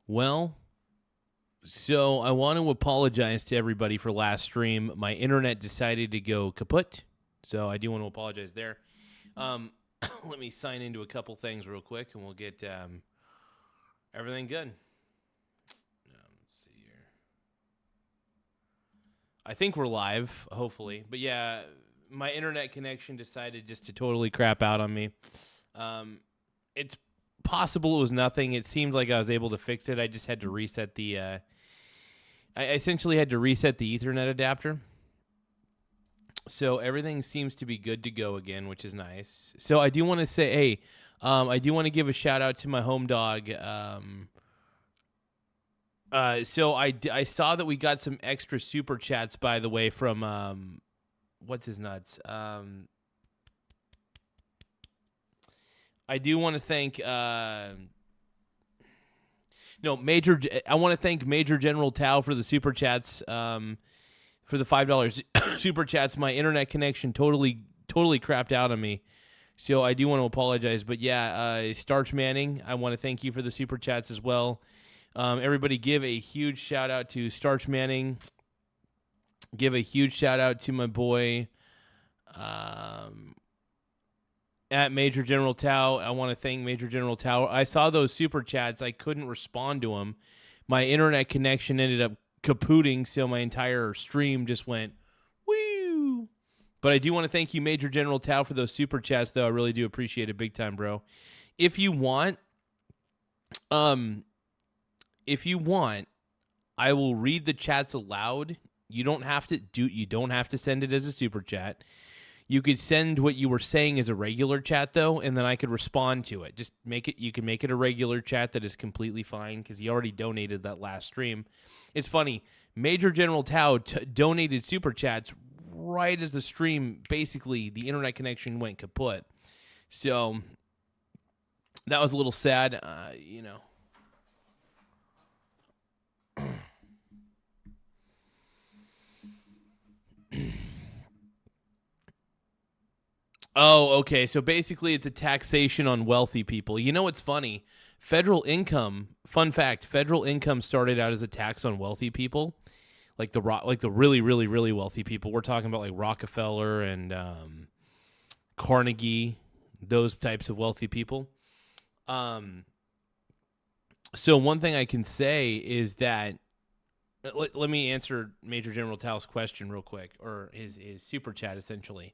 Well, so I want to apologize to everybody for last stream. My internet decided to go kaput, so I do want to apologize there. Let me sign into a couple things real quick, and we'll get everything good. Let's see here. I think we're live, hopefully. But yeah, my internet connection decided just to totally crap out on me. It's possible it was nothing. It seemed like I was able to fix it. I just had to reset the I essentially had to reset the Ethernet adapter. So everything seems to be good to go again, which is nice. So I do want to say, hey, I do want to give a shout out to my home dog. So I saw that we got some extra super chats, by the way, from what's his nuts. I do want to thank I want to thank Major General Tao for the super chats. For the $5 super chats. My internet connection totally crapped out on me, so I do want to apologize. But yeah, Starch Manning, I want to thank you for the super chats as well. Everybody give a huge shout out to Starch Manning. Give a huge shout out to my boy at Major General Tao. I want to thank Major General Tao. I saw those super chats. I couldn't respond to them. My internet connection ended up kapooting, so my entire stream just went woo. But I do want to thank you, Major General Tao, for those super chats, though. I really do appreciate it big time, bro. If you want, I will read the chats aloud. You don't have to send it as a super chat. You could send what you were saying as a regular chat, though, and then I could respond to it. Just you can make it a regular chat. That is completely fine, because you already donated that last stream. It's funny. Major General Tao donated super chats right as the stream, basically, the internet connection went kaput. So that was a little sad, Oh, okay. So basically, it's a taxation on wealthy people. You know what's funny? Federal income. Fun fact: federal income started out as a tax on wealthy people, like the really, really, really wealthy people. We're talking about like Rockefeller and Carnegie, those types of wealthy people. So one thing I can say is that let me answer Major General Tao's question real quick, or his super chat essentially.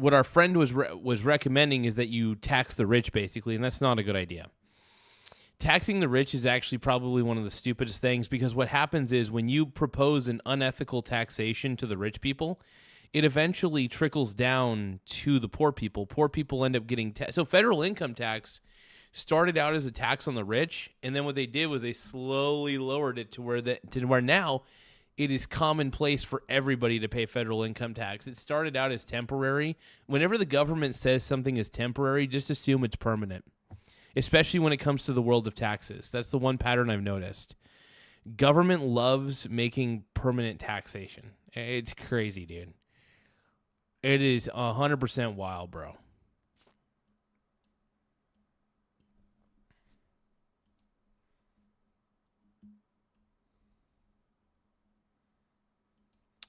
What our friend was recommending is that you tax the rich, basically, and that's not a good idea. Taxing the rich is actually probably one of the stupidest things, because what happens is when you propose an unethical taxation to the rich people, it eventually trickles down to the poor people. Poor people end up getting so federal income tax started out as a tax on the rich, and then what they did was they slowly lowered it to where now it is commonplace for everybody to pay federal income tax. It started out as temporary. Whenever the government says something is temporary, just assume it's permanent, especially when it comes to the world of taxes. That's the one pattern I've noticed. Government loves making permanent taxation. It's crazy, dude. It is 100% wild, bro.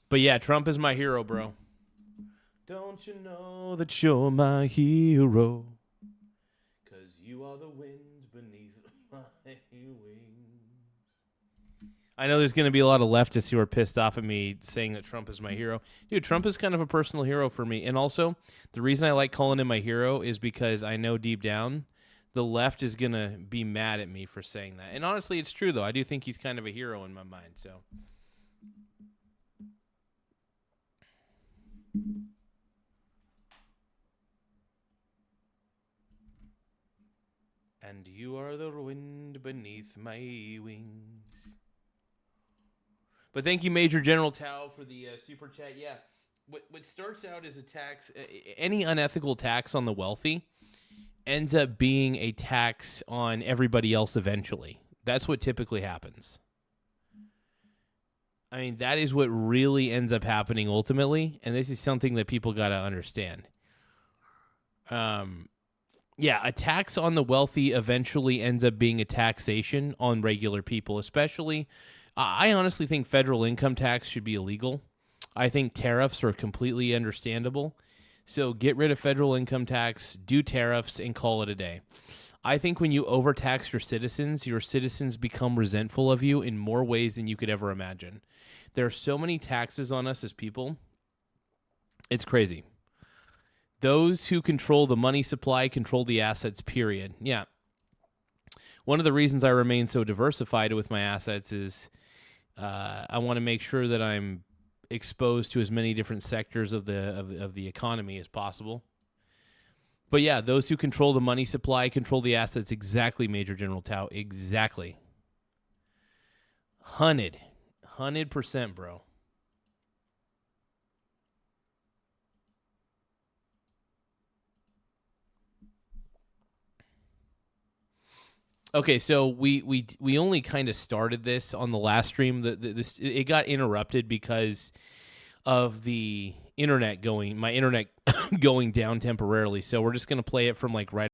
But yeah, Trump is my hero, bro. Don't you know that you're my hero? 'Cause you are the wind beneath my wings. I know there's going to be a lot of leftists who are pissed off at me saying that Trump is my hero. Dude, Trump is kind of a personal hero for me. And also, the reason I like calling him my hero is because I know deep down the left is going to be mad at me for saying that. And honestly, it's true, though. I do think he's kind of a hero in my mind, so... And you are the wind beneath my wings. But thank you, Major General Tao, for the super chat. Yeah, what starts out as a tax, any unethical tax on the wealthy, ends up being a tax on everybody else eventually. That's what typically happens. I mean, that is what really ends up happening ultimately, and this is something that people got to understand. Yeah, a tax on the wealthy eventually ends up being a taxation on regular people, especially. I honestly think federal income tax should be illegal. I think tariffs are completely understandable. So get rid of federal income tax, do tariffs, and call it a day. I think when you overtax your citizens become resentful of you in more ways than you could ever imagine. There are so many taxes on us as people. It's crazy. Those who control the money supply control the assets, period. Yeah. One of the reasons I remain so diversified with my assets is I want to make sure that I'm exposed to as many different sectors of the economy as possible. But yeah, those who control the money supply control the assets. Exactly, Major General Tao. Exactly. 100%, bro. Okay, so we only kind of started this on the last stream. This it got interrupted because of the internet going, my internet going down temporarily. So we're just gonna play it from like right.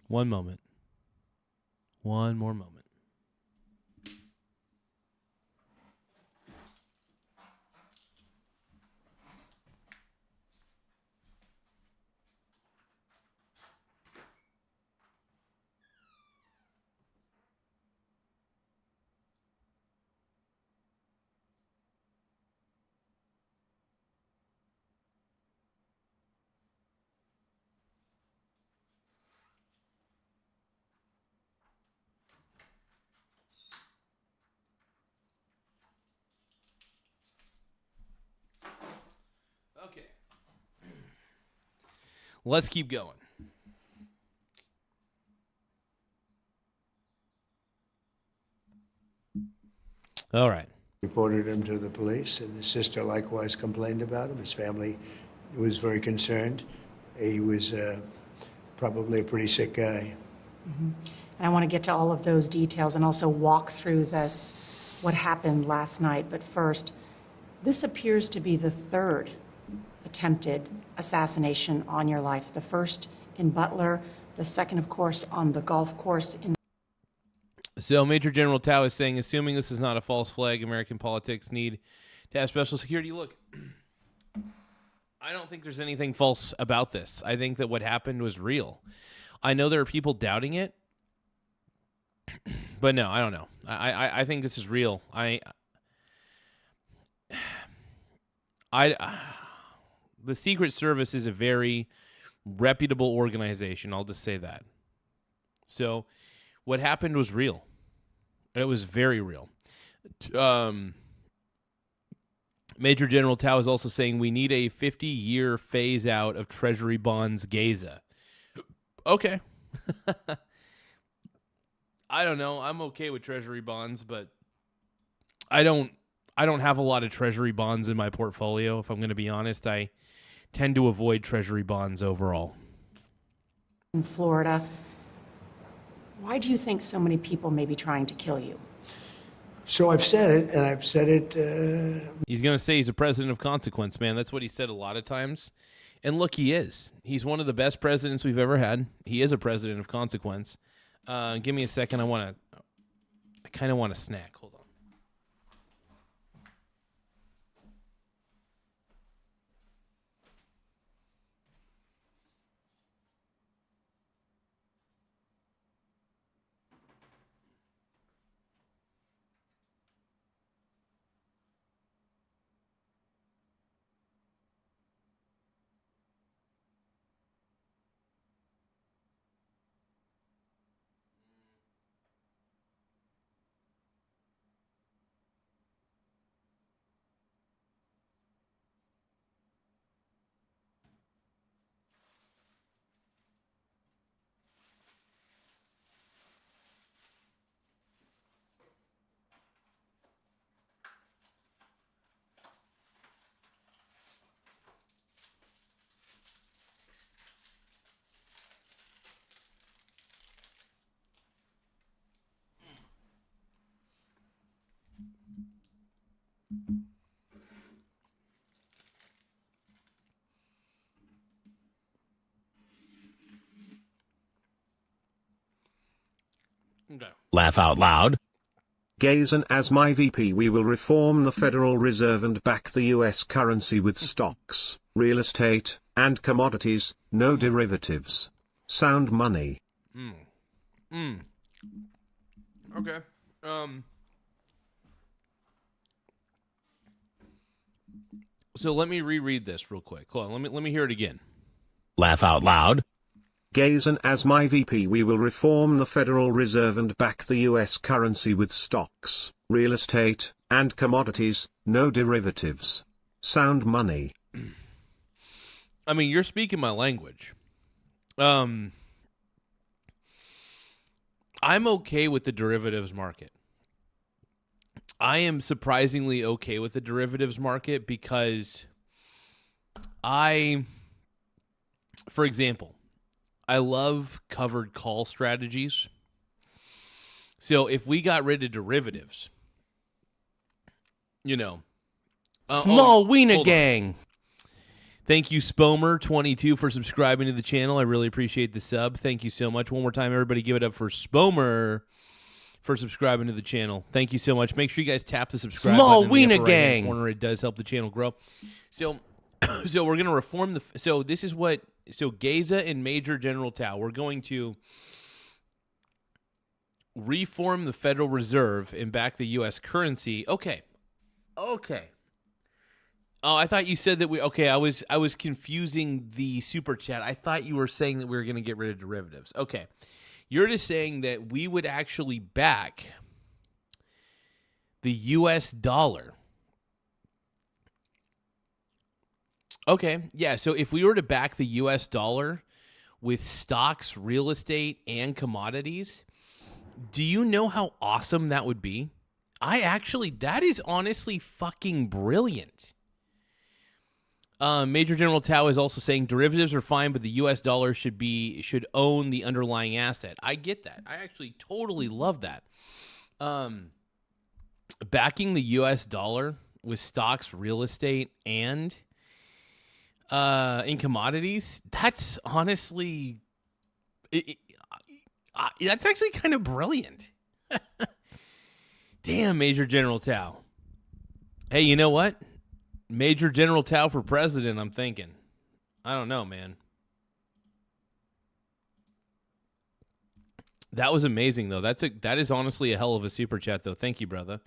One moment. One more moment. Let's keep going. All right. Reported him to the police, and his sister likewise complained about him. His family was very concerned. He was probably a pretty sick guy. Mm-hmm. And I want to get to all of those details and also walk through this, what happened last night. But first, this appears to be the third attempted assassination on your life. The first in Butler, the second, of course, on the golf course in. So Major General Tao is saying, assuming this is not a false flag, American politics need to have special security. Look, I don't think there's anything false about this. I think that what happened was real. I know there are people doubting it, but no, I don't know. I think this is real. The Secret Service is a very reputable organization. I'll just say that. So what happened was real. It was very real. Major General Tao is also saying we need a 50-year phase out of Treasury bonds Gaza. Okay. I don't know. I'm okay with Treasury bonds, but I don't have a lot of Treasury bonds in my portfolio, if I'm going to be honest. I tend to avoid Treasury bonds overall. In Florida, why do you think so many people may be trying to kill you? So I've said it, and I've said it. He's going to say he's a president of consequence, man. That's what he said a lot of times. And look, he is. He's one of the best presidents we've ever had. He is a president of consequence. Give me a second. I kind of want a snack. Hold on. Okay. Laugh out loud. Gays, and as my VP we will reform the Federal Reserve and back the U.S. currency with stocks, real estate, and commodities, no derivatives. Sound money. Okay. So let me reread this real quick. Hold on. Let me hear it again. Laugh out loud. Gays, and as my VP we will reform the Federal Reserve and back the U.S. currency with stocks, real estate, and commodities, no derivatives. Sound money. I mean, you're speaking my language. I'm okay with the derivatives market. I am surprisingly okay with the derivatives market because for example, I love covered call strategies. So if we got rid of derivatives, Small Wiener Gang. Thank you, Spomer22, for subscribing to the channel. I really appreciate the sub. Thank you so much. One more time, everybody give it up for Spomer for subscribing to the channel. Thank you so much. Make sure you guys tap the subscribe Small button in the Wiener upper right-hand Gang. corner. It does help the channel grow. So we're going to reform so Gaza and Major General Tao, we're going to reform the Federal Reserve and back the U.S. currency. Okay. Oh, I thought you said that I was confusing the super chat. I thought you were saying that we were going to get rid of derivatives. Okay. You're just saying that we would actually back the U.S. dollar. Okay, yeah. So if we were to back the U.S. dollar with stocks, real estate, and commodities, do you know how awesome that would be? That is honestly fucking brilliant. Major General Tao is also saying derivatives are fine, but the U.S. dollar should own the underlying asset. I get that. I actually totally love that. Backing the U.S. dollar with stocks, real estate, and in commodities, that's honestly, that's actually kind of brilliant. Damn, Major General Tao. Hey, you know what? Major General Tao for president, I'm thinking. I don't know, man. That was amazing, though. That is honestly a hell of a super chat, though. Thank you, brother.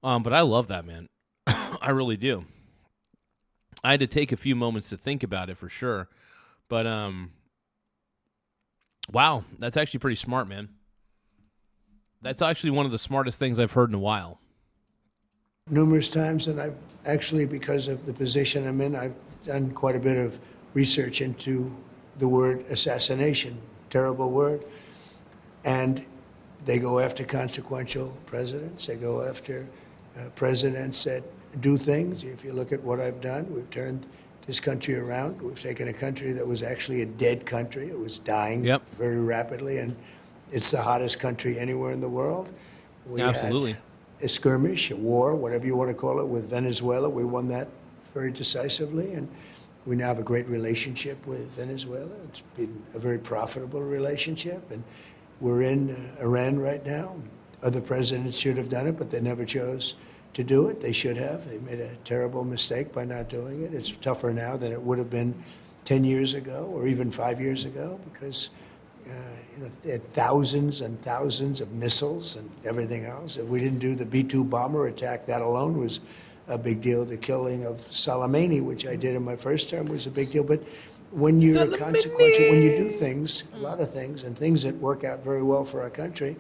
But I love that, man. I really do. I had to take a few moments to think about it for sure. But wow, that's actually pretty smart, man. That's actually one of the smartest things I've heard in a while. Numerous times, and I've actually, because of the position I'm in, I've done quite a bit of research into the word assassination, terrible word. And they go after consequential presidents. They go after presidents that do things. If you look at what I've done, we've turned this country around. We've taken a country that was actually a dead country. It was dying very rapidly, and it's the hottest country anywhere in the world. We Absolutely. Had a skirmish, a war, whatever you want to call it, with Venezuela. We won that very decisively, and we now have a great relationship with Venezuela. It's been a very profitable relationship, and we're in Iran right now. Other presidents should have done it, but they never chose to do it. They should have. They made a terrible mistake by not doing it. It's tougher now than it would have been 10 years ago or even 5 years ago, because they had thousands and thousands of missiles and everything else. If we didn't do the B-2 bomber attack, that alone was a big deal. The killing of Soleimani, which I did in my first term, was a big deal. But when you're consequential, when you do things, a lot of things, and things that work out very well for our country,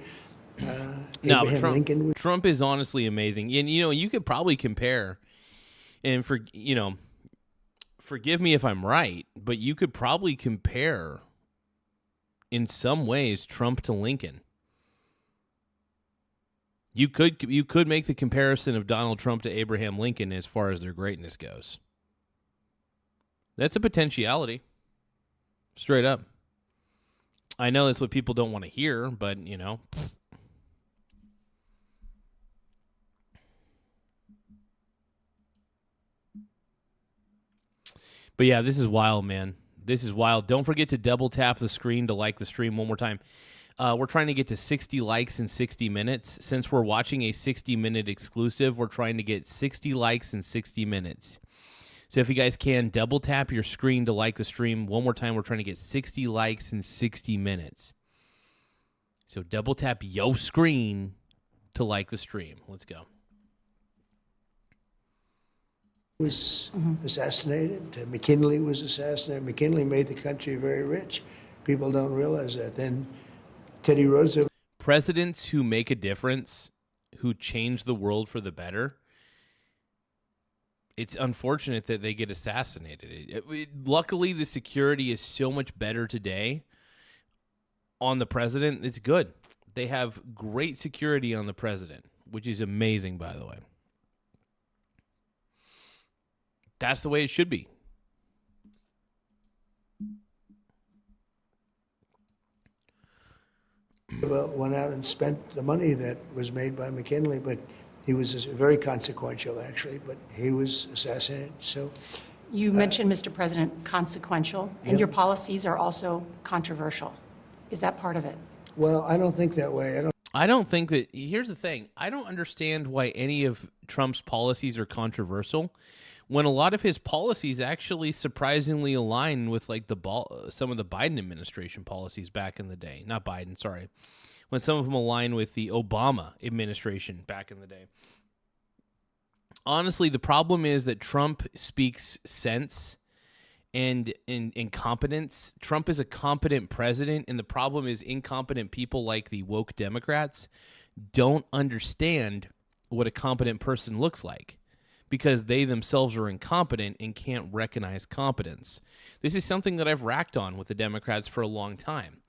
Abraham Lincoln was... Trump is honestly amazing. And, you could probably compare, and forgive me if I'm right, but you could probably compare in some ways Trump to Lincoln. You could make the comparison of Donald Trump to Abraham Lincoln as far as their greatness goes. That's a potentiality. Straight up. I know that's what people don't want to hear, but But yeah, this is wild, man. This is wild. Don't forget to double tap the screen to like the stream one more time. We're trying to get to 60 likes in 60 minutes. Since we're watching a 60-minute exclusive, we're trying to get 60 likes in 60 minutes. So if you guys can, double tap your screen to like the stream. One more time, we're trying to get 60 likes in 60 minutes. So double tap your screen to like the stream. Let's go. Was assassinated. McKinley was assassinated. McKinley made the country very rich. People don't realize that. Then Teddy Roosevelt. Presidents who make a difference, who change the world for the better, it's unfortunate that they get assassinated. Luckily, the security is so much better today on the president. It's good. They have great security on the president, which is amazing, by the way. That's the way it should be. Went out and spent the money that was made by McKinley, but he was very consequential, actually, but he was assassinated. So, you mentioned, Mr. President, consequential, and your policies are also controversial. Is that part of it? Well, I don't think that way. I don't think that. Here's the thing. I don't understand why any of Trump's policies are controversial, when a lot of his policies actually surprisingly align with some of the Biden administration policies back in the day. Not Biden, sorry. When some of them align with the Obama administration back in the day. Honestly, the problem is that Trump speaks sense and incompetence. Trump is a competent president, and the problem is incompetent people like the woke Democrats don't understand what a competent person looks like. because they themselves are incompetent and can't recognize competence. This is something that I've racked on with the Democrats for a long time.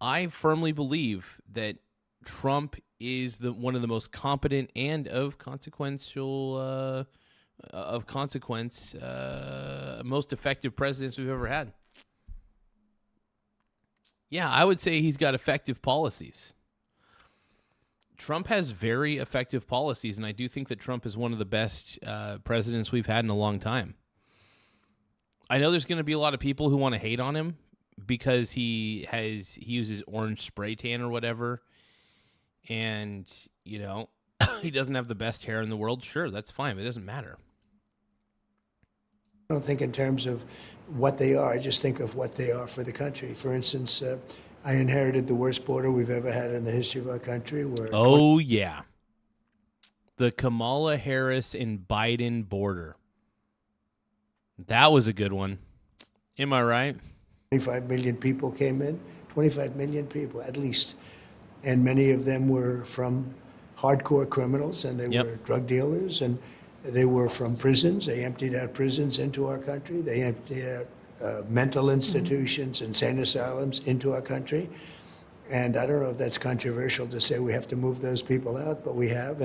I firmly believe that Trump is one of the most competent and of consequence, most effective presidents we've ever had. Yeah, I would say he's got effective policies. Trump has very effective policies, and I do think that Trump is one of the best presidents we've had in a long time. I know there's going to be a lot of people who want to hate on him because he uses orange spray tan or whatever, and he doesn't have the best hair in the world. Sure, that's fine, but it doesn't matter. I don't think in terms of what they are. I just think of what they are for the country. For instance, I inherited the worst border we've ever had in the history of our country. Yeah. The Kamala Harris and Biden border. That was a good one. Am I right? 25 million people came in. 25 million people, at least. And many of them were from hardcore criminals, and they were drug dealers, and they were from prisons. They emptied out prisons into our country. They emptied out mental institutions, insane asylums into our country. And I don't know if that's controversial to say we have to move those people out, but we have.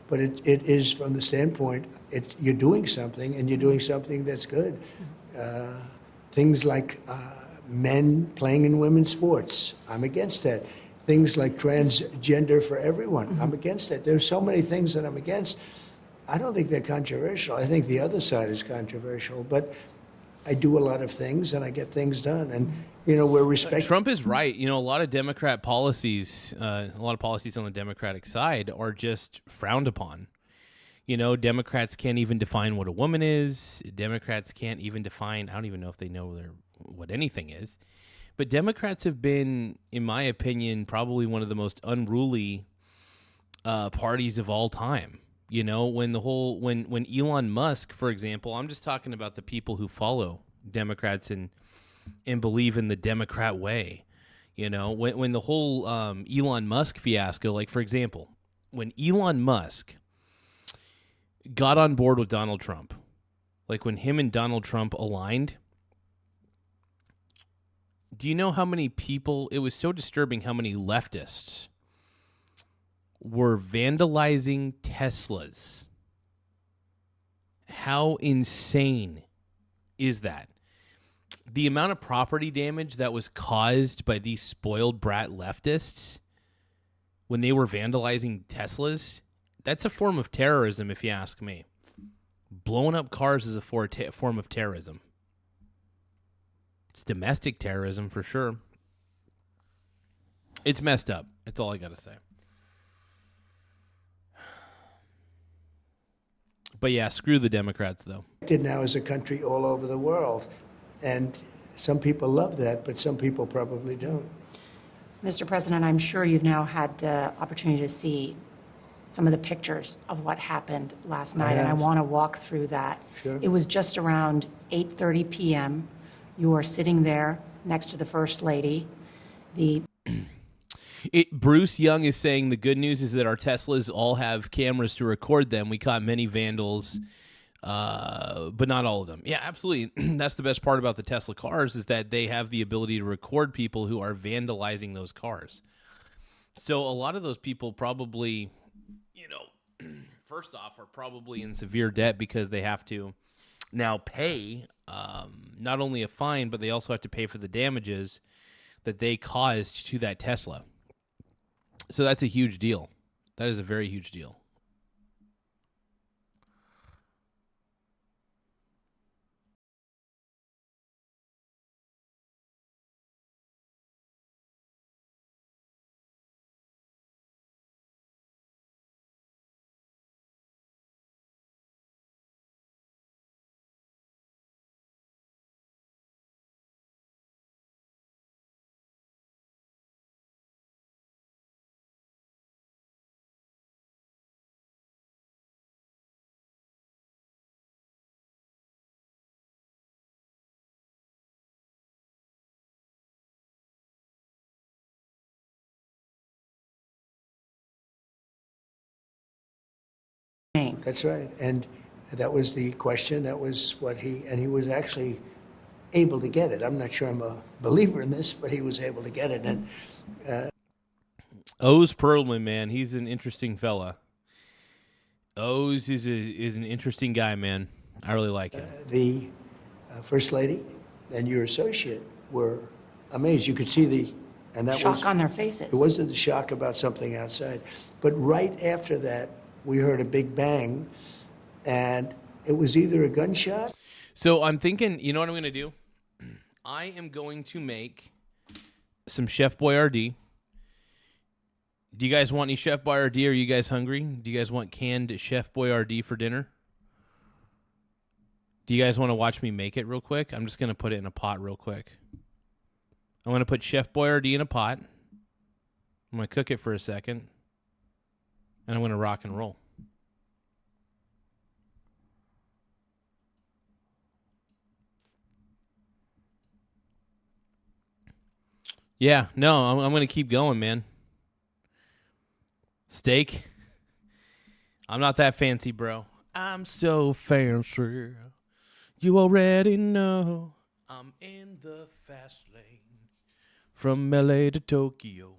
But it is from the standpoint, you're doing something, and you're doing something that's good. Things like men playing in women's sports, I'm against that. Things like transgender for everyone, I'm against that. There's so many things that I'm against. I don't think they're controversial. I think the other side is controversial, but I do a lot of things and I get things done. And, we're respected. Trump is right. A lot of Democrat policies, a lot of policies on the Democratic side are just frowned upon. Democrats can't even define what a woman is. Democrats can't even define, I don't even know if they know what anything is. But Democrats have been, in my opinion, probably one of the most unruly parties of all time. When Elon Musk, for example, I'm just talking about the people who follow Democrats and believe in the Democrat way. When the whole Elon Musk fiasco, like for example, when Elon Musk got on board with Donald Trump, like when him and Donald Trump aligned, do you know how many people, it was so disturbing how many leftists were vandalizing Teslas? How insane is that? The amount of property damage that was caused by these spoiled brat leftists when they were vandalizing Teslas, that's a form of terrorism, if you ask me. Blowing up cars is a form of terrorism. It's domestic terrorism for sure. It's messed up. That's all I got to say. But yeah, screw the Democrats, though. Now as a country all over the world. And some people love that, but some people probably don't. Mr. President, I'm sure you've now had the opportunity to see some of the pictures of what happened last night, and I want to walk through that. Sure. It was just around 8:30 p.m. You are sitting there next to the First Lady. Bruce Young is saying the good news is that our Teslas all have cameras to record them. We caught many vandals, but not all of them. Yeah, absolutely. That's the best part about the Tesla cars is that they have the ability to record people who are vandalizing those cars. So a lot of those people probably, first off, are probably in severe debt because they have to now pay not only a fine, but they also have to pay for the damages that they caused to that Tesla. So that's a huge deal. That is a very huge deal. That's right. And That was the question. That was what he was actually able to get it. I'm not sure I'm a believer in this, but he was able to get it. And Oz Perlman, man, he's an interesting fella. Oz is an interesting guy, man. I really like him. The First Lady and your associate were amazed. You could see and that Shock was, on their faces. it wasn't the shock about something outside. But right after that, we heard a big bang, and it was either a gunshot. So I'm thinking, you know what I'm going to do? I am going to make some Chef Boyardee. Do you guys want any Chef Boyardee? Are you guys hungry? Do you guys want canned Chef Boyardee for dinner? Do you guys want to watch me make it real quick? I'm just going to put it in a pot real quick. I'm going to put Chef Boyardee in a pot. I'm going to cook it for a second. And I'm going to rock and roll. Yeah, no, I'm going to keep going, man. Steak? I'm not that fancy, bro. I'm so fancy. You already know I'm in the fast lane from LA to Tokyo.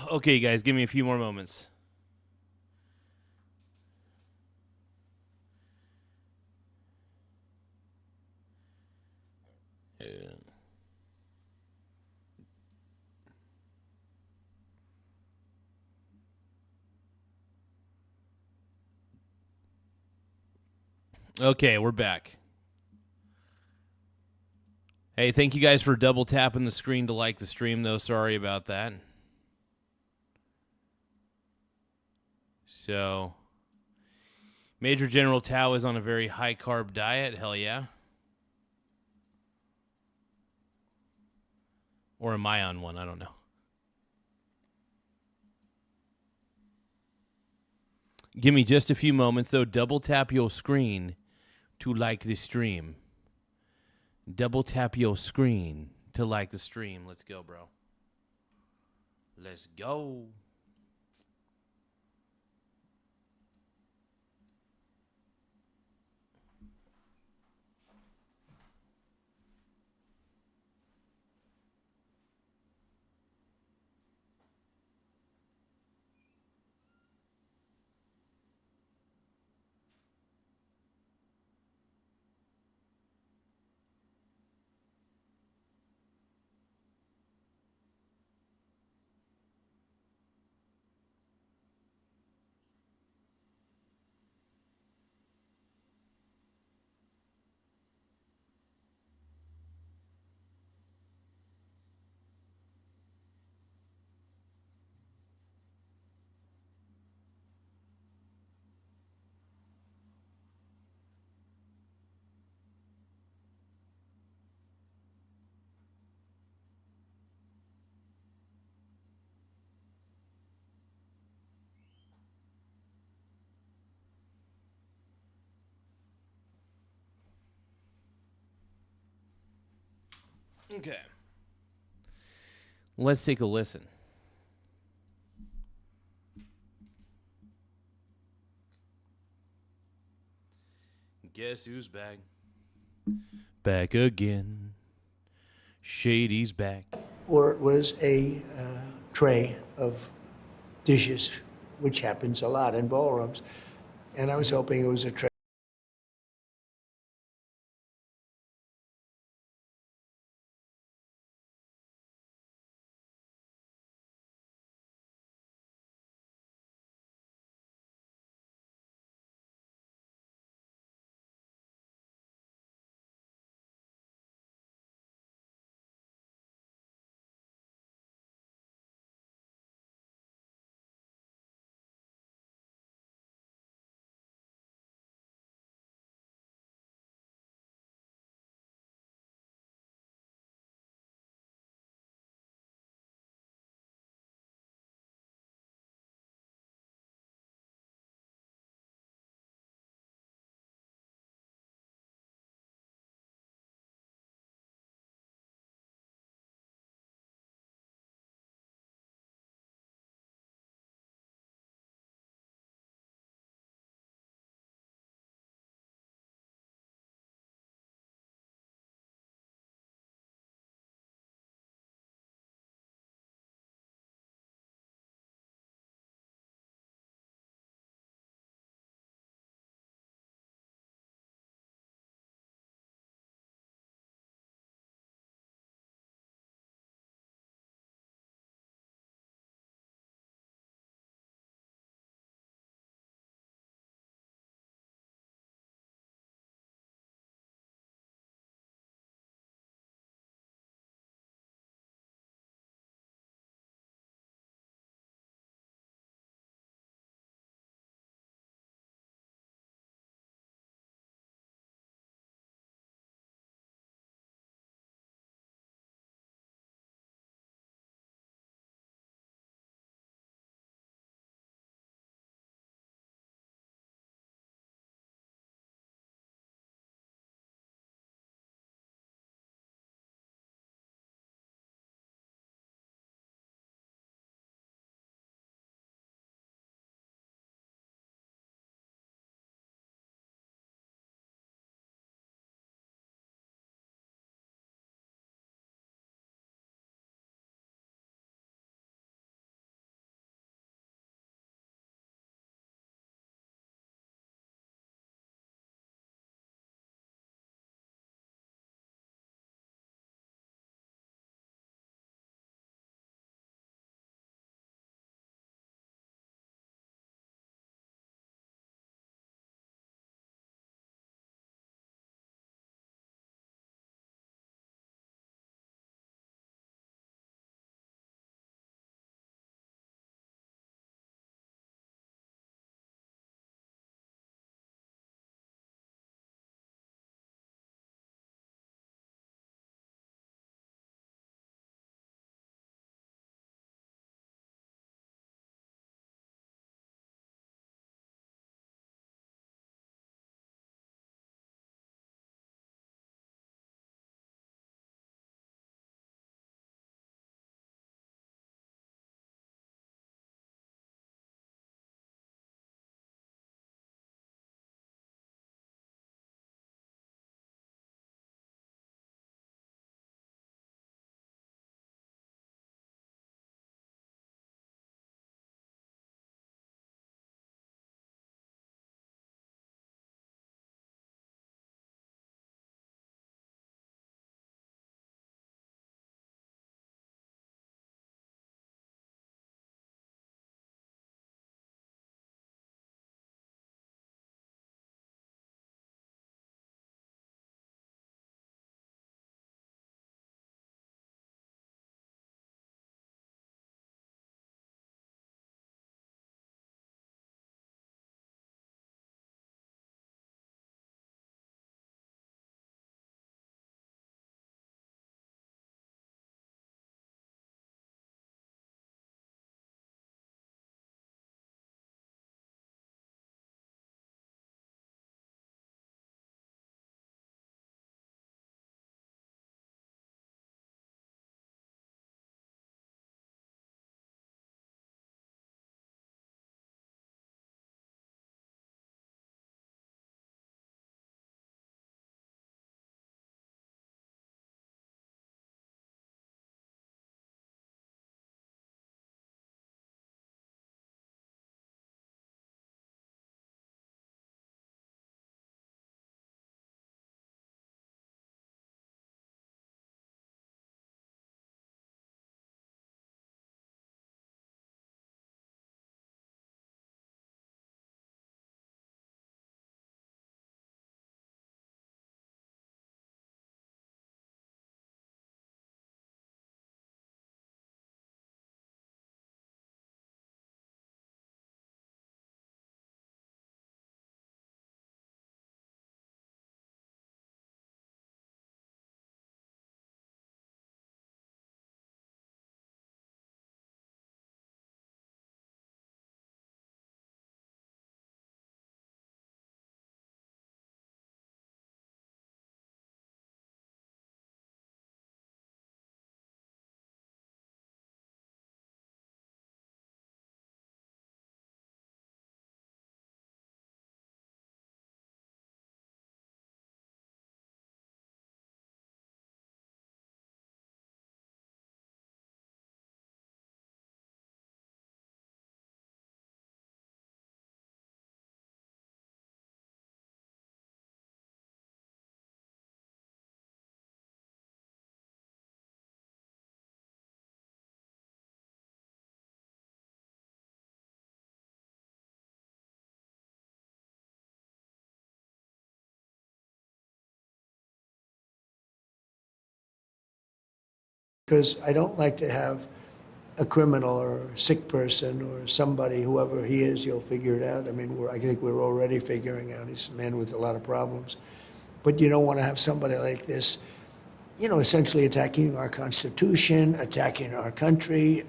Okay, guys, give me a few more moments. Okay, we're back. Hey, thank you guys for double tapping the screen to like the stream, though. Sorry about that. So, Major General Tao is on a very high carb diet. Hell yeah. Or am I on one? I don't know. Give me just a few moments, though. Double tap your screen to like the stream. Double tap your screen to like the stream. Let's go, bro. Let's go. Okay. Let's take a listen. Guess who's back? Back again. Shady's back. Or it was a tray of dishes, which happens a lot in ballrooms. And I was hoping it was a tray because I don't like to have a criminal or a sick person or somebody, whoever he is, you'll figure it out. I mean, I think we're already figuring out he's a man with a lot of problems. But you don't want to have somebody like this, essentially attacking our Constitution, attacking our country,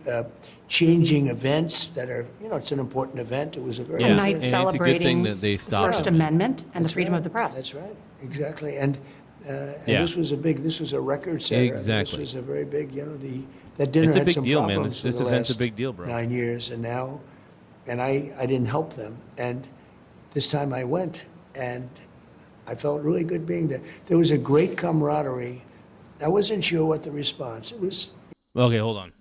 changing events that are, it's an important event. It was a very A night and it's a good celebrating thing that they the stopped First him. Amendment and the That's freedom right. of the press. That's right, exactly. And Yeah. this was a record setter. Exactly. This was a very big, that dinner It's a had big some deal, man. problems This for the event's a last big deal, bro. 9 years, and I didn't help them. And this time I went, and I felt really good being there. There was a great camaraderie. I wasn't sure what the response. It was. Okay, hold on.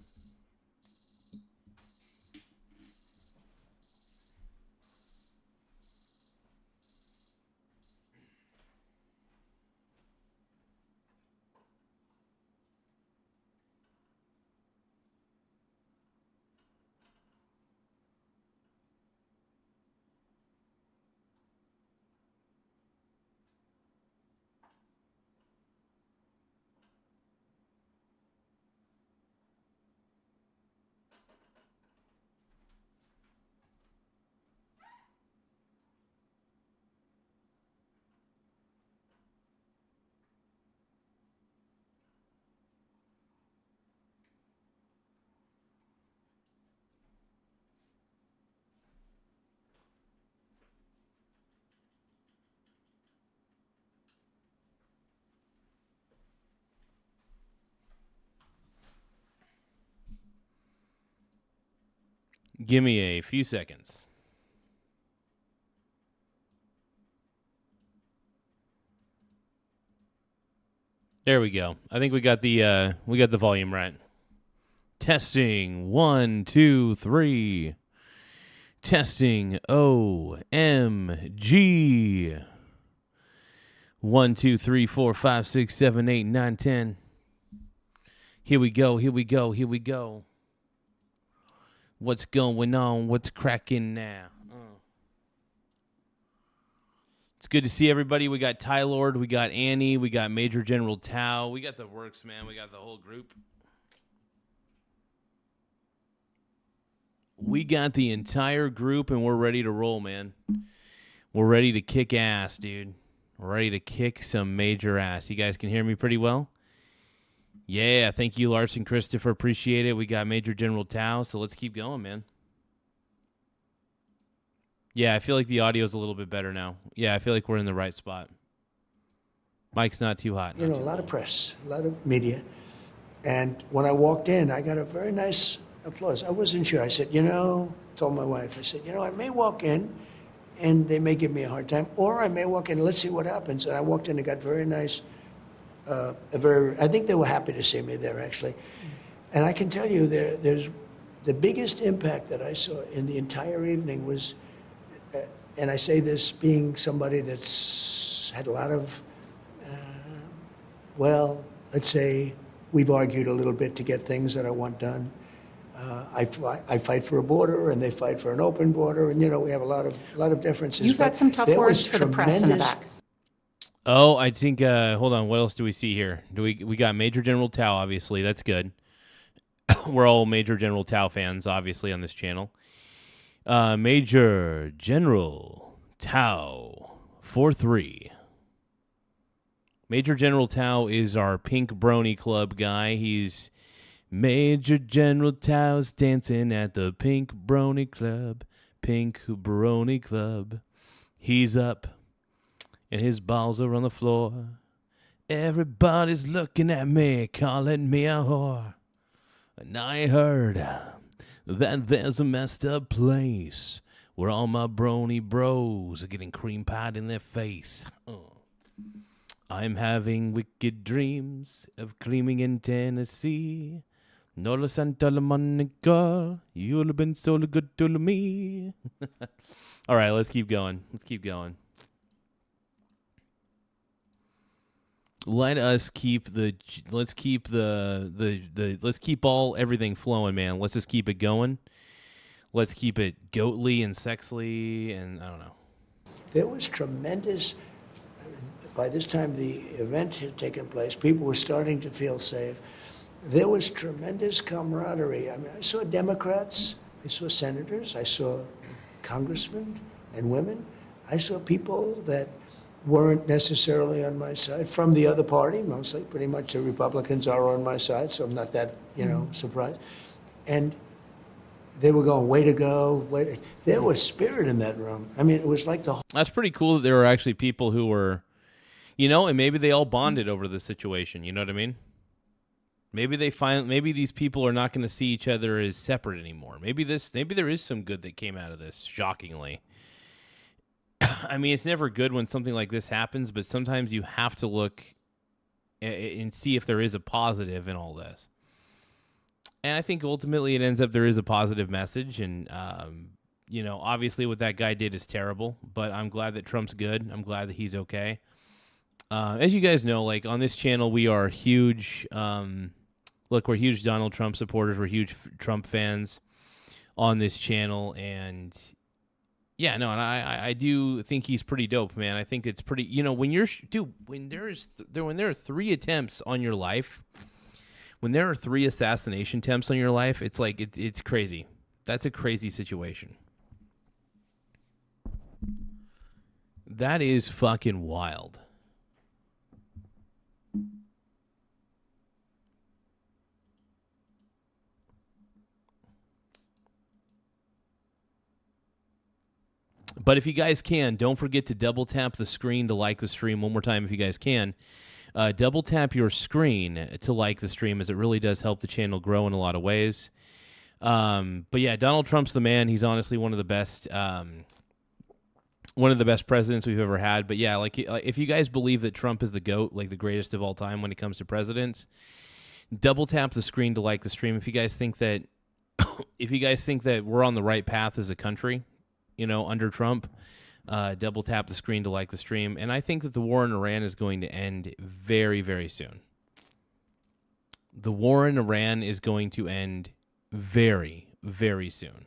Give me a few seconds. There we go. I think we got the volume right. Testing 1, 2, 3. Testing OMG. 1, 2, 3, 4, 5, 6, 7, 8, 9, 10. Here we go. Here we go. Here we go. What's going on? What's cracking now? It's good to see everybody. We got Ty Lord, we got Annie, we got Major General Tao, we got the works, man. We got the whole group. We got the entire group, and we're ready to roll, man. We're ready to kick ass, dude. We're ready to kick some major ass. You guys can hear me pretty well? Yeah, thank you, Larson Christopher. Appreciate it. We got Major General Tao, so let's keep going, man. Yeah, I feel like the audio is a little bit better now. Yeah, I feel like we're in the right spot. Mike's not too hot. A lot of press, a lot of media. And when I walked in, I got a very nice applause. I wasn't sure. I said, told my wife, I said, I may walk in and they may give me a hard time, or I may walk in, let's see what happens. And I walked in and got very nice, I think they were happy to see me there, actually. And I can tell you, there's the biggest impact that I saw in the entire evening was, and I say this being somebody that's had a lot of, let's say we've argued a little bit to get things that I want done. I fight for a border, and they fight for an open border, and we have a lot of differences. You've got some tough words for the press in the back. Oh, I think. Hold on. What else do we see here? We got Major General Tao? Obviously, that's good. We're all Major General Tao fans, obviously, on this channel. Major General Tao 4-3. Major General Tao is our Pink Brony Club guy. He's Major General Tao's dancing at the Pink Brony Club. Pink Brony Club. He's up, and his balls are on the floor. Everybody's looking at me, calling me a whore. And I heard that there's a messed up place where all my brony bros are getting cream pied in their face. I'm having wicked dreams of creaming in Tennessee. Nola Santa Monica, you've been so good to me. All right, let's keep going. Let's keep going. Let's keep everything flowing, man. Let's just keep it going. Let's keep it goatly and sexily, and I don't know. There was tremendous. By this time, the event had taken place. People were starting to feel safe. there was tremendous camaraderie. I mean, I saw Democrats, I saw senators, I saw congressmen and women. I saw people that weren't necessarily on my side from the other party, mostly. Pretty much the Republicans are on my side, so I'm not that, surprised. And they were going, way to go. There was spirit in that room. I mean, it was like the whole. That's pretty cool that there were actually people who were, and maybe they all bonded over the situation. You know what I mean? Maybe maybe these people are not going to see each other as separate anymore. Maybe there is some good that came out of this, shockingly. I mean, it's never good when something like this happens, but sometimes you have to look and see if there is a positive in all this. And I think ultimately it ends up there is a positive message. And, obviously what that guy did is terrible, but I'm glad that Trump's good. I'm glad that he's okay. As you guys know, like on this channel, we are huge. We're huge Donald Trump supporters. We're huge Trump fans on this channel. And yeah, no, and I do think he's pretty dope, man. I think it's pretty, when there are 3 attempts on your life, when there are 3 assassination attempts on your life, it's like, it's crazy. That's a crazy situation. That is fucking wild. But if you guys can, don't forget to double tap the screen to like the stream. One more time if you guys can. Double tap your screen to like the stream, as it really does help the channel grow in a lot of ways. But yeah, Donald Trump's the man. He's honestly one of the best presidents we've ever had. But yeah, like if you guys believe that Trump is the GOAT, like the greatest of all time when it comes to presidents, double tap the screen to like the stream. If you guys think that we're on the right path as a country, under Trump, double tap the screen to like the stream. And I think that the war in Iran is going to end very, very soon. The war in Iran is going to end very, very soon.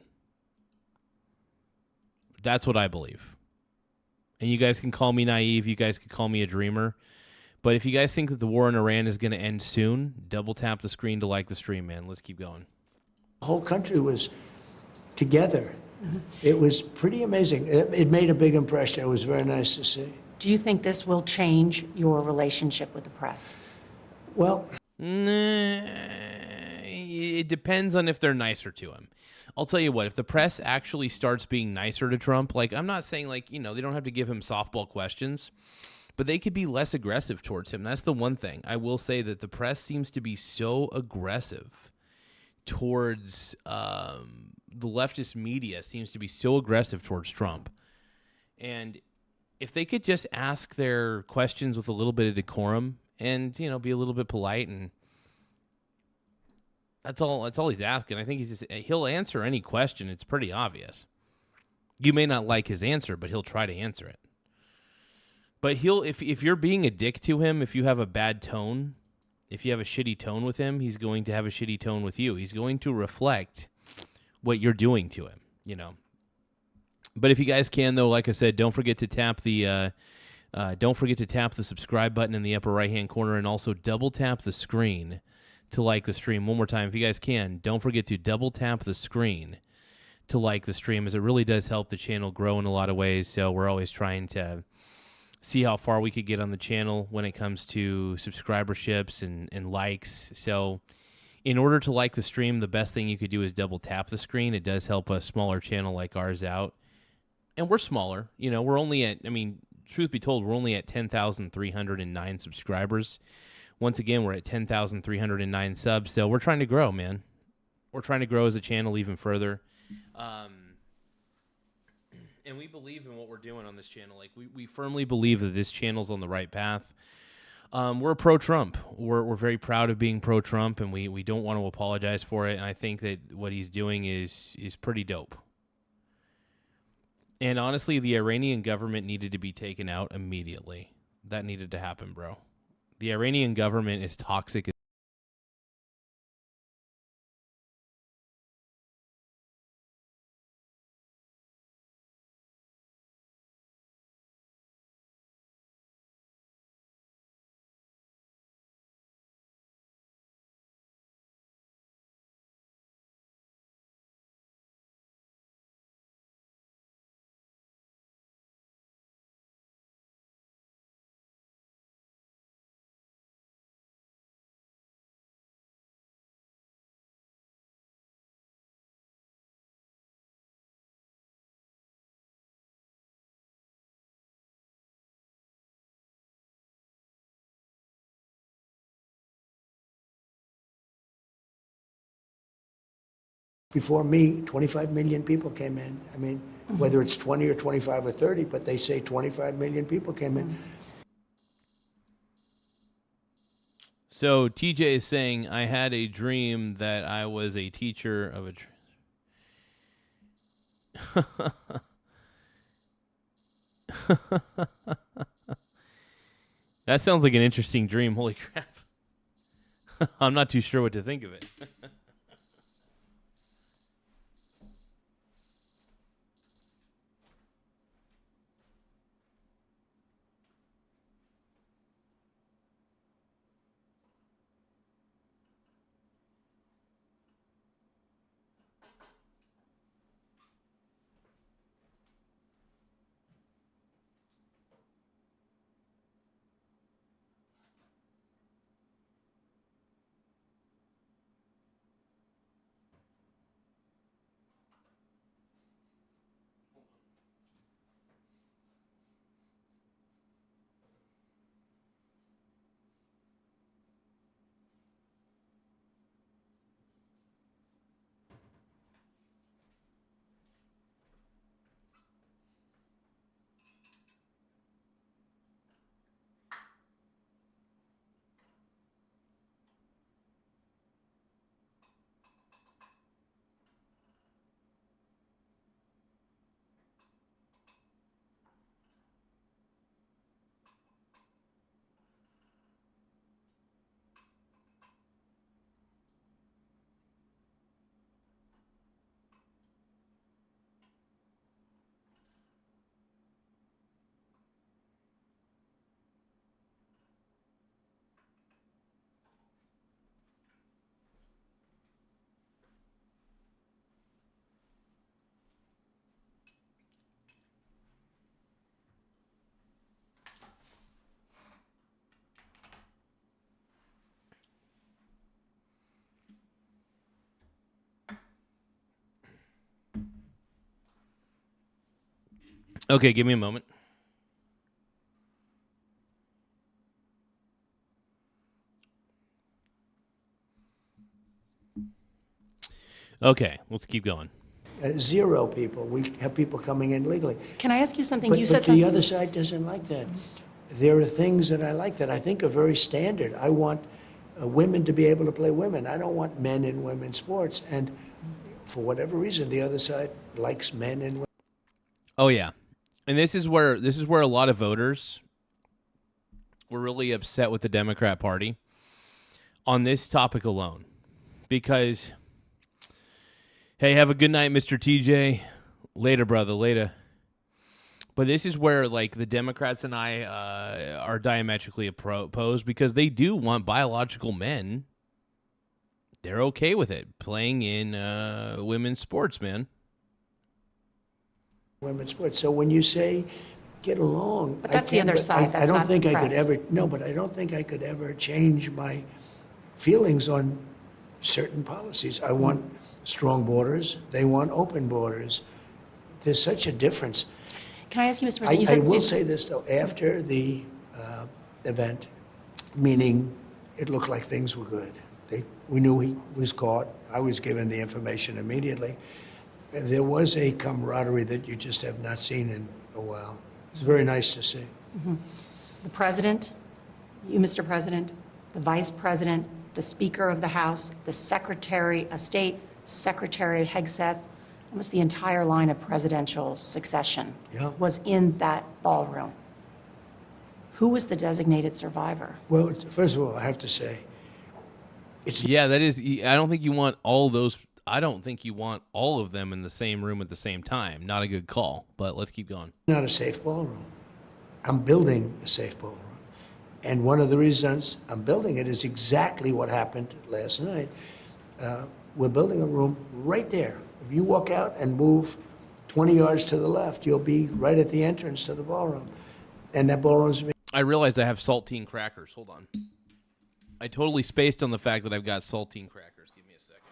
That's what I believe. And you guys can call me naive. You guys can call me a dreamer. But if you guys think that the war in Iran is going to end soon, double tap the screen to like the stream, man. Let's keep going. The whole country was together. It was pretty amazing. It made a big impression. It was very nice to see. Do you think this will change your relationship with the press? Well, it depends on if they're nicer to him. I'll tell you what, if the press actually starts being nicer to Trump, like I'm not saying they don't have to give him softball questions, but they could be less aggressive towards him. That's the one thing. I will say that the press seems to be so aggressive towards the leftist media seems to be so aggressive towards Trump. And if they could just ask their questions with a little bit of decorum and, be a little bit polite, and that's all he's asking. I think he'll answer any question. It's pretty obvious. You may not like his answer, but he'll try to answer it. But if you're being a dick to him, if you have a bad tone, if you have a shitty tone with him, he's going to have a shitty tone with you. He's going to reflect what you're doing to him, But if you guys can, though, like I said, don't forget to tap the subscribe button in the upper right-hand corner, and also double tap the screen to like the stream. One more time, if you guys can, don't forget to double tap the screen to like the stream, as it really does help the channel grow in a lot of ways. So we're always trying to see how far we could get on the channel when it comes to subscriberships and likes. So in order to like the stream, the best thing you could do is double tap the screen. It does help a smaller channel like ours out. And we're smaller. We're only at, truth be told, we're only at 10,309 subscribers. Once again, we're at 10,309 subs. So we're trying to grow, man. We're trying to grow as a channel even further. And we believe in what we're doing on this channel. Like we firmly believe that this channel's on the right path. We're pro-Trump. We're very proud of being pro-Trump, and we don't want to apologize for it. And I think that what he's doing is pretty dope. And honestly, the Iranian government needed to be taken out immediately. That needed to happen, bro. The Iranian government is toxic Before me, 25 million people came in. I mean, whether it's 20 or 25 or 30, but they say 25 million people came in. So TJ is saying, I had a dream that I was a teacher of a... That sounds like an interesting dream. Holy crap. I'm not too sure what to think of it. Okay, give me a moment. Okay, let's keep going. Zero people. We have people coming in legally. Can I ask you something? But, You but said the something. other side doesn't like that. There are things that I like that I think are very standard. I want women to be able to play women. I don't want men in women's sports. And for whatever reason, the other side likes men in women. Oh yeah, and this is where a lot of voters were really upset with the Democrat Party on this topic alone, because hey, have a good night, Mr. TJ. Later, brother. Later. But this is where like the Democrats and I are diametrically opposed, because they do want biological men. They're okay with it playing in women's sports, man. Women's sports. So when you say get along, But that's the other side. That's I don't not think the I could press. ever. No, but I don't think I could ever change my feelings on certain policies. I want strong borders. They want open borders. There's such a difference. Can I ask you, Mr. President? You I said will say this though: after the event, meaning it looked like things were good. We knew he was caught. I was given the information immediately. There was a camaraderie that you just have not seen in a while. It's very nice to see. the president, you, Mr. President, the vice president, the Speaker of the House, the Secretary of State, Secretary Hegseth, almost the entire line of presidential succession Yeah. was in that ballroom. Who was the designated survivor? Well, first of all, I have to say, Yeah, that is. I don't think you want all those. I don't think you want all of them in the same room at the same time. Not a good call. But let's keep going. not a safe ballroom. I'm building a safe ballroom. And one of the reasons I'm building it is exactly what happened last night. We're building a room right there. If you walk out and move 20 yards to the left, you'll be right at the entrance to the ballroom. And that ballroom's I realized I have saltine crackers. Hold on. I totally spaced on the fact that I've got saltine crackers. Give me a second.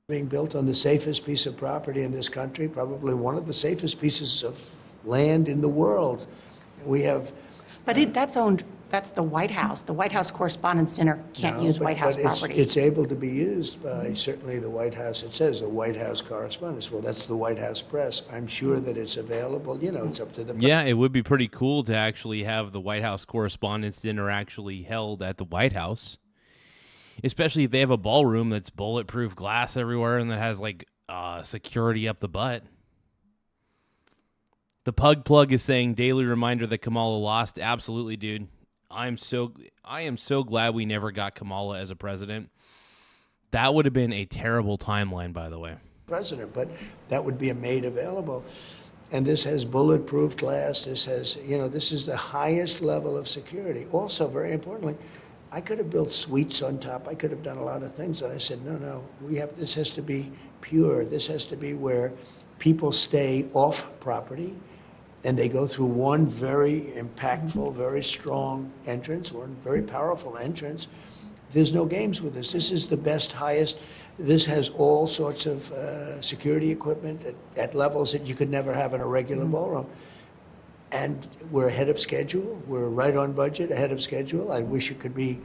being built on the safest piece of property in this country, probably one of the safest pieces of land in the world. We have. But that's the White House. The White House Correspondents' Dinner can't No, use but- White House but property. It's able to be used by certainly the White House. It says the White House Correspondents. Well, that's the White House Press. I'm sure that it's available. You know, it's up to the. Yeah, it would be pretty cool to actually have the White House Correspondents' Dinner actually held at the White House. Especially if they have a ballroom that's bulletproof glass everywhere and that has like security up the butt. The Pug Plug is saying daily reminder that Kamala lost. Absolutely, dude. I am so glad we never got Kamala as a president. That would have been a terrible timeline, by the way. President, but that would be made available. And this has bulletproof glass. This has, this is the highest level of security. Also, very importantly, I could have built suites on top. I could have done a lot of things. And I said, no, this has to be pure. This has to be where people stay off property and they go through one very impactful, very strong entrance, one very powerful entrance. There's no games with this. This is the best, highest. This has all sorts of security equipment at levels that you could never have in a regular ballroom. And we're ahead of schedule. We're right on budget, ahead of schedule. I wish it could be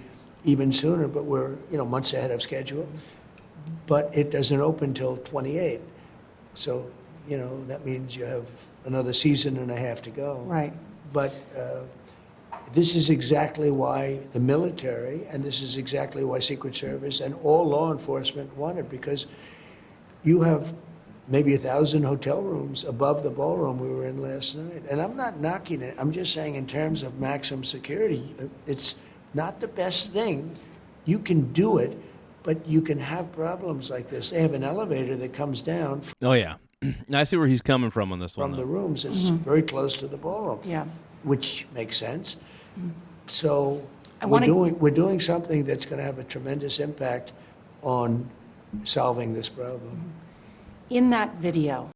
even sooner, but we're months ahead of schedule. But it doesn't open till 28. So, that means you have another season and a half to go. Right. But this is exactly why the military, and this is exactly why Secret Service and all law enforcement want it, because you have maybe 1,000 hotel rooms above the ballroom we were in last night. And I'm not knocking it. I'm just saying in terms of maximum security, it's not the best thing. You can do it, but you can have problems like this. They have an elevator that comes down Oh, yeah. I see where he's coming from on this one. from the rooms. It's very close to the ballroom, Yeah. which makes sense. So I we're doing something that's going to have a tremendous impact on solving this problem. In that video,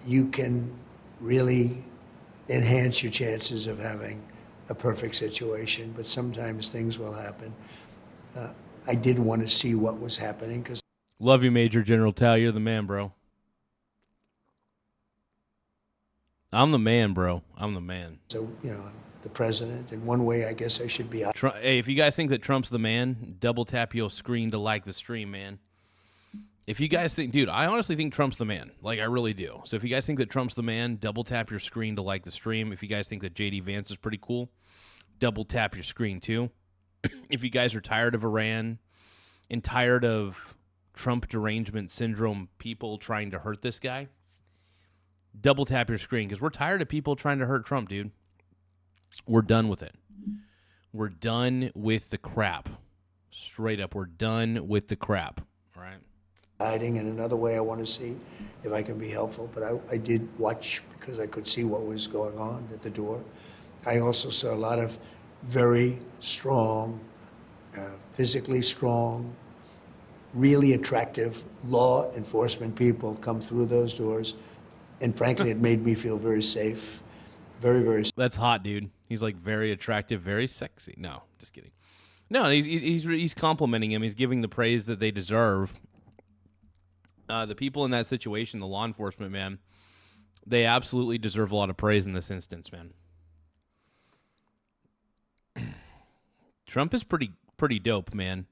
you can really enhance your chances of having a perfect situation, but sometimes things will happen. I did want to see what was happening because Love you, Major General Tao. You're the man, bro. I'm the man, bro. I'm the man. so, you know, I'm the president. In one way, I guess I should be. Hey, if you guys think that Trump's the man, double tap your screen to like the stream, man. If you guys think, dude, I honestly think Trump's the man. Like, I really do. So if you guys think that Trump's the man, double tap your screen to like the stream. If you guys think that J.D. Vance is pretty cool, double tap your screen too. If you guys are tired of Iran and tired of Trump derangement syndrome people trying to hurt this guy, double tap your screen because we're tired of people trying to hurt Trump, dude. We're done with it. We're done with the crap. Straight up, we're done with the crap. All right. Hiding. In another way, I want to see if I can be helpful. But I did watch because I could see what was going on at the door. I also saw a lot of very strong, physically strong, really attractive law enforcement people come through those doors. And frankly, it made me feel very safe. Very, very safe. That's hot, dude. He's like very attractive, very sexy. No, just kidding. No, he's complimenting him. He's giving the praise that they deserve. The people in that situation, the law enforcement, man, they absolutely deserve a lot of praise in this instance, man. Trump is pretty dope, man.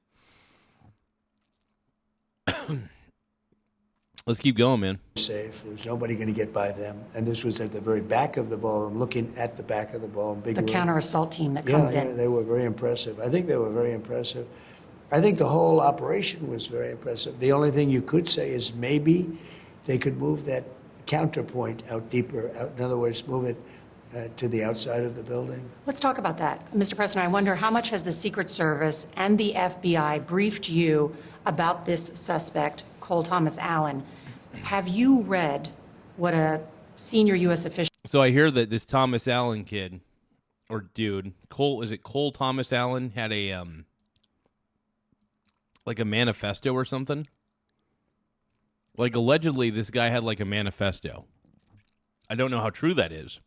Let's keep going, man. Safe. There's nobody going to get by them. And this was at the very back of the ballroom, looking at the back of the ballroom. Big The room. counter-assault team that comes in. Yeah, they were very impressive. I think they were very impressive. I think the whole operation was very impressive. The only thing you could say is maybe they could move that counterpoint out deeper. In other words, move it to the outside of the building. Let's talk about that. Mr. President, I wonder how much has the Secret Service and the FBI briefed you about this suspect, Cole Thomas Allen? Have you read what a senior U.S. official... So I hear that this Thomas Allen kid, or dude, Cole Thomas Allen had a, like a manifesto or something? Like, allegedly, this guy had like a manifesto. I don't know how true that is.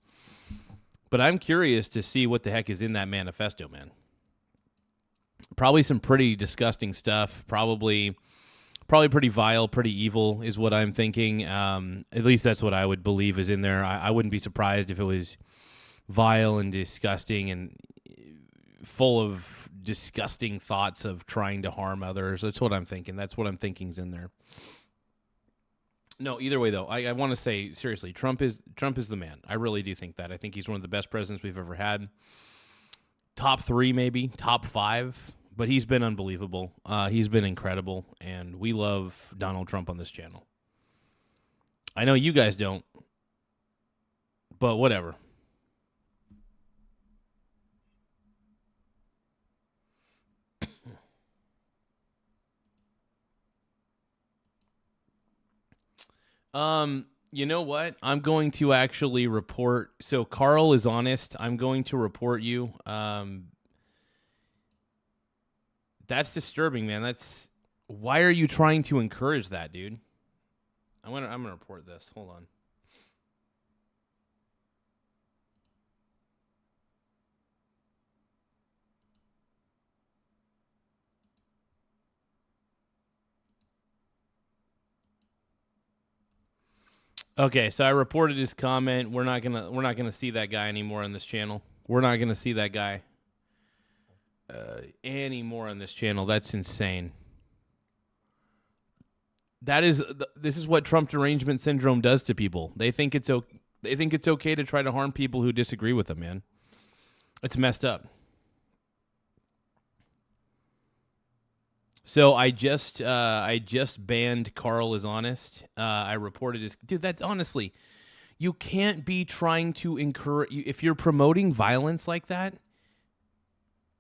But I'm curious to see what the heck is in that manifesto, man. Probably some pretty disgusting stuff. Probably pretty vile, pretty evil is what I'm thinking. At least that's what I would believe is in there. I wouldn't be surprised if it was vile and disgusting and full of disgusting thoughts of trying to harm others. That's what I'm thinking. That's what I'm thinking's in there. No, either way, though, I want to say, seriously, Trump is the man. I really do think that. I think he's one of the best presidents we've ever had. Top 3, maybe. Top 5. But he's been unbelievable. He's been incredible. And we love Donald Trump on this channel. I know you guys don't. But whatever. You know what? I'm going to actually report. So Carl is honest. I'm going to report you. That's disturbing, man. Why are you trying to encourage that, dude? I'm gonna report this. Hold on. Okay, so I reported his comment. We're not gonna see that guy anymore on this channel. We're not gonna see that guy anymore on this channel. That's insane. This is what Trump derangement syndrome does to people. They think it's okay to try to harm people who disagree with them, man. It's messed up. So I just banned Carl is honest. I reported his dude. That's honestly, you can't be trying to encourage. If you're promoting violence like that,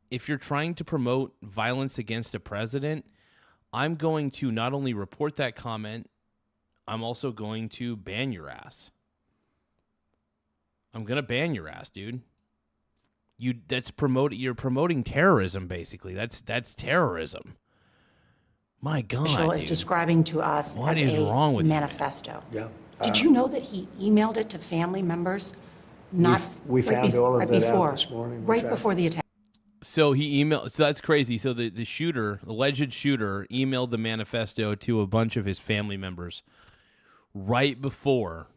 if you're trying to promote violence against a president, I'm going to not only report that comment, I'm also going to ban your ass. I'm gonna ban your ass, dude. You're promoting terrorism, basically. That's terrorism. My God, is describing to us what as is a wrong with manifesto. Yeah, Did you know that he emailed it to family members? Not We found all of that out this morning. Right before the attack. So he emailed. So that's crazy. So the shooter, the alleged shooter, emailed the manifesto to a bunch of his family members right before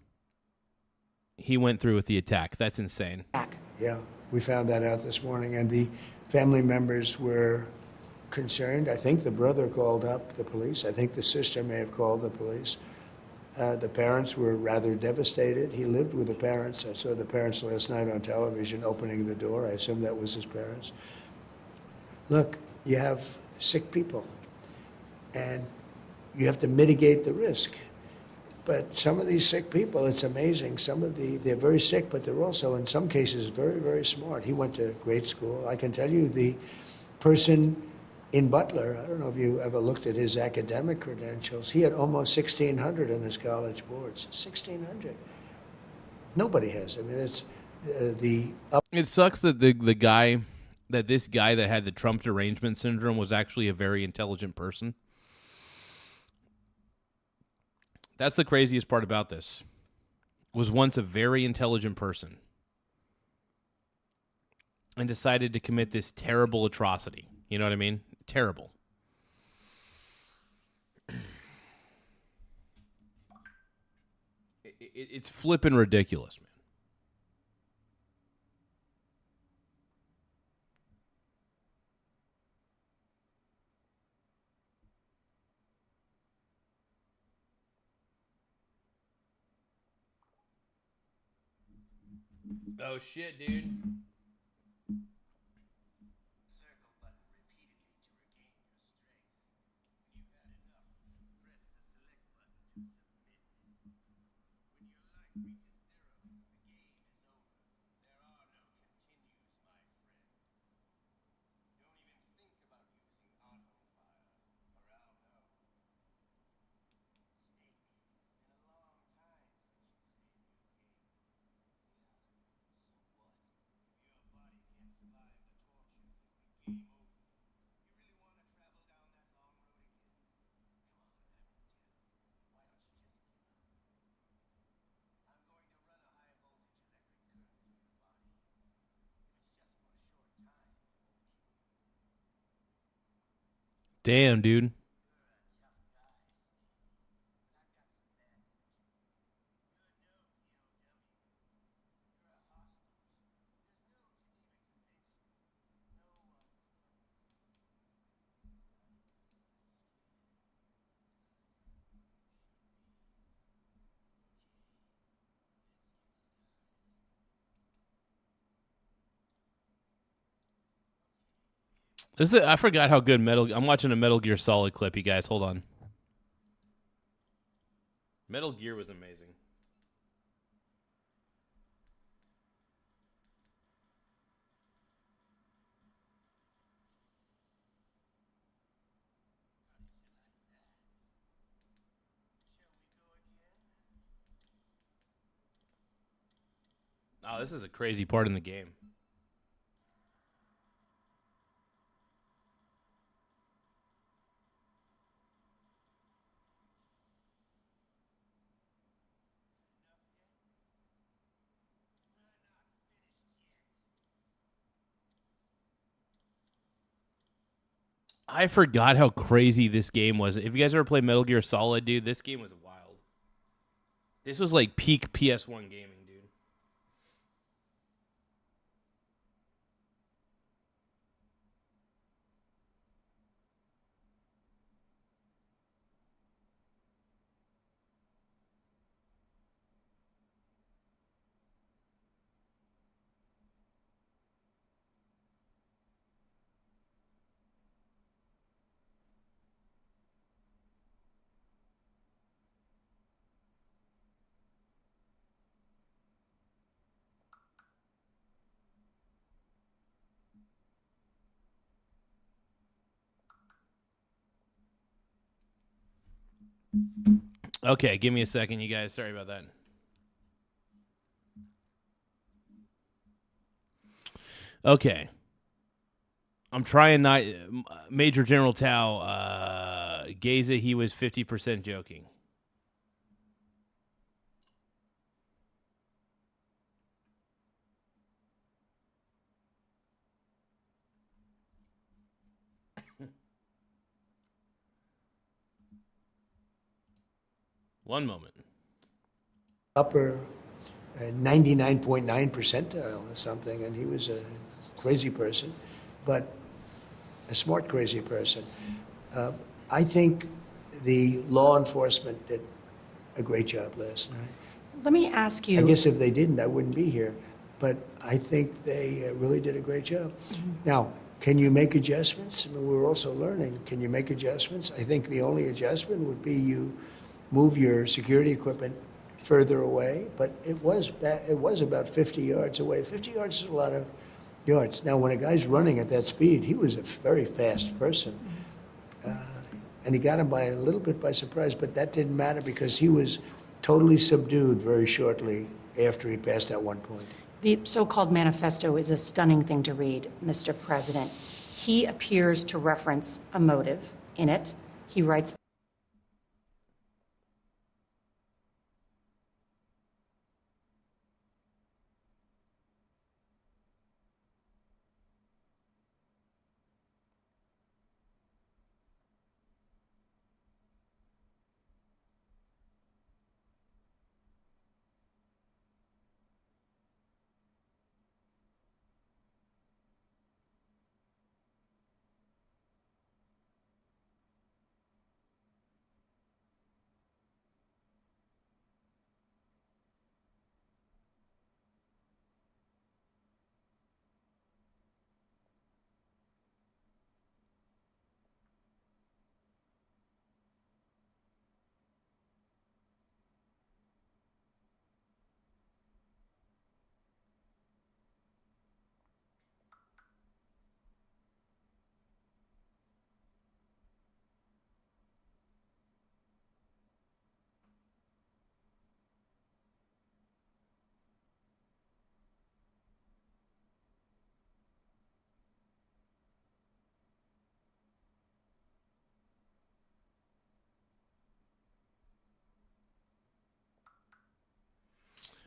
he went through with the attack. That's insane. Yeah, we found that out this morning, and the family members were concerned. I think the brother called up the police. I think the sister may have called the police. The parents were rather devastated. He lived with the parents. I saw the parents last night on television opening the door. I assume that was his parents. Look, you have sick people, and you have to mitigate the risk. But some of these sick people, it's amazing. They're very sick, but they're also, in some cases, very, very smart. He went to great school. I can tell you the person in Butler, I don't know if you ever looked at his academic credentials, he had almost 1,600 in his college boards. 1,600. Nobody has. I mean, it's It sucks that this guy that had the Trump derangement syndrome was actually a very intelligent person. That's the craziest part about this. Was once a very intelligent person and decided to commit this terrible atrocity. You know what I mean? Terrible. It's flippin' ridiculous, man. Oh shit, dude. Damn, dude. I forgot how good I'm watching a Metal Gear Solid clip, you guys. Hold on. Metal Gear was amazing. Oh, this is a crazy part in the game. I forgot how crazy this game was. If you guys ever played Metal Gear Solid, dude, this game was wild. This was like peak PS1 gaming, dude. Okay, give me a second, you guys. Sorry about that. Okay. I'm trying not... Major General Tao, Geza, he was 50% joking. One moment. upper 99.9 percentile or something, and he was a crazy person, but a smart crazy person. I think the law enforcement did a great job last night. Let me ask you. I guess if they didn't, I wouldn't be here. But I think they really did a great job. Now, can you make adjustments? I mean, we're also learning. Can you make adjustments? I think the only adjustment would be you move your security equipment further away. But it was about 50 yards away. 50 yards is a lot of yards. Now, when a guy's running at that speed, he was a very fast person. And he got him by a little bit by surprise, but that didn't matter because he was totally subdued very shortly after he passed that one point. The so-called manifesto is a stunning thing to read, Mr. President. He appears to reference a motive in it. He writes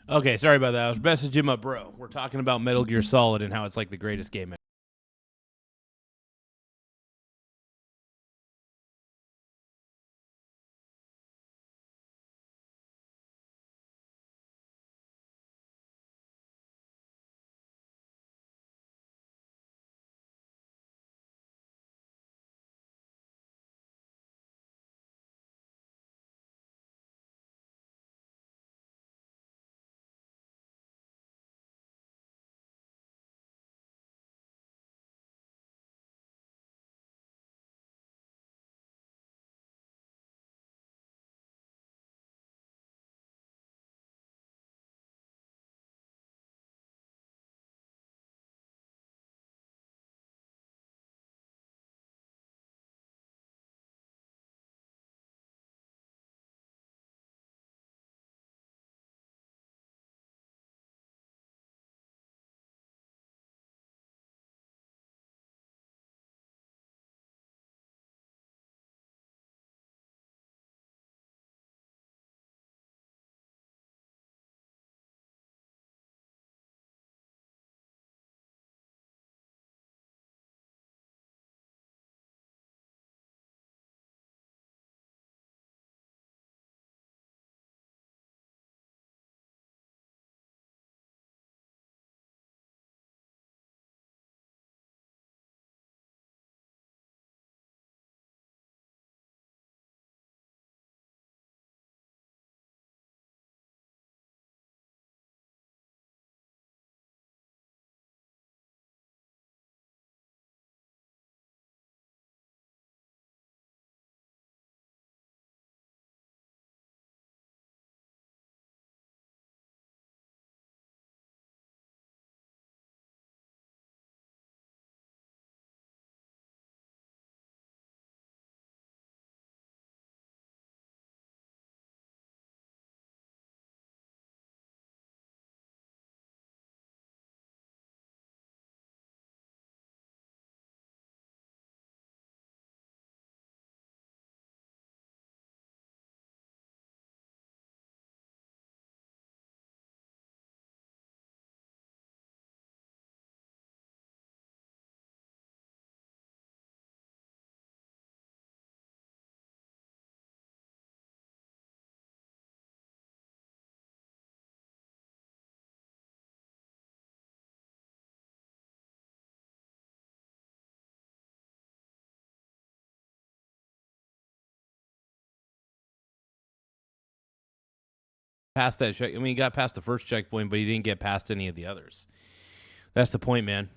Okay, sorry about that. I was messaging my bro. We're talking about Metal Gear Solid and how it's like the greatest game ever. past that check. I mean, he got past the first checkpoint, but he didn't get past any of the others. That's the point, man.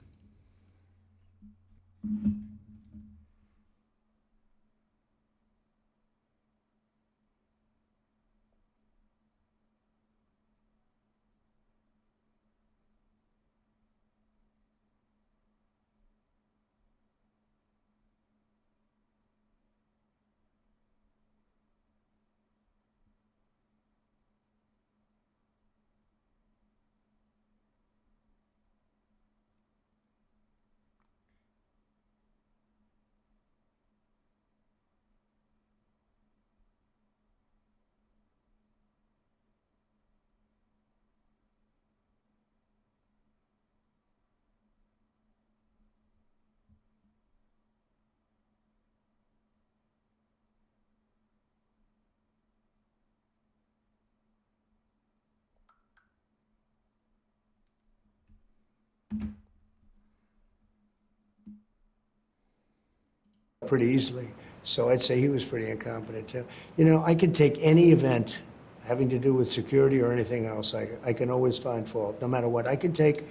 Pretty easily. So I'd say he was pretty incompetent too. You know, I could take any event having to do with security or anything else. I can always find fault, no matter what. I can take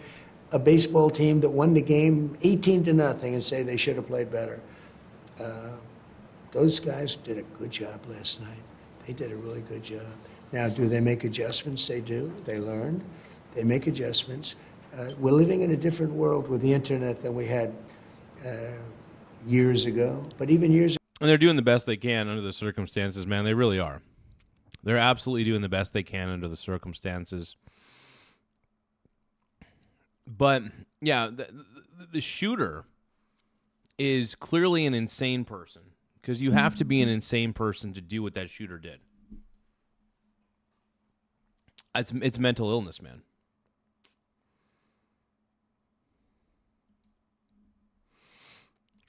a baseball team that won the game 18-0 and say they should have played better. Those guys did a good job last night. They did a really good job. Now, do they make adjustments? They do. They learn. They make adjustments. We're living in a different world with the internet than we had years ago. But even years ago. And they're doing the best they can under the circumstances, man. They really are. They're absolutely doing the best they can under the circumstances. But, yeah, the shooter is clearly an insane person, because you have to be an insane person to do what that shooter did. It's mental illness, man.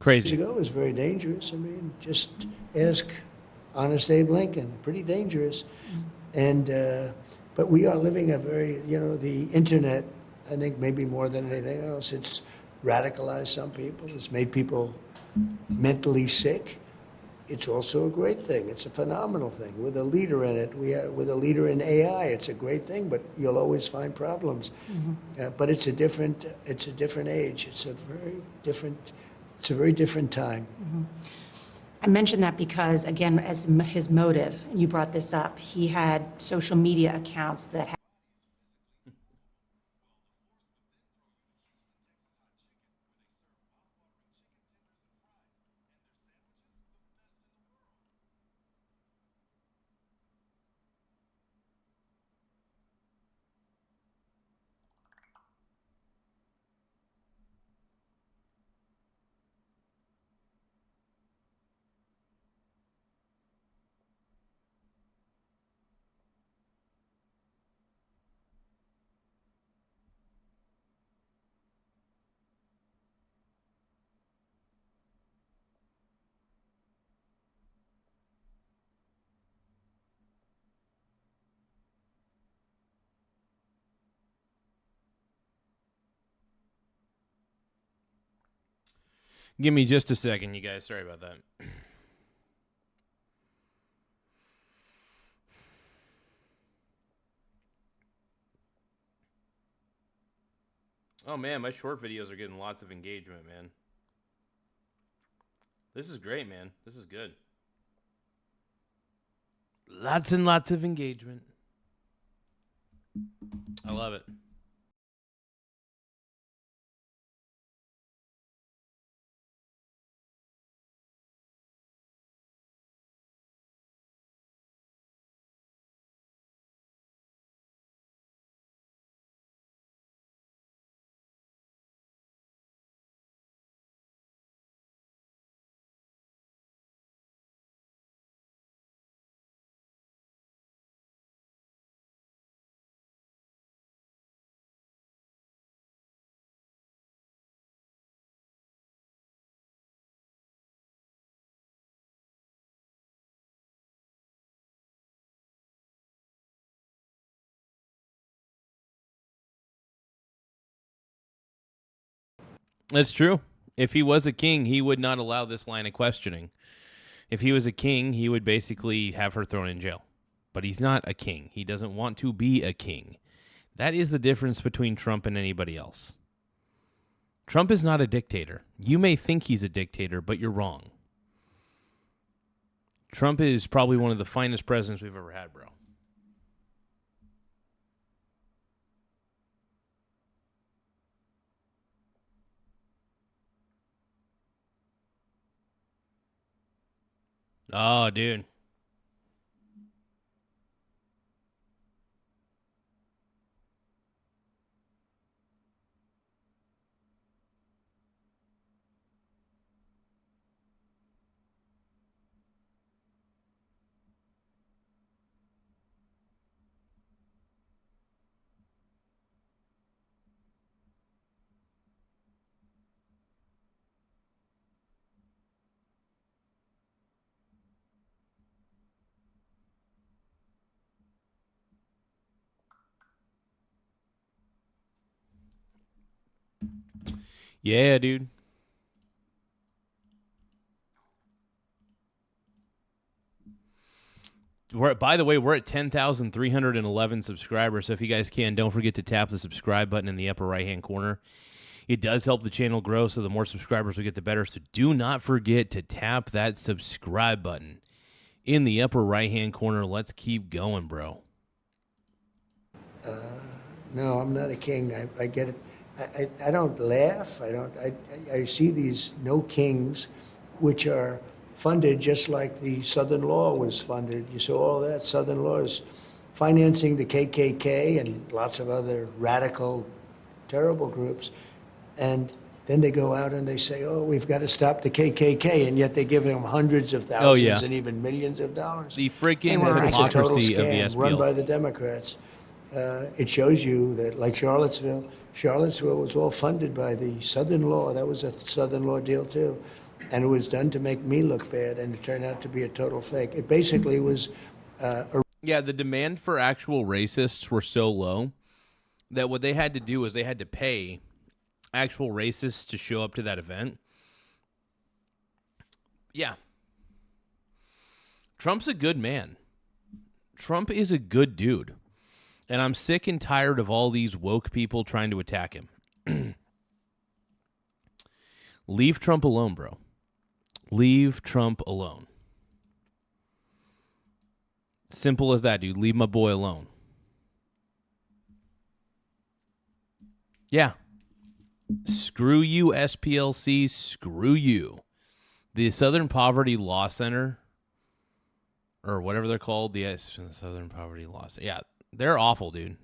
Crazy. Years ago was very dangerous. I mean, just ask Honest Abe Lincoln. Pretty dangerous. And but we are living a very, you know, the internet, I think maybe more than anything else, it's radicalized some people. It's made people mentally sick. It's also a great thing. It's a phenomenal thing. We're the leader in it. We're the leader in AI. It's a great thing, but you'll always find problems. But it's a different age. It's a very different time. I mentioned that because, again, as his motive, and you brought this up, he had social media accounts that had Give me just a second, you guys. Sorry about that. Oh, man, my short videos are getting lots of engagement, man. This is great, man. This is good. Lots and lots of engagement. I love it. That's true. If he was a king, he would not allow this line of questioning. If he was a king, he would basically have her thrown in jail. but he's not a king. He doesn't want to be a king. That is the difference between Trump and anybody else. Trump is not a dictator. You may think he's a dictator, but you're wrong. Trump is probably one of the finest presidents we've ever had, bro. Oh, dude. Yeah, dude. By the way, we're at 10,311 subscribers. So if you guys can, don't forget to tap the subscribe button in the upper right-hand corner. It does help the channel grow, so the more subscribers we get, the better. So do not forget to tap that subscribe button in the upper right-hand corner. Let's keep going, bro. No, I'm not a king. I get it. I don't laugh. I see these no kings, which are funded just like the Southern Law was funded. You saw all that. Southern Law is financing the KKK and lots of other radical, terrible groups. And then they go out and they say, oh, we've got to stop the KKK. And yet they give them hundreds of thousands and even millions of dollars. The freaking It's a total hypocrisy of the scam SPL. run by the Democrats. It shows you that, like Charlottesville was all funded by the Southern Law. That was a Southern Law deal, too. And it was done to make me look bad, and it turned out to be a total fake. It basically was Yeah, the demand for actual racists were so low that what they had to do was they had to pay actual racists to show up to that event. Yeah. Trump's a good man. Trump is a good dude. And I'm sick and tired of all these woke people trying to attack him. Leave Trump alone, bro. Leave Trump alone. Simple as that, dude. Leave my boy alone. Yeah. Screw you, SPLC. Screw you. The Southern Poverty Law Center, or whatever they're called, the Southern Poverty Law Center. Yeah, they're awful, dude.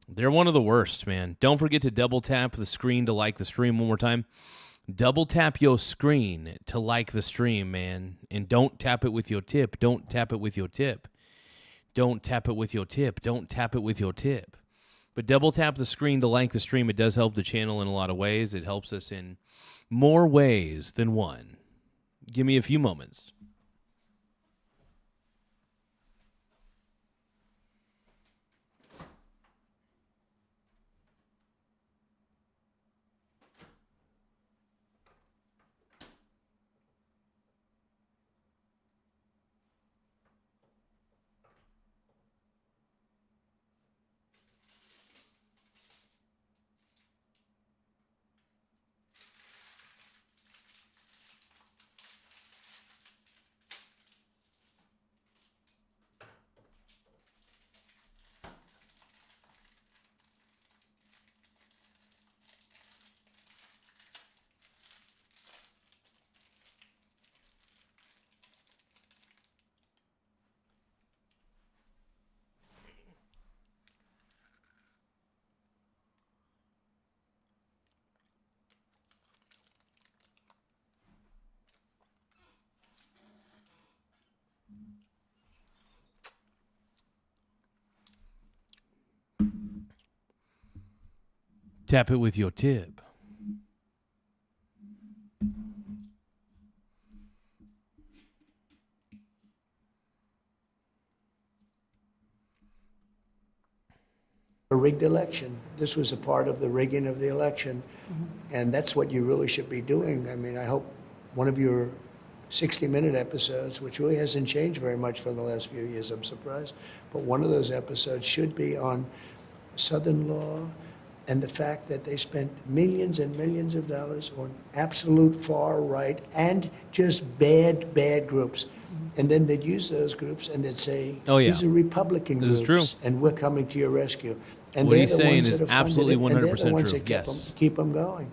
They're one of the worst, man. Don't forget to double tap the screen to like the stream one more time. Double tap your screen to like the stream, man. And don't tap it with your tip. Don't tap it with your tip. Don't tap it with your tip. Don't tap it with your tip. But double tap the screen to like the stream. It does help the channel in a lot of ways. It helps us in more ways than one. Give me a few moments. Tap it with your tip. a rigged election. This was a part of the rigging of the election. And that's what you really should be doing. I mean, I hope one of your 60-minute episodes, which really hasn't changed very much from the last few years, I'm surprised. But one of those episodes should be on Southern law and the fact that they spent millions and millions of dollars on absolute far right and just bad groups. And then they'd use those groups and they'd say, Oh, yeah. these are Republican This is groups, true. and we're coming to your rescue. And What they're he's the saying ones is that have funded absolutely it, and they're the 100% ones true. that Yes. keep them going.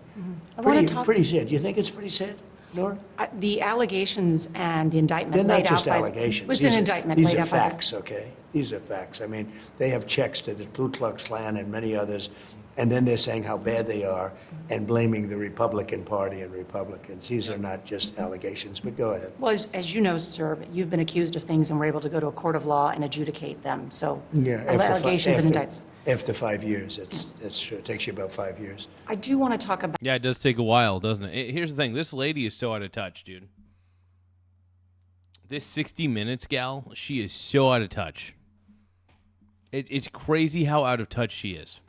I wanna Pretty, talk- pretty sad. Do you think it's pretty sad, Nora? The allegations and the indictment They're laid not just out by... allegations. It's These an are- indictment These laid are out by... facts, okay? These are facts. I mean, they have checks to the Ku Klux Klan and many others, and then they're saying how bad they are and blaming the Republican Party and Republicans. These are not just allegations, but go ahead. Well, as you know, sir, you've been accused of things and were able to go to a court of law and adjudicate them. So Yeah, allegations and indictments. After 5 years, it's true. It takes you about 5 years. I do want to talk about... Yeah, it does take a while, doesn't it? Here's the thing. This lady is so out of touch, dude. This 60 Minutes gal, she is so out of touch. It's crazy how out of touch she is.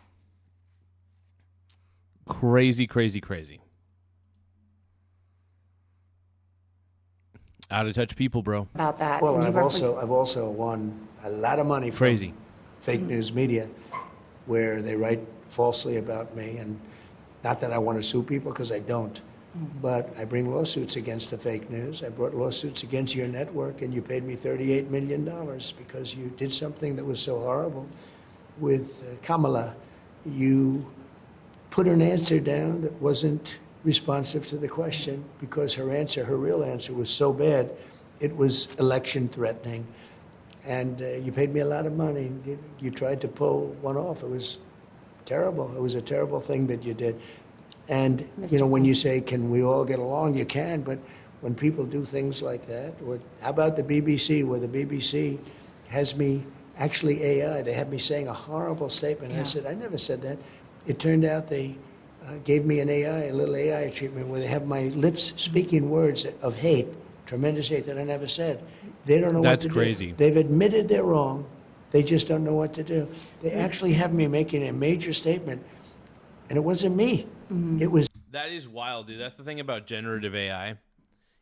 Crazy. Out of touch people, bro. about that. Well, and you I've referenced- also won a lot of money from Crazy. fake news media, where they write falsely about me, and not that I want to sue people, because I don't, but I bring lawsuits against the fake news. I brought lawsuits against your network, and you paid me $38 million because you did something that was so horrible with Kamala. You put an answer down that wasn't responsive to the question, because her real answer was so bad, it was election threatening. And you paid me a lot of money. You tried to pull one off. It was terrible. It was a terrible thing that you did. And, you know, when you say, can we all get along, you can, but when people do things like that, or how about the BBC, where the BBC has me, actually AI, they had me saying a horrible statement. And I said, I never said that. It turned out they gave me an AI, a little AI treatment, where they have my lips speaking words of hate, tremendous hate that I never said. They don't know what That's to do. crazy. They've admitted they're wrong. They just don't know what to do. They actually have me making a major statement, and it wasn't me. It was That is wild, dude. That's the thing about generative AI.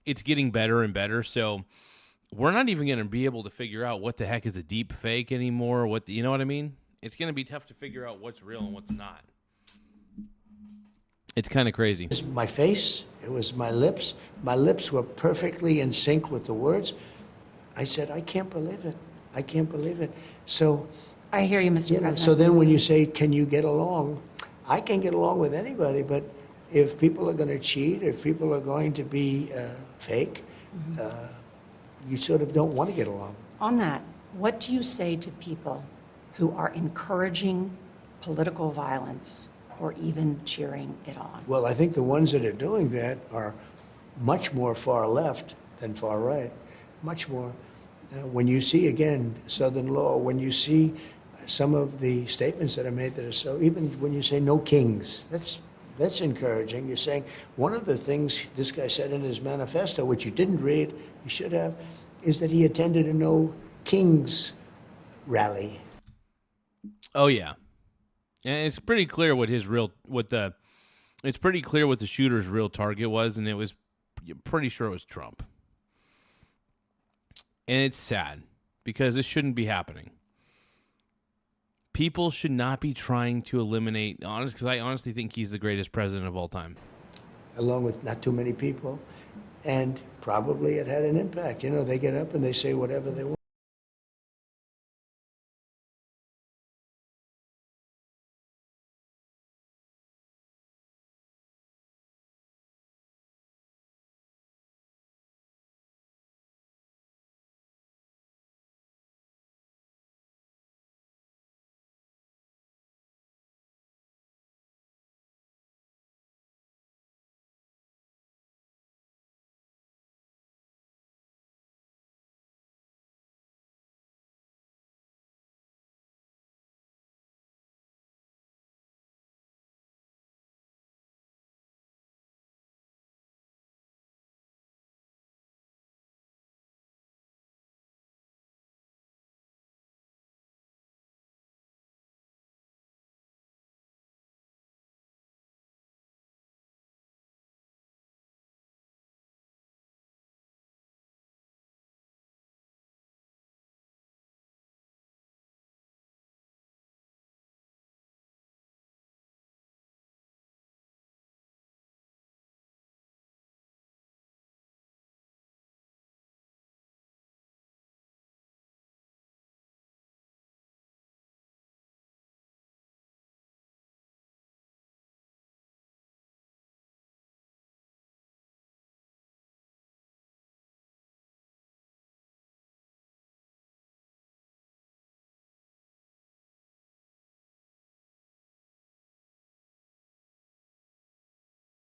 It's getting better and better, so we're not even going to be able to figure out what the heck is a deep fake anymore. You know what I mean? It's going to be tough to figure out what's real and what's not. It's kind of crazy. my face. It was my lips. My lips were perfectly in sync with the words. I said, I can't believe it. I can't believe it. So, I hear you, Mr. you know, President. so then when you say, can you get along? I can get along with anybody, but if people are going to cheat, if people are going to be fake, you sort of don't want to get along. On that, what do you say to people who are encouraging political violence or even cheering it on? Well, I think the ones that are doing that are much more far left than far right, much more. When you see, again, Southern law, when you see some of the statements that are made that are so, even when you say no kings, that's encouraging. You're saying one of the things this guy said in his manifesto, which you didn't read, you should have, is that he attended a no kings rally. Oh yeah, and it's pretty clear what it's pretty clear what the shooter's real target was, and you're pretty sure it was Trump. And it's sad because this shouldn't be happening. People should not be trying to eliminate, because I honestly think he's the greatest president of all time. Along with not too many people, and probably it had an impact. You know, they get up and they say whatever they want.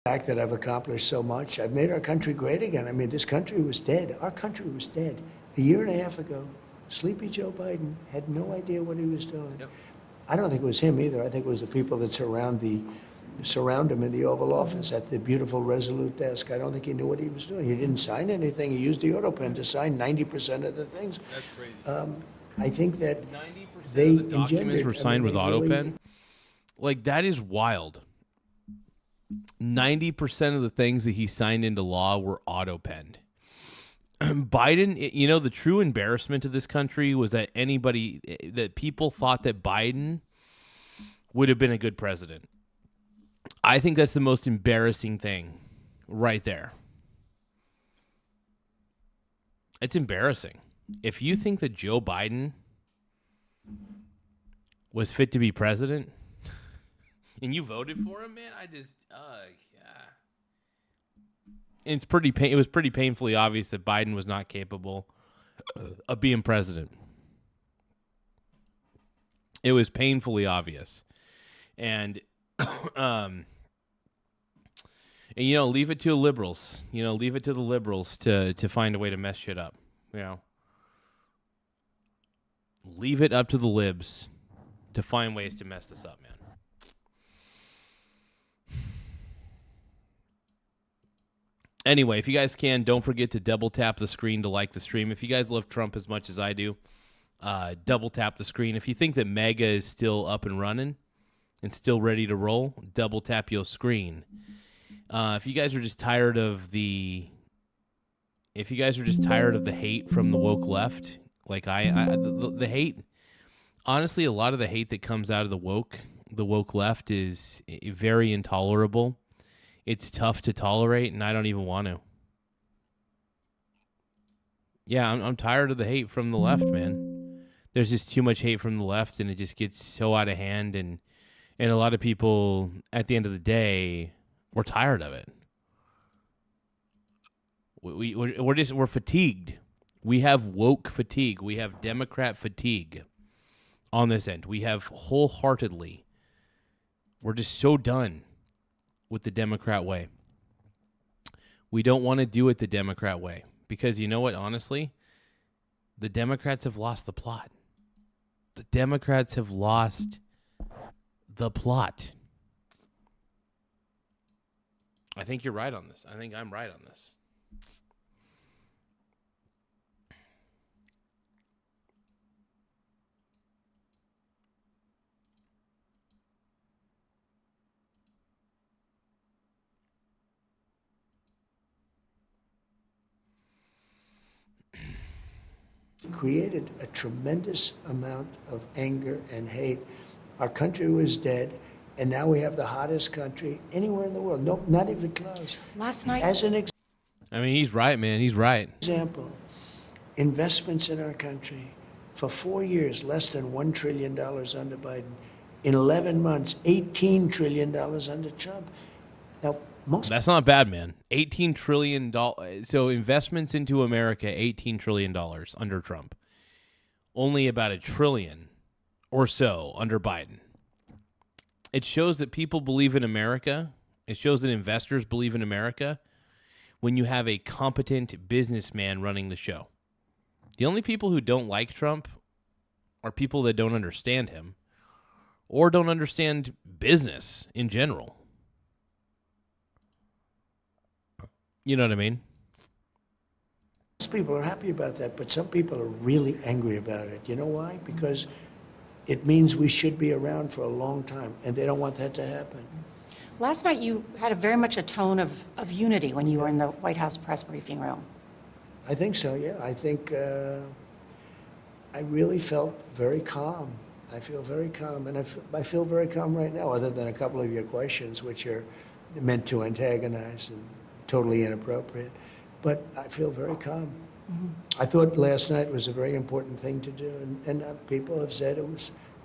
fact that I've accomplished so much. I've made our country great again. I mean, this country was dead. Our country was dead. A year and a half ago, sleepy Joe Biden had no idea what he was doing. Yep. I don't think it was him either. I think it was the people that surround him in the Oval Office at the beautiful Resolute desk. I don't think he knew what he was doing. He didn't sign anything. He used the auto pen to sign 90% of the things. That's crazy. I think that 90% they of the documents engendered, were signed with AutoPen. Like, that is wild. 90% of the things that he signed into law were auto-penned. Biden, you know, the true embarrassment of this country was that people thought that Biden would have been a good president. I think that's the most embarrassing thing right there. It's embarrassing. If you think that Joe Biden was fit to be president and you voted for him, man, yeah. It was pretty painfully obvious that Biden was not capable of being president. It was painfully obvious. And and, you know, leave it to the liberals. You know, leave it to the liberals to find a way to mess shit up. You know, leave it up to the libs to find ways to mess this up, man. Anyway, if you guys can, don't forget to double tap the screen to like the stream. If you guys love Trump as much as I do, double tap the screen. If you think that MAGA is still up and running and still ready to roll, double tap your screen. If you guys are just tired of the hate from the woke left, like the hate, honestly, a lot of the hate that comes out of the woke left is very intolerable. It's tough to tolerate, and I don't even want to. Yeah, I'm tired of the hate from the left, man. There's just too much hate from the left, and it just gets so out of hand, and a lot of people, at the end of the day, we're tired of it. We're fatigued. We have woke fatigue. We have Democrat fatigue on this end. We have wholeheartedly. We're just so done with the Democrat way. We don't want to do it the Democrat way because you know what, honestly? The Democrats have lost the plot. The Democrats have lost the plot. I think you're right on this. I think I'm right on this. Created a tremendous amount of anger and hate. Our country was dead, and now we have the hottest country anywhere in the world. No, not even close. Last night, As an I mean, he's right, man. He's right. example, investments in our country for 4 years, less than $1 trillion under Biden. In 11 months, $18 trillion under Trump. Now, That's not bad, man. $18 trillion. So investments into America, $18 trillion under Trump. Only about $1 trillion or so under Biden. It shows that people believe in America. It shows that investors believe in America when you have a competent businessman running the show. The only people who don't like Trump are people that don't understand him or don't understand business in general. You know what I mean? most people are happy about that, but some people are really angry about it. You know why? Because it means we should be around for a long time, and they don't want that to happen. Last night you had very much a tone of unity when you were in the White House press briefing room. I think so, yeah. I think I really felt very calm. I feel very calm, and I feel very calm right now, other than a couple of your questions, which are meant to antagonize and totally inappropriate. But I feel very calm. Mm-hmm. I thought last night was a very important thing to do, and people have said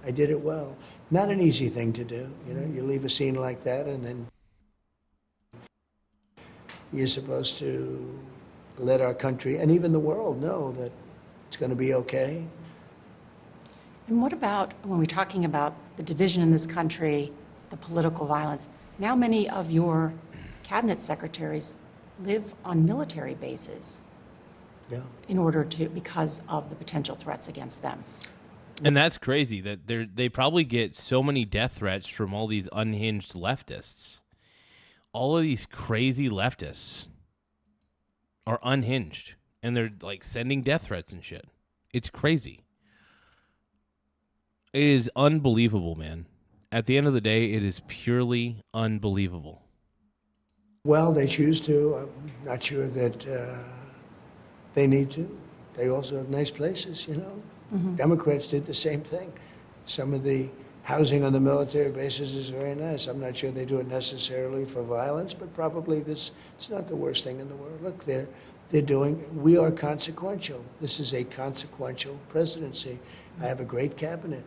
I did it well. Not an easy thing to do, you know. You leave a scene like that, and then you're supposed to let our country and even the world know that it's going to be okay. And what about when we're talking about the division in this country, the political violence? Now many of your cabinet secretaries live on military bases Yeah. because of the potential threats against them. And that's crazy that they probably get so many death threats from all these unhinged leftists. All of these crazy leftists are unhinged, and they're like sending death threats and shit. It's crazy. It is unbelievable, man. At the end of the day, it is purely unbelievable. Well, they choose to. I'm not sure that they need to. They also have nice places, you know. Democrats did the same thing. Some of the housing on the military bases is very nice. I'm not sure they do it necessarily for violence, but probably it's not the worst thing in the world. Look, we are consequential. This is a consequential presidency. I have a great cabinet,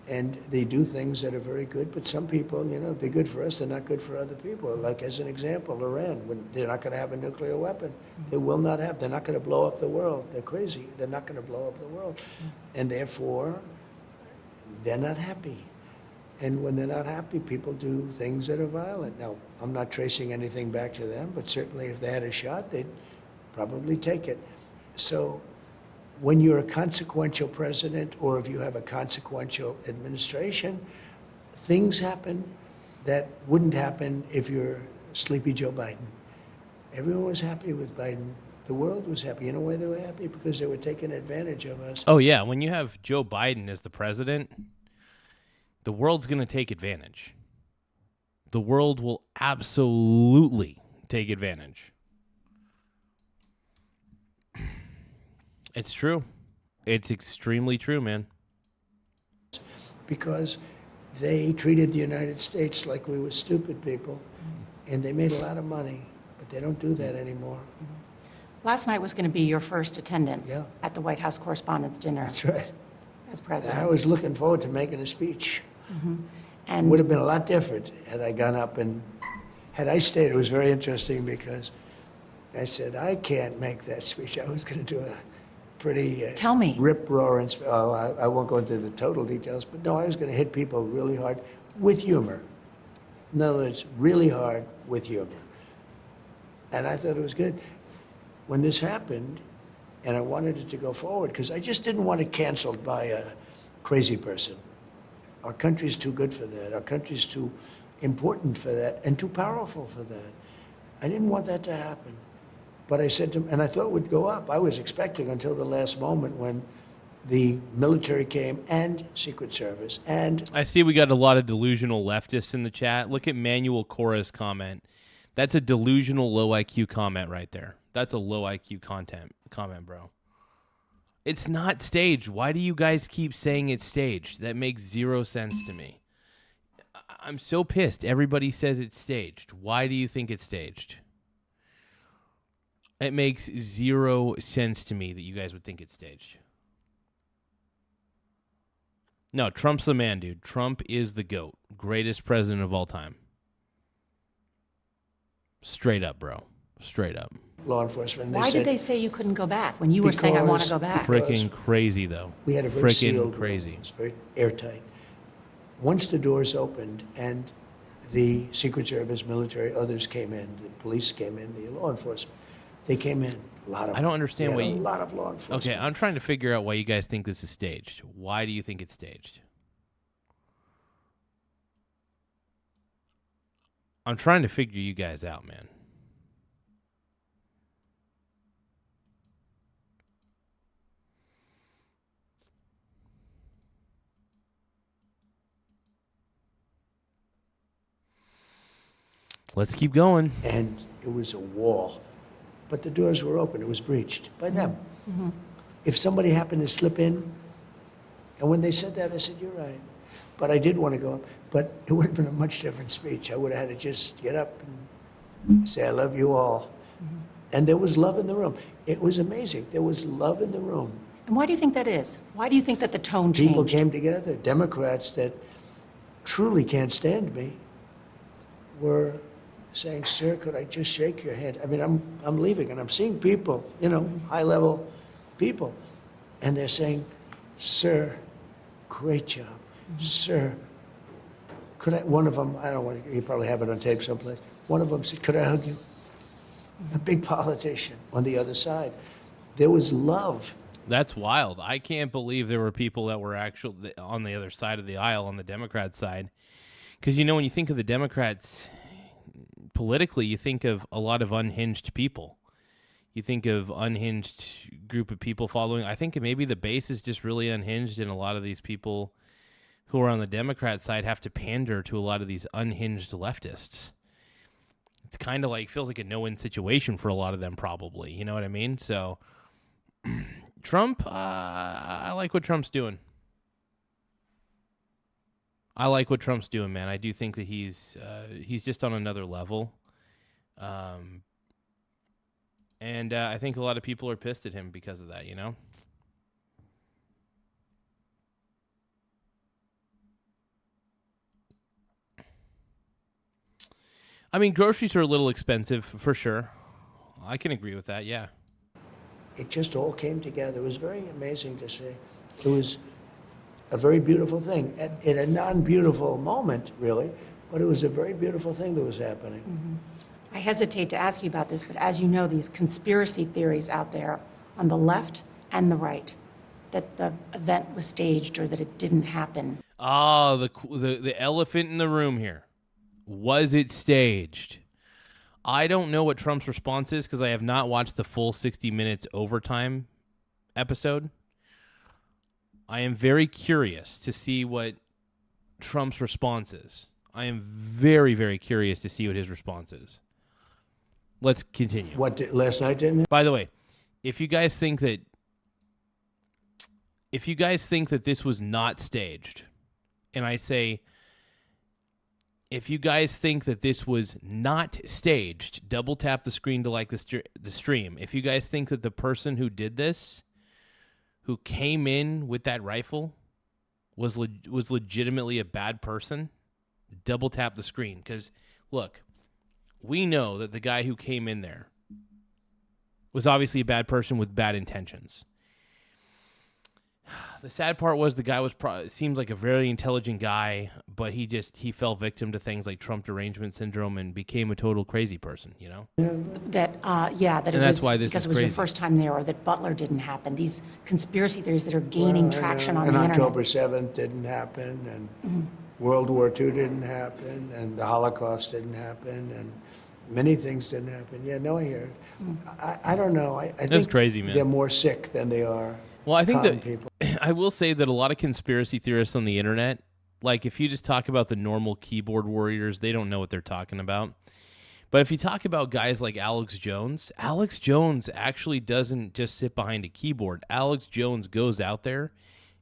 and they do things that are very good, but some people, you know, if they're good for us, they're not good for other people. Like, as an example, Iran, when they're not going to have a nuclear weapon. They will not have. They're not going to blow up the world. They're crazy. They're not going to blow up the world. And therefore, they're not happy. And when they're not happy, people do things that are violent. Now, I'm not tracing anything back to them, but certainly if they had a shot, they'd probably take it. So when you're a consequential president, or if you have a consequential administration, things happen that wouldn't happen if you're Sleepy Joe Biden. Everyone was happy with Biden. The world was happy. You know why they were happy? Because they were taking advantage of us. Oh, yeah. When you have Joe Biden as the president, the world's going to take advantage. The world will absolutely take advantage. It's true. It's extremely true, man. Because they treated the United States like we were stupid people, and they made a lot of money, but they don't do that anymore. Last night was going to be your first attendance Yeah. at the White House Correspondents' Dinner That's right. as And president. I was looking forward to making a speech. And Would have been a lot different had I gone up and had I stayed. It was very interesting because I said, I can't make that speech. I was going to do a pretty Tell me. rip-roaring I won't go into the total details, but no, I was going to hit people really hard with humor. In other words, really hard with humor. And I thought it was good. When this happened, and I wanted it to go forward, because I just didn't want it canceled by a crazy person. Our country's too good for that. Our country's too important for that and too powerful for that. I didn't want that to happen. But I said to him, and I thought it would go up. I was expecting until the last moment when the military came and Secret Service and... I see we got a lot of delusional leftists in the chat. Look at Manuel Cora's comment. That's a delusional low IQ comment right there. That's a low IQ comment, bro. It's not staged. Why do you guys keep saying it's staged? That makes zero sense to me. I'm so pissed. Everybody says it's staged. Why do you think it's staged? It makes zero sense to me that you guys would think it's staged. No, Trump's the man, dude. Trump is the GOAT. Greatest president of all time. Straight up, bro. Straight up. law enforcement. Why did they say you couldn't go back when you were saying, I want to go back? Freaking crazy, though. We had a very sealed crazy. room. It was very airtight. Once the doors opened and the Secret Service, military, others came in, the police came in, the law enforcement, they came in. A lot of I don't understand we why had you... a lot of law enforcement. Okay, I'm trying to figure out why you guys think this is staged. Why do you think it's staged? I'm trying to figure you guys out, man. Let's keep going. And it was a wall. But the doors were open. It was breached by them. Mm-hmm. If somebody happened to slip in, and when they said that, I said, you're right. But I did want to go up. But it would have been a much different speech. I would have had to just get up and say, I love you all. Mm-hmm. And there was love in the room. It was amazing. There was love in the room. And why do you think that is? Why do you think that the tone changed? People came together. Democrats that truly can't stand me were saying, sir, could I just shake your hand? I mean, I'm leaving, and I'm seeing people, you know, high-level people, and they're saying, sir, great job. Sir, could I, one of them, I don't want to, you probably have it on tape someplace, One of them said, "Could I hug you?" A big politician on the other side. There was love. That's wild. I can't believe there were people that were actually on the other side of the aisle, on the Democrat side. Because, you know, when you think of the Democrats politically, you think of a lot of unhinged people. You think of unhinged group of people following. I think maybe the base is just really unhinged, and a lot of these people who are on the Democrat side have to pander to a lot of these unhinged leftists. It's kind of like, feels like a no-win situation for a lot of them, probably. You know what I mean? So Trump, I like what Trump's doing. I like what Trump's doing, man. I do think that he's just on another level. And I think a lot of people are pissed at him because of that, you know? I mean, groceries are a little expensive, for sure. I can agree with that, yeah. It just all came together. It was very amazing to see. It was a very beautiful thing. In a non-beautiful moment, really, but it was a very beautiful thing that was happening. I hesitate to ask you about this, but as you know, these conspiracy theories out there on the left and the right, that the event was staged or that it didn't happen. Oh, the elephant in the room here. Was it staged? I don't know what Trump's response is because I have not watched the full 60 minutes overtime episode. I am very curious to see what Trump's response is. I am very, very curious to see what his response is. Let's continue. Last night didn't? By the way, if you guys think that this was not staged, and I say, if you guys think that this was not staged, double tap the screen to like the stream. If you guys think that the person who did this, who came in with that rifle, was legitimately a bad person, double tap the screen. Because, look, we know that the guy who came in there was obviously a bad person with bad intentions. The sad part was the guy seems like a very intelligent guy, but he fell victim to things like Trump derangement syndrome and became a total crazy person, you know? That it that's was why this because is it was your crazy. first time there, or that Butler didn't happen. These conspiracy theories that are gaining traction on and the October internet. 7th didn't happen, and World War II didn't happen, and the Holocaust didn't happen, and many things didn't happen. Yeah, no, I hear it. I don't know. I think crazy, man. They're more sick than they are. Well, I think common that people. I will say that a lot of conspiracy theorists on the internet, like if you just talk about the normal keyboard warriors, they don't know what they're talking about. But if you talk about guys like Alex Jones actually doesn't just sit behind a keyboard. Alex Jones goes out there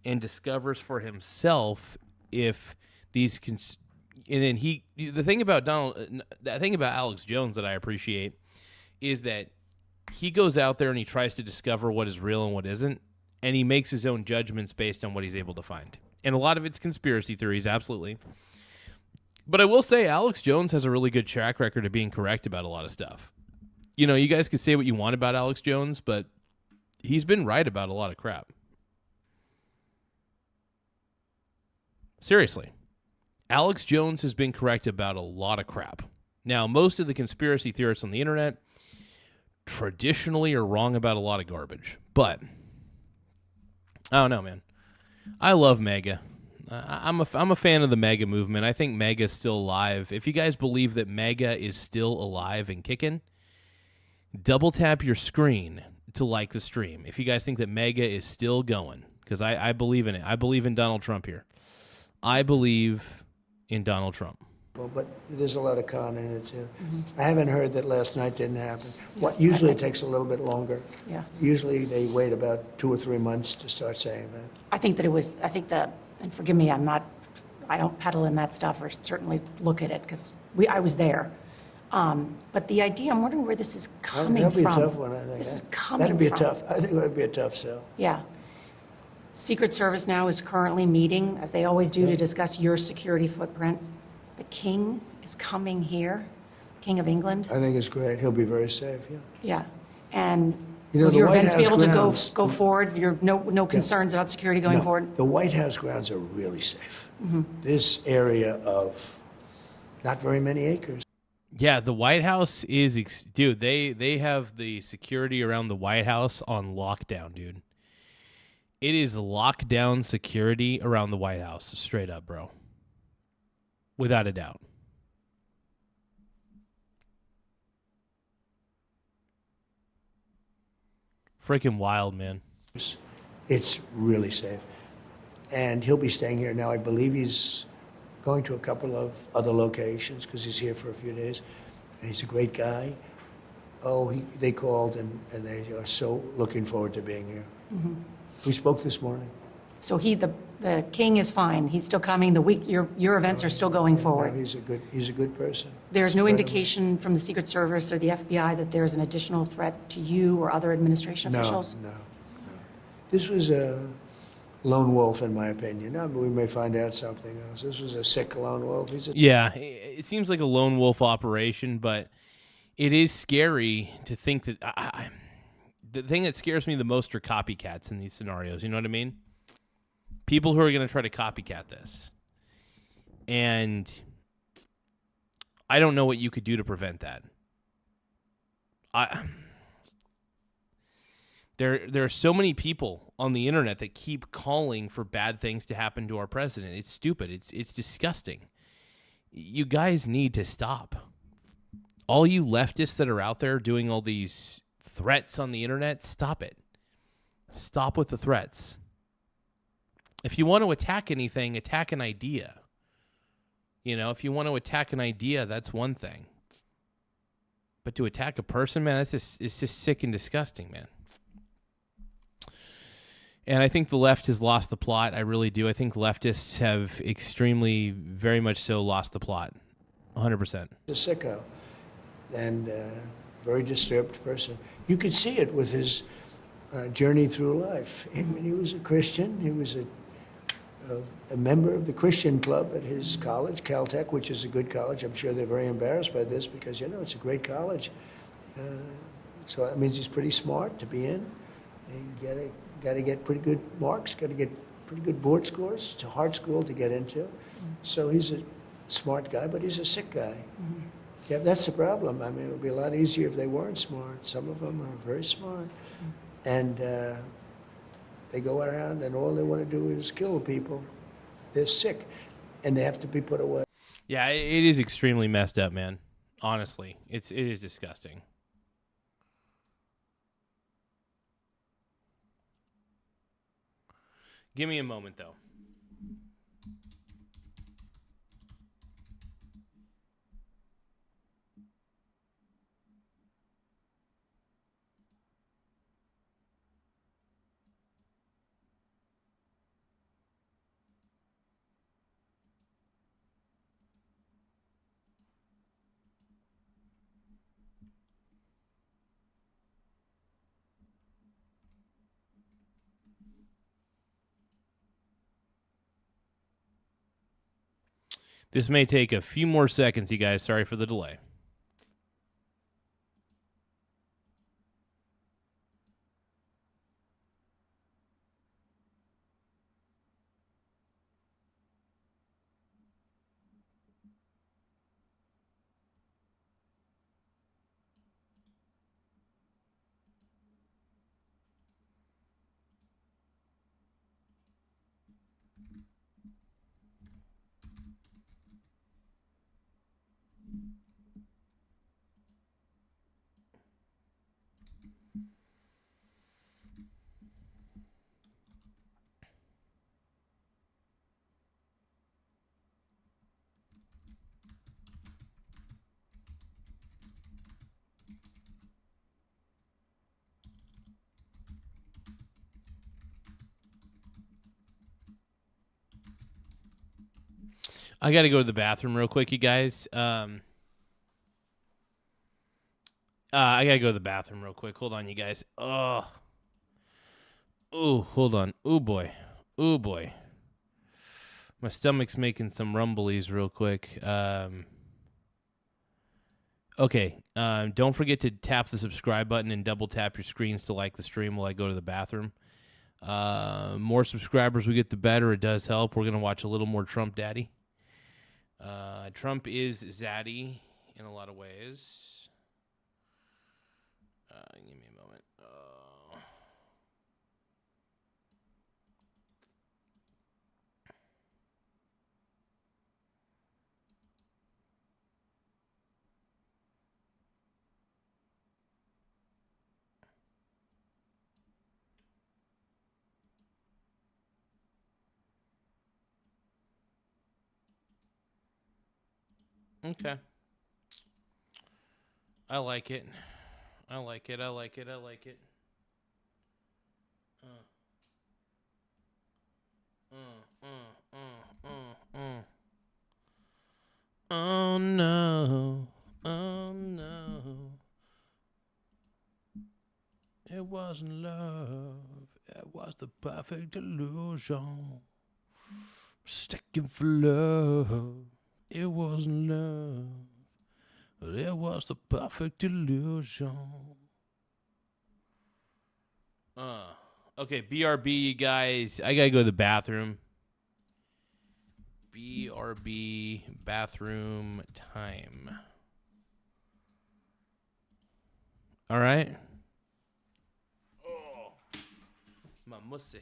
and discovers for himself if these and then the thing about Alex Jones that I appreciate is that he goes out there and he tries to discover what is real and what isn't. And he makes his own judgments based on what he's able to find. And a lot of it's conspiracy theories, absolutely. But I will say Alex Jones has a really good track record of being correct about a lot of stuff. You know, you guys can say what you want about Alex Jones, but he's been right about a lot of crap. Seriously. Alex Jones has been correct about a lot of crap. Now, most of the conspiracy theorists on the internet traditionally are wrong about a lot of garbage. But I don't know, man. I love MAGA. I'm a fan of the MAGA movement. I think MAGA is still alive. If you guys believe that MAGA is still alive and kicking, double tap your screen to like the stream. If you guys think that MAGA is still going, because I believe in it. I believe in Donald Trump here. I believe in Donald Trump. But there's a lot of con in it, too. I haven't heard that last night didn't happen. Usually it takes a little bit longer. Yeah. Usually they wait about 2 or 3 months to start saying that. And forgive me, I don't peddle in that stuff or certainly look at it because I was there. But the idea, I'm wondering where this is coming That'd be from. a tough one, I think. This is coming I think it would be a tough sell. Yeah. Secret Service now is currently meeting, as they always do, to discuss your security footprint. The King is coming here, King of England. I think it's great. He'll be very safe, yeah. Yeah. And You know, will the your White events be House able to grounds- go forward? You're no concerns about security going No, forward? the White House grounds are really safe. This area of not very many acres. Yeah, the White House is, dude. They have the security around the White House on lockdown, dude. It is lockdown security around the White House, straight up, bro. Without a doubt. Freaking wild, man. It's really safe. And he'll be staying here now. I believe he's going to a couple of other locations because he's here for a few days. And he's a great guy. Oh, they called and they are so looking forward to being here. Mm-hmm. We spoke this morning. So the king is fine. He's still coming. Your events are still going forward. No, he's a good person. There's no indication from the Secret Service or the FBI that there's an additional threat to you or other administration officials? No. This was a lone wolf, in my opinion. No, but we may find out something else. This was a sick lone wolf. Yeah, it seems like a lone wolf operation, but it is scary to think that... the thing that scares me the most are copycats in these scenarios. You know what I mean? People who are going to try to copycat this. And I don't know what you could do to prevent that. There are so many people on the internet that keep calling for bad things to happen to our president. It's stupid. It's disgusting. You guys need to stop. All you leftists that are out there doing all these threats on the internet, stop it. Stop with the threats. If you want to attack anything, attack an idea. You know, if you want to attack an idea, that's one thing. But to attack a person, man, it's just sick and disgusting, man. And I think the left has lost the plot. I really do. I think leftists have extremely, very much so, lost the plot. 100%. A sicko and very disturbed person. You could see it with his journey through life. I mean, he was a Christian. He was a member of the Christian club at his college, Caltech, which is a good college. I'm sure they're very embarrassed by this because, it's a great college. So that means he's pretty smart to be in. You got to get pretty good marks, got to get pretty good board scores. It's a hard school to get into. So he's a smart guy, but he's a sick guy. Mm-hmm. Yeah, that's the problem. I mean, it would be a lot easier if they weren't smart. Some of them are very smart. And they go around and all they want to do is kill people. They're sick, and they have to be put away. Yeah, it is extremely messed up, man. Honestly, it is disgusting. Give me a moment, though. This may take a few more seconds, you guys. Sorry for the delay. I got to go to the bathroom real quick, you guys. I got to go to the bathroom real quick. Hold on, you guys. Oh, hold on. Oh, boy. My stomach's making some rumblies real quick. Okay. Don't forget to tap the subscribe button and double tap your screens to like the stream while I go to the bathroom. More subscribers we get, the better. It does help. We're going to watch a little more Trump Daddy. Trump is Zaddy. in a lot of ways. Give me a moment. Okay. I like it. I like it. I like it. I like it. Oh no. Oh no. It wasn't love. It was the perfect illusion. Sticking for love. It wasn't love. It was the perfect illusion. Okay, BRB, you guys. I gotta go to the bathroom. BRB bathroom time. All right. Oh, my mussy.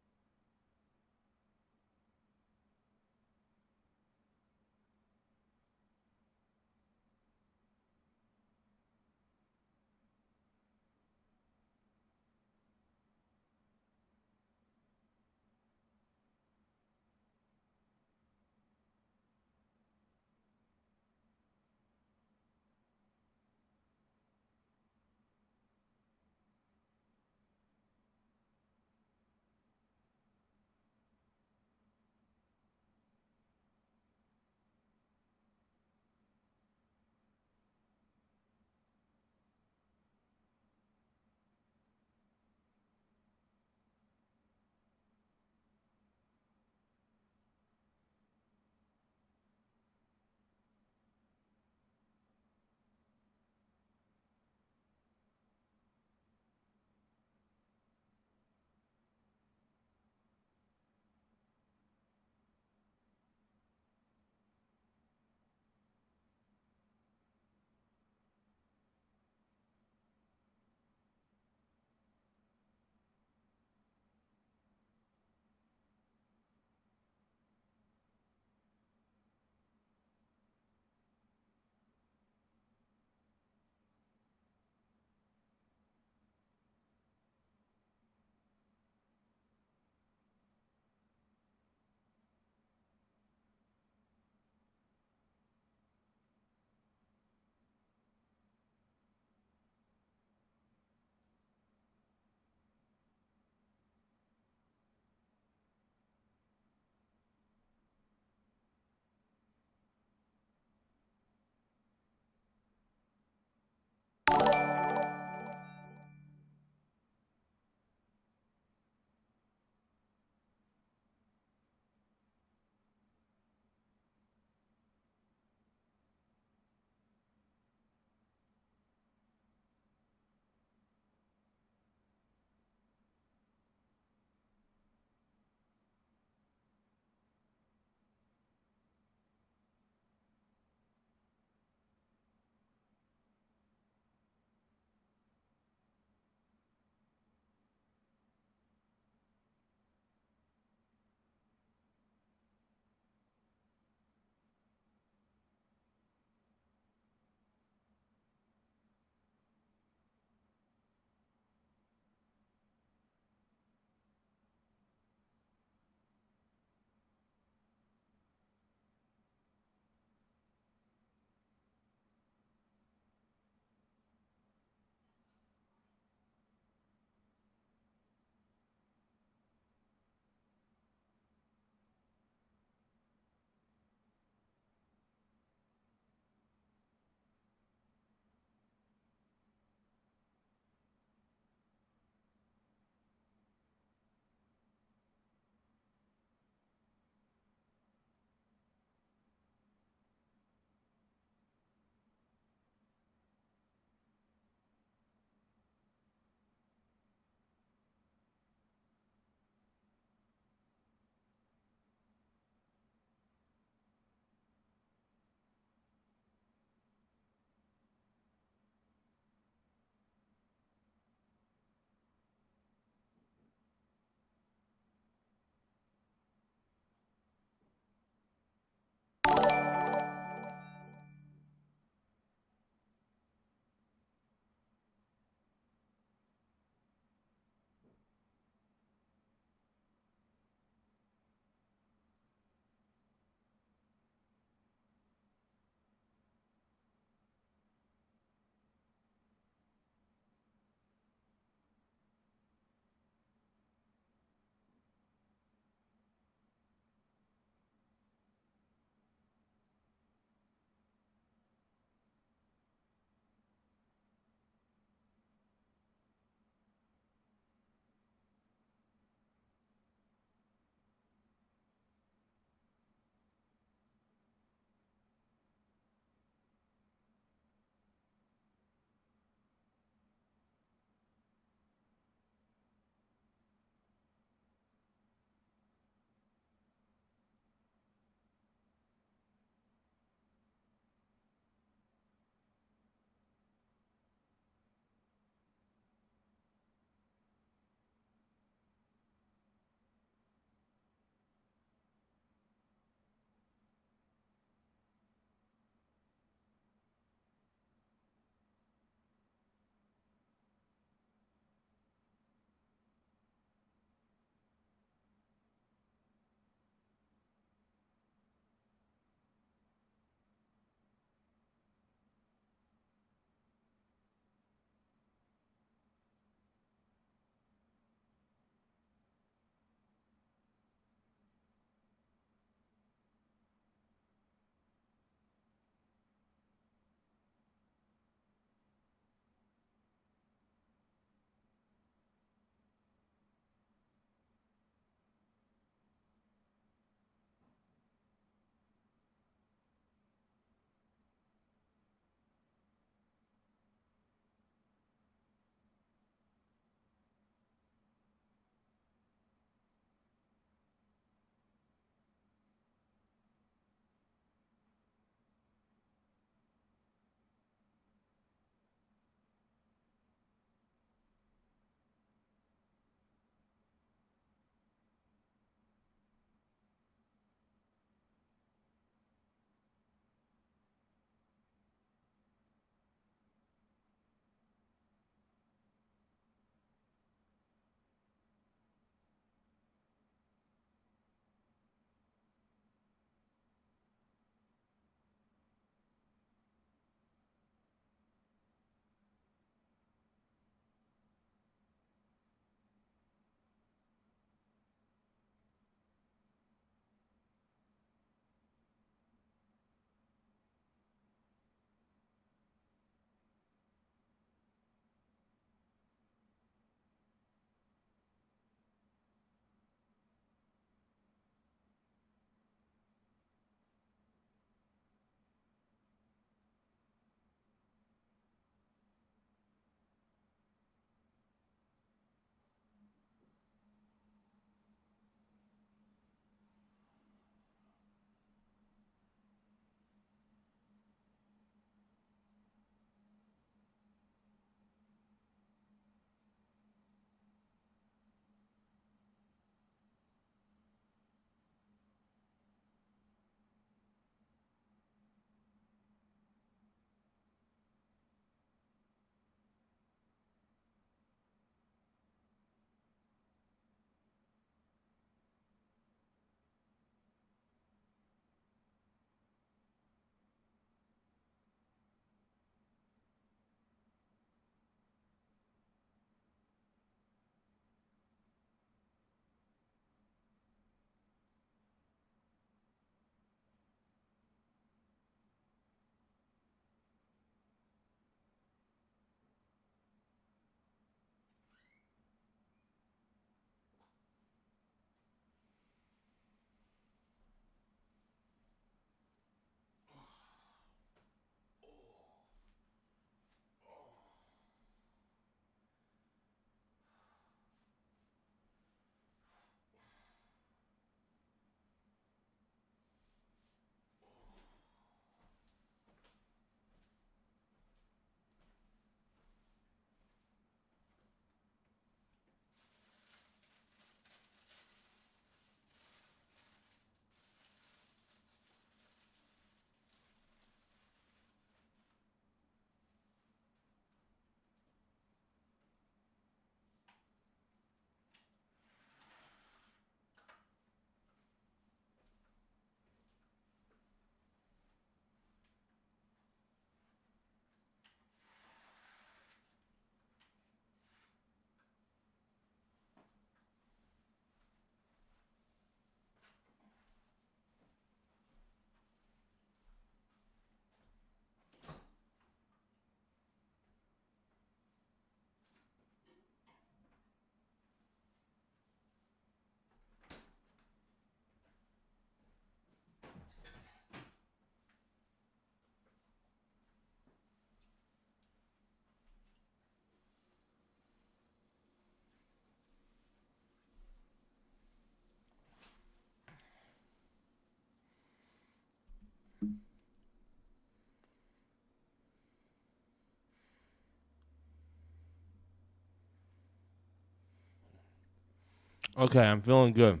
Okay, I'm feeling good.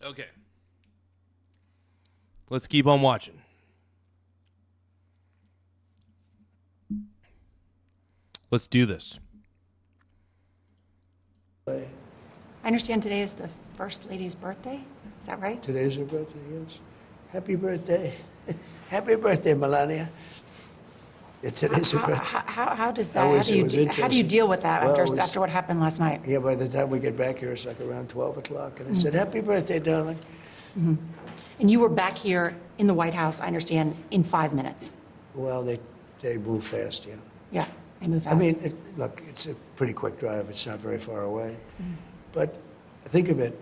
Okay. Let's keep on watching. Let's do this. I understand today is the First Lady's birthday. Is that right? Today's her birthday, yes. Happy birthday. Happy birthday, Melania. Yeah, today's her birthday. How does that, It was how do you interesting. deal with that Well, after what happened last night? Yeah, by the time we get back here, it's like around 12 o'clock. And I said, happy birthday, darling. And you were back here in the White House, I understand, in 5 minutes. Well, they move fast, yeah. Yeah, they moved I fast. mean, look, it's a pretty quick drive. It's not very far away. But think of it,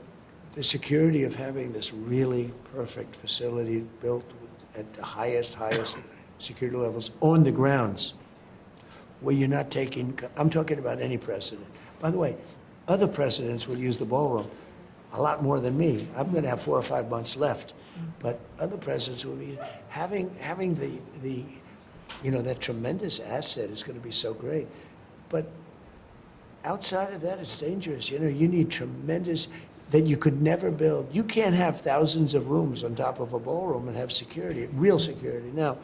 the security of having this really perfect facility built at the highest security levels on the grounds, where you're not taking, I'm talking about any president. By the way, other presidents will use the ballroom a lot more than me. I'm going to have 4 or 5 months left. But other presidents will be, having the that tremendous asset is going to be so great. But outside of that, it's dangerous. You need tremendous, that you could never build. You can't have thousands of rooms on top of a ballroom and have security, real security. Now,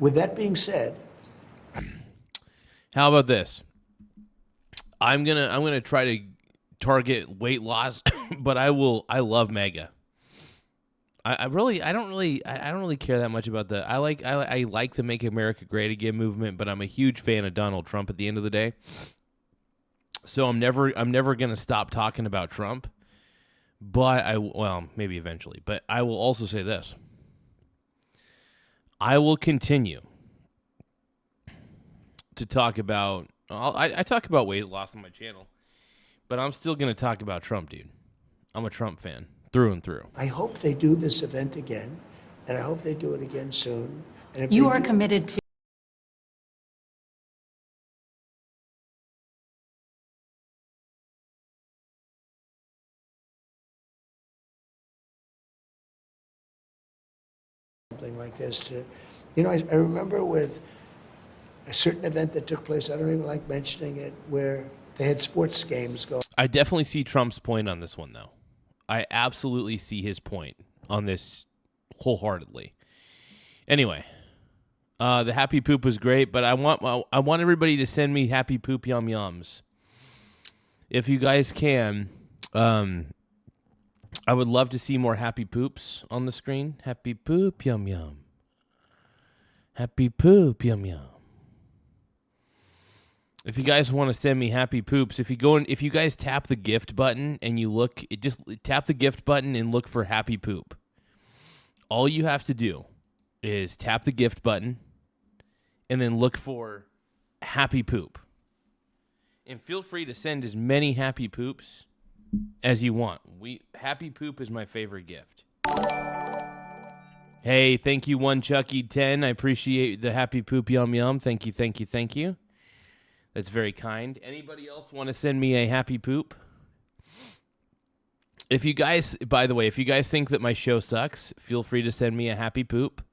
with that being said, How about this? I'm gonna try to target weight loss, but I love MAGA. I don't really care that much about I like the Make America Great Again movement, but I'm a huge fan of Donald Trump at the end of the day. So I'm never gonna stop talking about Trump. But maybe eventually. But I will also say this. I will continue to talk about I talk about weight loss on my channel, but I'm still gonna talk about Trump, dude. I'm a Trump fan. Through and through. I hope they do this event again, and I hope they do it again soon. And if You they are do- committed to something like this to, I remember with a certain event that took place, I don't even like mentioning it, where they had sports games going. I definitely see Trump's point on this one, though. I absolutely see his point on this wholeheartedly. Anyway, the happy poop was great, but I want everybody to send me happy poop yum yums. If you guys can, I would love to see more happy poops on the screen. Happy poop yum yum. Happy poop yum yum. If you guys want to send me happy poops, if you guys tap the gift button and just tap the gift button and look for happy poop. All you have to do is tap the gift button and then look for happy poop. And feel free to send as many happy poops as you want. Happy poop is my favorite gift. Hey, thank you, One Chucky 10. I appreciate the happy poop yum yum. Thank you, thank you, thank you. That's very kind. Anybody else want to send me a happy poop? If you guys, by the way, if you guys think that my show sucks, feel free to send me a happy poop.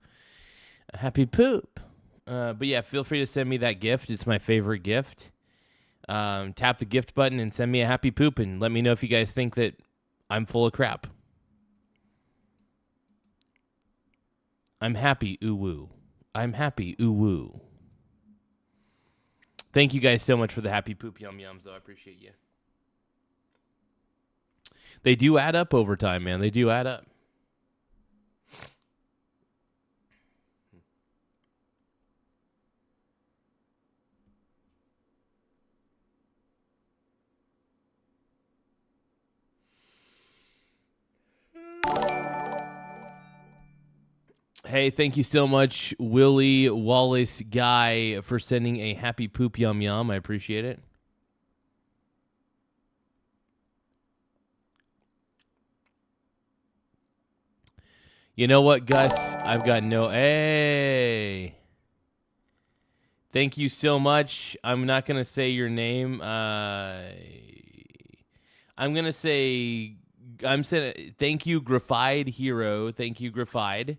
A happy poop. But yeah, feel free to send me that gift. It's my favorite gift. Tap the gift button and send me a happy poop and let me know if you guys think that I'm full of crap. I'm happy, ooh woo. I'm happy, ooh woo. Thank you guys so much for the happy poop yum yums, though. I appreciate you. They do add up over time, man. They do add up. Hey, thank you so much, Willie Wallace Guy, for sending a happy poop yum yum. I appreciate it. You know what, Gus? I've got no... Hey! Thank you so much. I'm not going to say your name. I'm gonna say I'm saying thank you, Graphied Hero. Thank you, Graphied,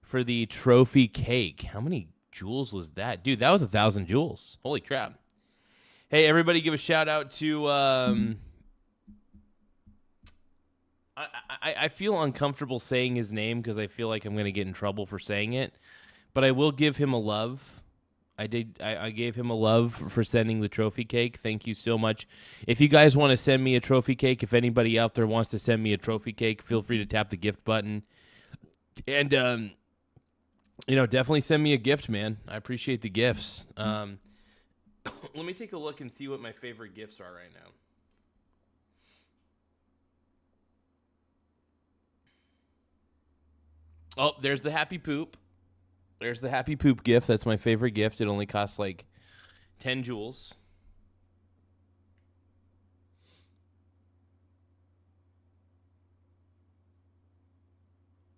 for the trophy cake. How many jewels was that, dude? That was 1,000 jewels. Holy crap! Hey, everybody, give a shout out to. I feel uncomfortable saying his name because I feel like I'm gonna get in trouble for saying it, but I will give him a love. I gave him a love for sending the trophy cake. Thank you so much. If you guys want to send me a trophy cake, if anybody out there wants to send me a trophy cake, feel free to tap the gift button. And, definitely send me a gift, man. I appreciate the gifts. Let me take a look and see what my favorite gifts are right now. Oh, there's the Happy Poop. There's the Happy Poop gift. That's my favorite gift. It only costs like 10 jewels.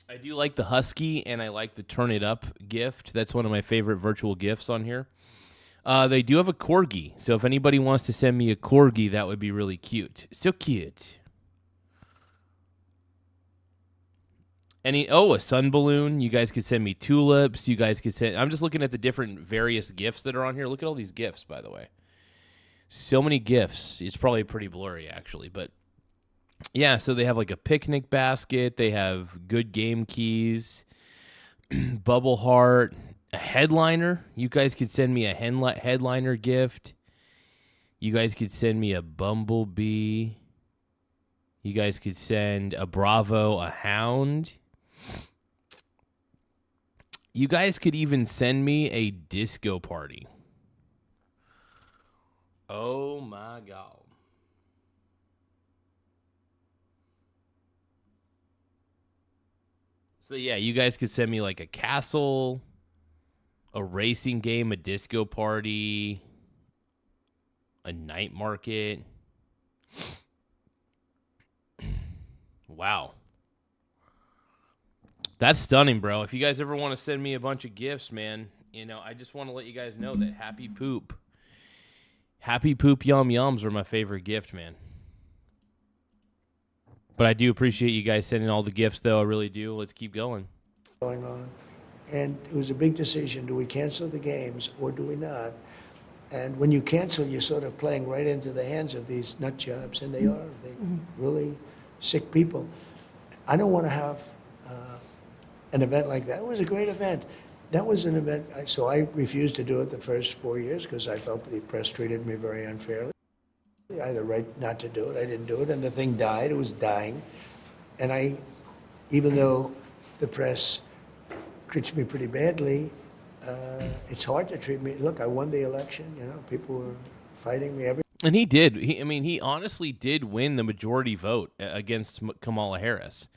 I do like the Husky, and I like the Turn It Up gift. That's one of my favorite virtual gifts on here. They do have a Corgi, so if anybody wants to send me a Corgi, that would be really cute. So cute. A sun balloon. You guys could send me tulips. You guys could send. I'm just looking at the different various gifts that are on here. Look at all these gifts, by the way. So many gifts. It's probably pretty blurry, actually, but yeah. So they have like a picnic basket. They have good game keys, bubble heart, a headliner. You guys could send me a headliner gift. You guys could send me a bumblebee. You guys could send a Bravo, a hound. You guys could even send me a disco party. Oh my God. So yeah, you guys could send me like a castle, a racing game, a disco party, a night market. Wow. That's stunning, bro. If you guys ever want to send me a bunch of gifts, man, I just want to let you guys know that Happy Poop Yum Yums are my favorite gift, man. But I do appreciate you guys sending all the gifts, though. I really do. Let's keep going. Going on. And it was a big decision. Do we cancel the games or do we not? And when you cancel, you're sort of playing right into the hands of these nut jobs, and they are. They're really sick people. I don't want to have an event like that. It was a great event. That was an event, so I refused to do it the first 4 years because I felt the press treated me very unfairly. I had a right not to do it. I didn't do it, and the thing died. It was dying. And even though the press treats me pretty badly, it's hard to treat me. Look, I won the election. People were fighting me. And he did. He honestly did win the majority vote against Kamala Harris.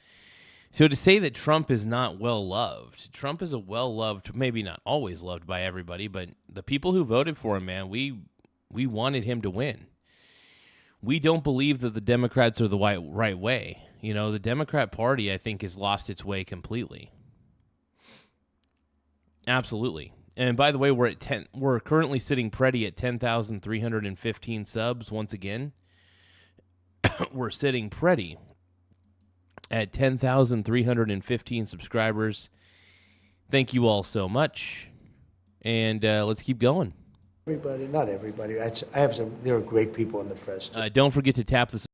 So to say that Trump is not well-loved, Trump is a well-loved, maybe not always loved by everybody, but the people who voted for him, man, we wanted him to win. We don't believe that the Democrats are the right way. The Democrat Party, I think, has lost its way completely. Absolutely. And by the way, we're currently sitting pretty at 10,315 subs once again. We're sitting pretty at 10,315 subscribers. Thank you all so much. And let's keep going. Everybody, not everybody. There are great people in the press, too. Don't forget to tap the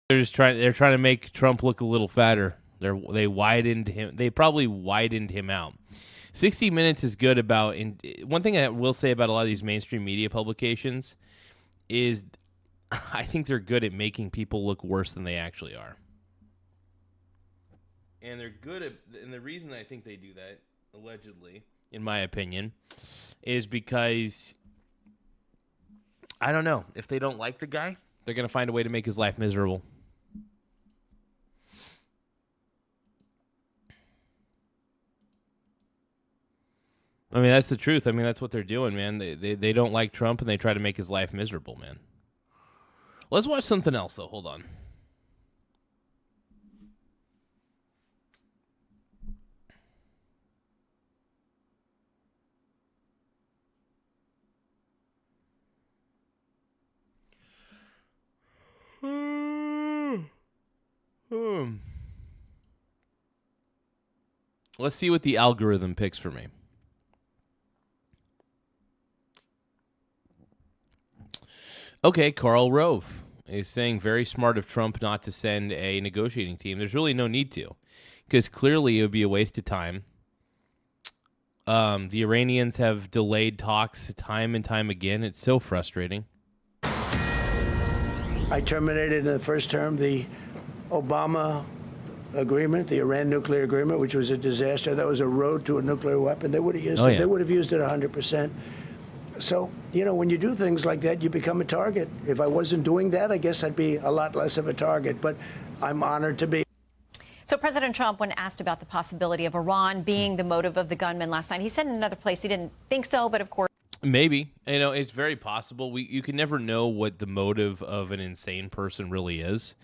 They're trying to make Trump look a little fatter. They probably widened him out. 60 Minutes is good about. One thing I will say about a lot of these mainstream media publications is, I think they're good at making people look worse than they actually are. And they're good at, and the reason I think they do that, allegedly, in my opinion, is because, I don't know, if they don't like the guy, they're going to find a way to make his life miserable. I mean, that's the truth. I mean, that's what they're doing, man. They don't like Trump, and they try to make his life miserable, man. Let's watch something else, though. Hold on. Let's see what the algorithm picks for me. Okay, Karl Rove is saying very smart of Trump not to send a negotiating team. There's really no need to, because clearly it would be a waste of time. The Iranians have delayed talks time and time again. It's so frustrating. I terminated in the first term the Obama agreement, the Iran nuclear agreement, which was a disaster. That was a road to a nuclear weapon. They would have used it. Yeah. They would have used it 100%. So, when you do things like that, you become a target. If I wasn't doing that, I guess I'd be a lot less of a target. But I'm honored to be. So President Trump, when asked about the possibility of Iran being the motive of the gunman last night, he said in another place he didn't think so, but of course. Maybe. It's very possible. You can never know what the motive of an insane person really is.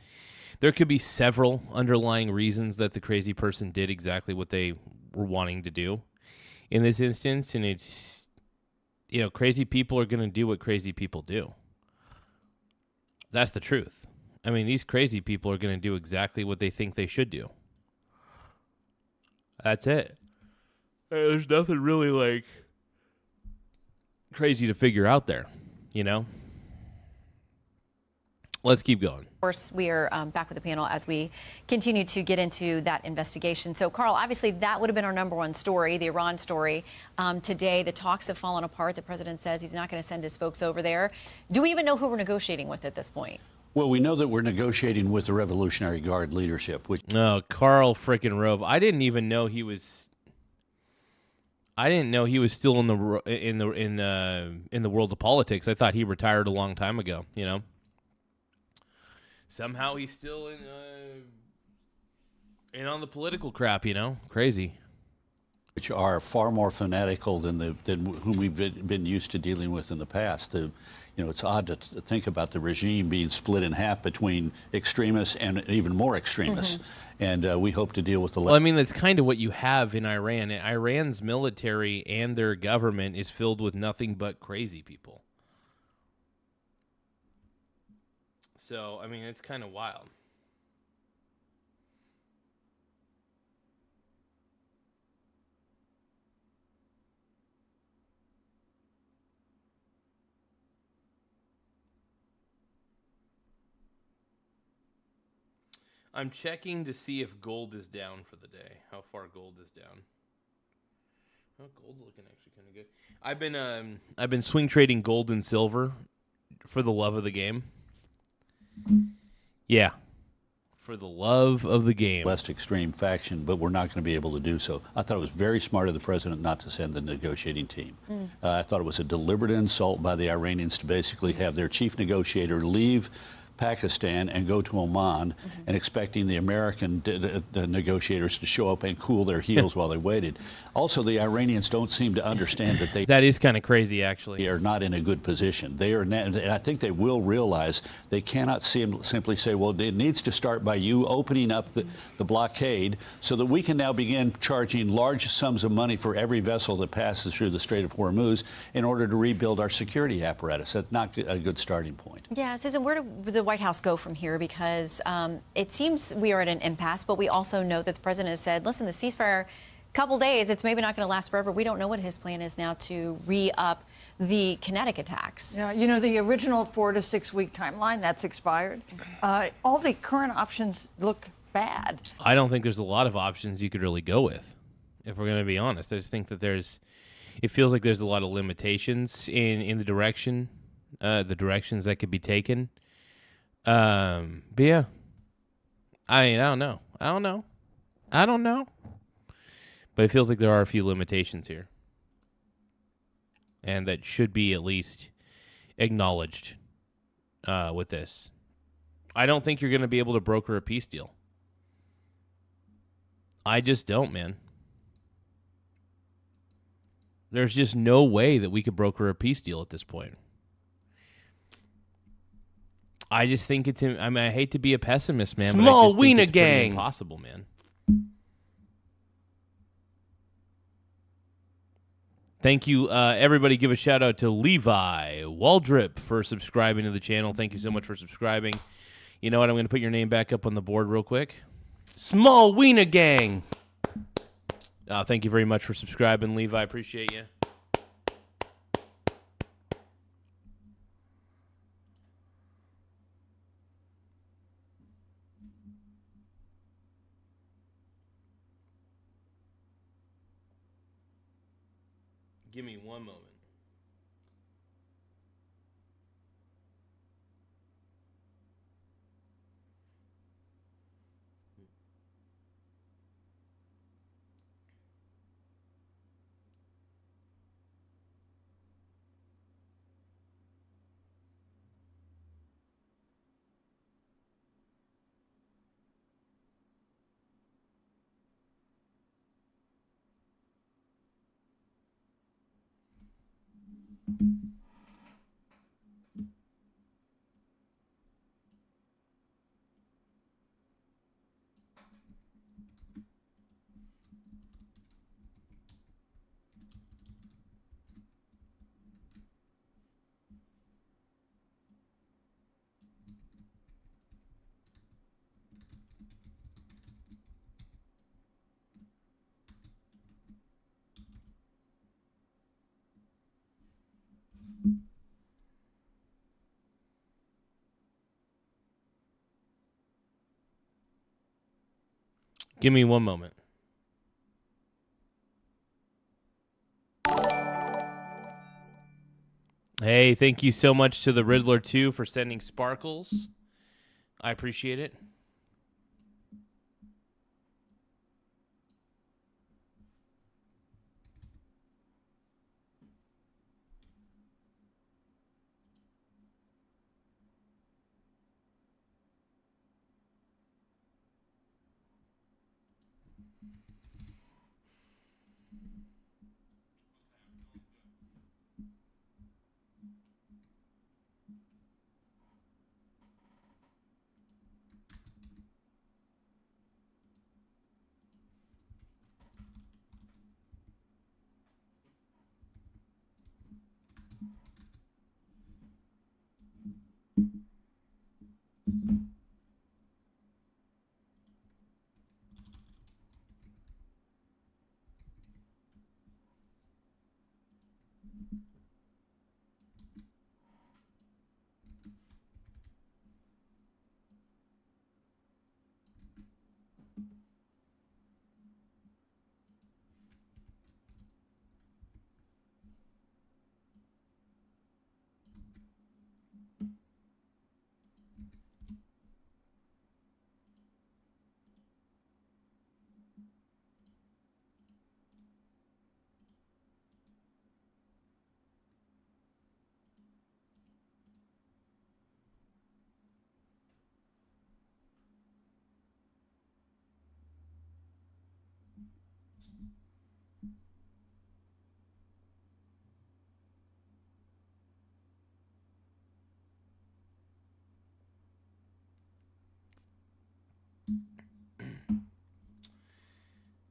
There could be several underlying reasons that the crazy person did exactly what they were wanting to do in this instance. And it's, crazy people are going to do what crazy people do. That's the truth. I mean, these crazy people are going to do exactly what they think they should do. That's it. There's nothing really, crazy to figure out there, Let's keep going. Of course, we are back with the panel as we continue to get into that investigation. So, Karl, obviously that would have been our number one story, the Iran story. Today, the talks have fallen apart. The president says he's not going to send his folks over there. Do we even know who we're negotiating with at this point? Well, we know that we're negotiating with the Revolutionary Guard leadership, which... No, Karl frickin' Rove. I didn't even know he was... I didn't know he was still in the world of politics. I thought he retired a long time ago, Somehow he's still in on the political crap, Crazy. Which are far more fanatical than whom we've been used to dealing with in the past. It's odd to think about the regime being split in half between extremists and even more extremists. Mm-hmm. And we hope to deal with the... Well, I mean, that's kind of what you have in Iran. Iran's military and their government is filled with nothing but crazy people. So, I mean, it's kind of wild. I'm checking to see if gold is down for the day. How far gold is down. Oh, gold's looking actually kind of good. I've been swing trading gold and silver for the love of the game. Yeah. For the love of the game. Less extreme faction, but we're not going to be able to do so. I thought it was very smart of the president not to send the negotiating team. I thought it was a deliberate insult by the Iranians to basically have their chief negotiator leave Pakistan and go to Oman, and expecting the American negotiators to show up and cool their heels while they waited. Also, the Iranians don't seem to understand that that is kind of crazy, actually. They are not in a good position. They are. I think they will realize they cannot simply say, well, it needs to start by you opening up the blockade so that we can now begin charging large sums of money for every vessel that passes through the Strait of Hormuz in order to rebuild our security apparatus. That's not a good starting point. Yeah, Susan, where do the White House go from here? Because it seems we are at an impasse, but we also know that the president has said, listen, the ceasefire, couple days, it's maybe not going to last forever. We don't know what his plan is now to re-up the kinetic attacks. Yeah, the original 4 to 6 week timeline, that's expired. All the current options look bad. I don't think there's a lot of options you could really go with, if we're going to be honest. I just think that it feels like there's a lot of limitations in the directions that could be taken. But yeah, I don't know. But it feels like there are a few limitations here, and that should be at least acknowledged with this. I don't think you're going to be able to broker a peace deal. I just don't, man. There's just no way that we could broker a peace deal at this point. I just think I hate to be a pessimist, man. Small but I just think wiener it's pretty gang. impossible, man. Thank you, everybody. Give a shout out to Levi Waldrip for subscribing to the channel. Thank you so much for subscribing. You know what? I'm going to put your name back up on the board real quick. Small wiener gang. Thank you very much for subscribing, Levi. I appreciate you. Give me one moment. Give me one moment. Hey, thank you so much to the Riddler 2 for sending sparkles. I appreciate it.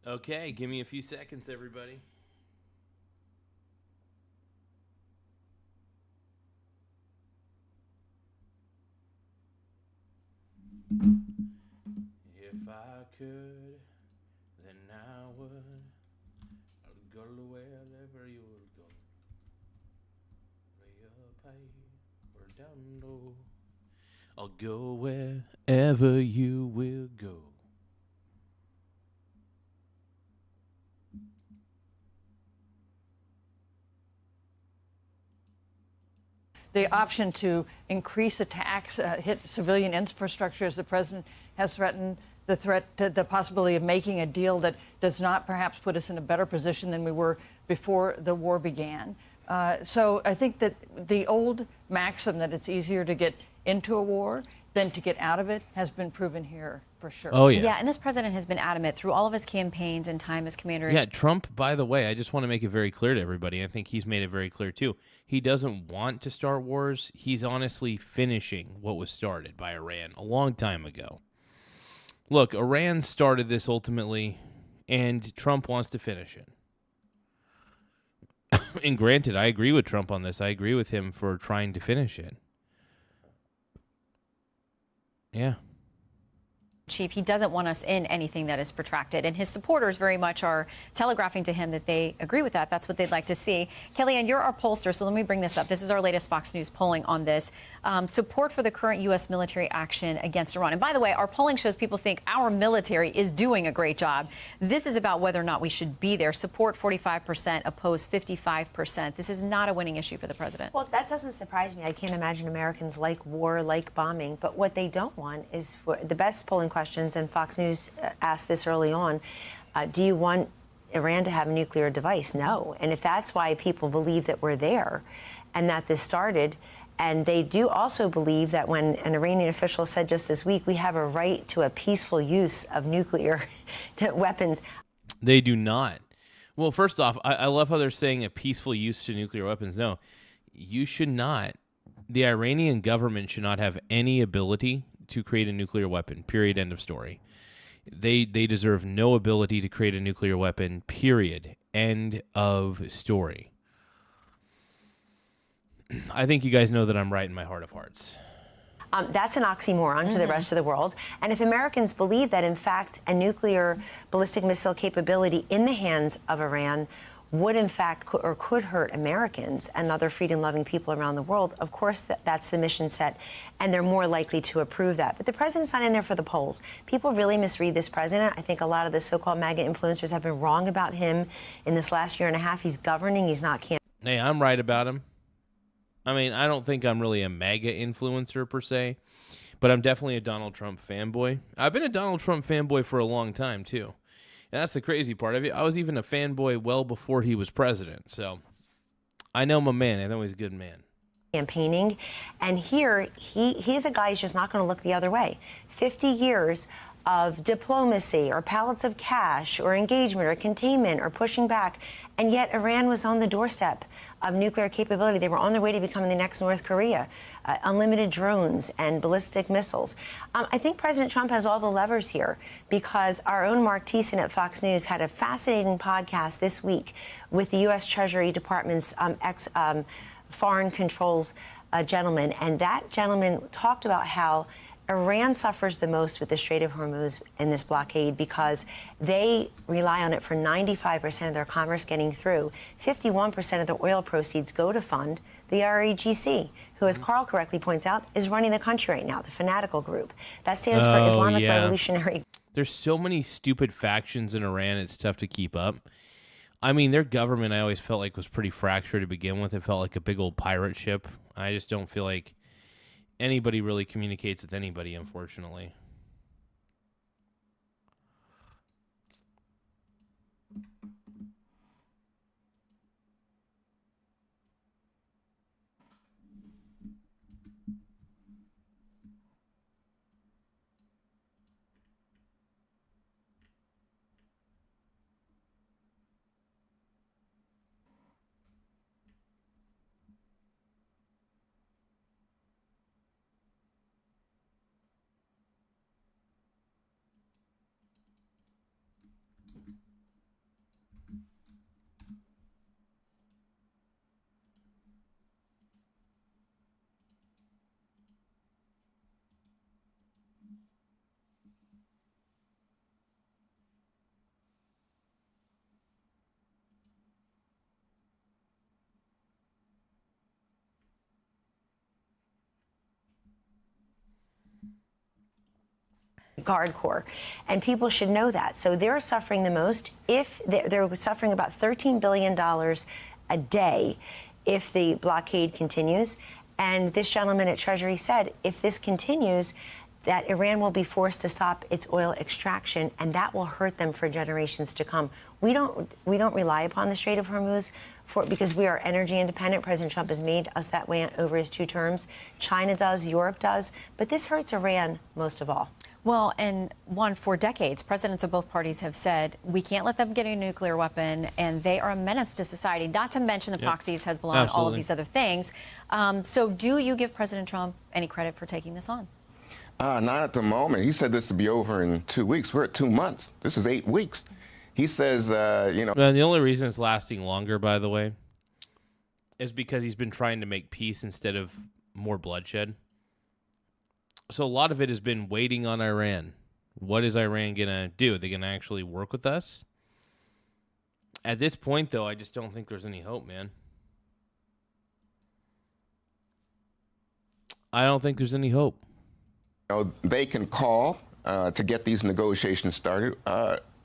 Okay, give me a few seconds, everybody. If I could, then I would. I'll go wherever you will go. high or down low, I'll go wherever you will go. The option to increase a tax, hit civilian infrastructure, as the president has threatened, the possibility of making a deal that does not perhaps put us in a better position than we were before the war began. So I think that the old maxim that it's easier to get into a war than to get out of it has been proven here for sure. Oh, yeah. Yeah, and this president has been adamant through all of his campaigns and time as commander. Yeah, Trump, by the way, I just want to make it very clear to everybody. I think he's made it very clear, too. He doesn't want to start wars. He's honestly finishing what was started by Iran a long time ago. Look, Iran started this ultimately, and Trump wants to finish it. And granted, I agree with Trump on this. I agree with him for trying to finish it. Yeah. Chief, he doesn't want us in anything that is protracted, and his supporters very much are telegraphing to him that they agree with that. That's what they'd like to see. Kellyanne, you're our pollster, so let me bring this up. This is our latest Fox News polling on this. Support for the current U.S. military action against Iran. And by the way, our polling shows people think our military is doing a great job. This is about whether or not we should be there. Support 45%, oppose 55%. This is not a winning issue for the president. Well, that doesn't surprise me. I can't imagine Americans like war, like bombing. But what they don't want is for the best polling questions, and Fox News asked this early on, do you want Iran to have a nuclear device? No. And if that's why people believe that we're there and that this started, and they do also believe that when an Iranian official said just this week, we have a right to a peaceful use of nuclear weapons. They do not. Well, first off, I love how they're saying a peaceful use to nuclear weapons. No, you should not. The Iranian government should not have any ability to create a nuclear weapon, period, end of story. They deserve no ability to create a nuclear weapon, period, end of story. I think you guys know that I'm right in my heart of hearts. That's an oxymoron to the rest of the world. And if Americans believe that, in fact, a nuclear ballistic missile capability in the hands of Iran would in fact or could hurt Americans and other freedom-loving people around the world, of course that's the mission set, and they're more likely to approve that. But the president's not in there for the polls. People really misread this president. I think a lot of the so-called MAGA influencers have been wrong about him in this last year and a half. He's governing. He's not campaigning. Hey, I'm right about him. I mean, I don't think I'm really a MAGA influencer per se, but I'm definitely a Donald Trump fanboy. I've been a Donald Trump fanboy for a long time, too. And that's the crazy part of it. I was even a fanboy well before he was president. So I know my man. I know he's a good man. Campaigning. And here, he's a guy who's just not going to look the other way. 50 years of diplomacy or pallets of cash or engagement or containment or pushing back. And yet Iran was on the doorstep of nuclear capability. They were on their way to becoming the next North Korea. Unlimited drones and ballistic missiles. I think President Trump has all the levers here because our own Mark Thiessen at Fox News had a fascinating podcast this week with the U.S. Treasury Department's foreign controls gentleman. And that gentleman talked about how Iran suffers the most with the Strait of Hormuz in this blockade because they rely on it for 95% of their commerce getting through. 51% of the oil proceeds go to fund the REGC, who, as Carl correctly points out, is running the country right now, the fanatical group. That stands for Islamic Revolutionary. There's so many stupid factions in Iran, it's tough to keep up. I mean, their government I always felt like was pretty fractured to begin with. It felt like a big old pirate ship. I just don't feel like anybody really communicates with anybody, unfortunately. Guard Corps. And people should know that. So they're suffering the most. If they're suffering about $13 billion a day if the blockade continues. And this gentleman at Treasury said, if this continues, that Iran will be forced to stop its oil extraction, and that will hurt them for generations to come. We don't rely upon the Strait of Hormuz because we are energy independent. President Trump has made us that way over his 2 terms. China does, Europe does, but this hurts Iran most of all. Well, and for decades, presidents of both parties have said we can't let them get a nuclear weapon, and they are a menace to society, not to mention the proxies, Hezbollah, and all of these other things. So do you give President Trump any credit for taking this on? Not at the moment. He said this would be over in 2 weeks. We're at 2 months. This is 8 weeks. He says, you know. And the only reason it's lasting longer, by the way, is because he's been trying to make peace instead of more bloodshed. So a lot of it has been waiting on Iran. What is Iran going to do? Are they going to actually work with us? At this point, though, I just don't think there's any hope, man. I don't think there's any hope. You know, they can call to get these negotiations started.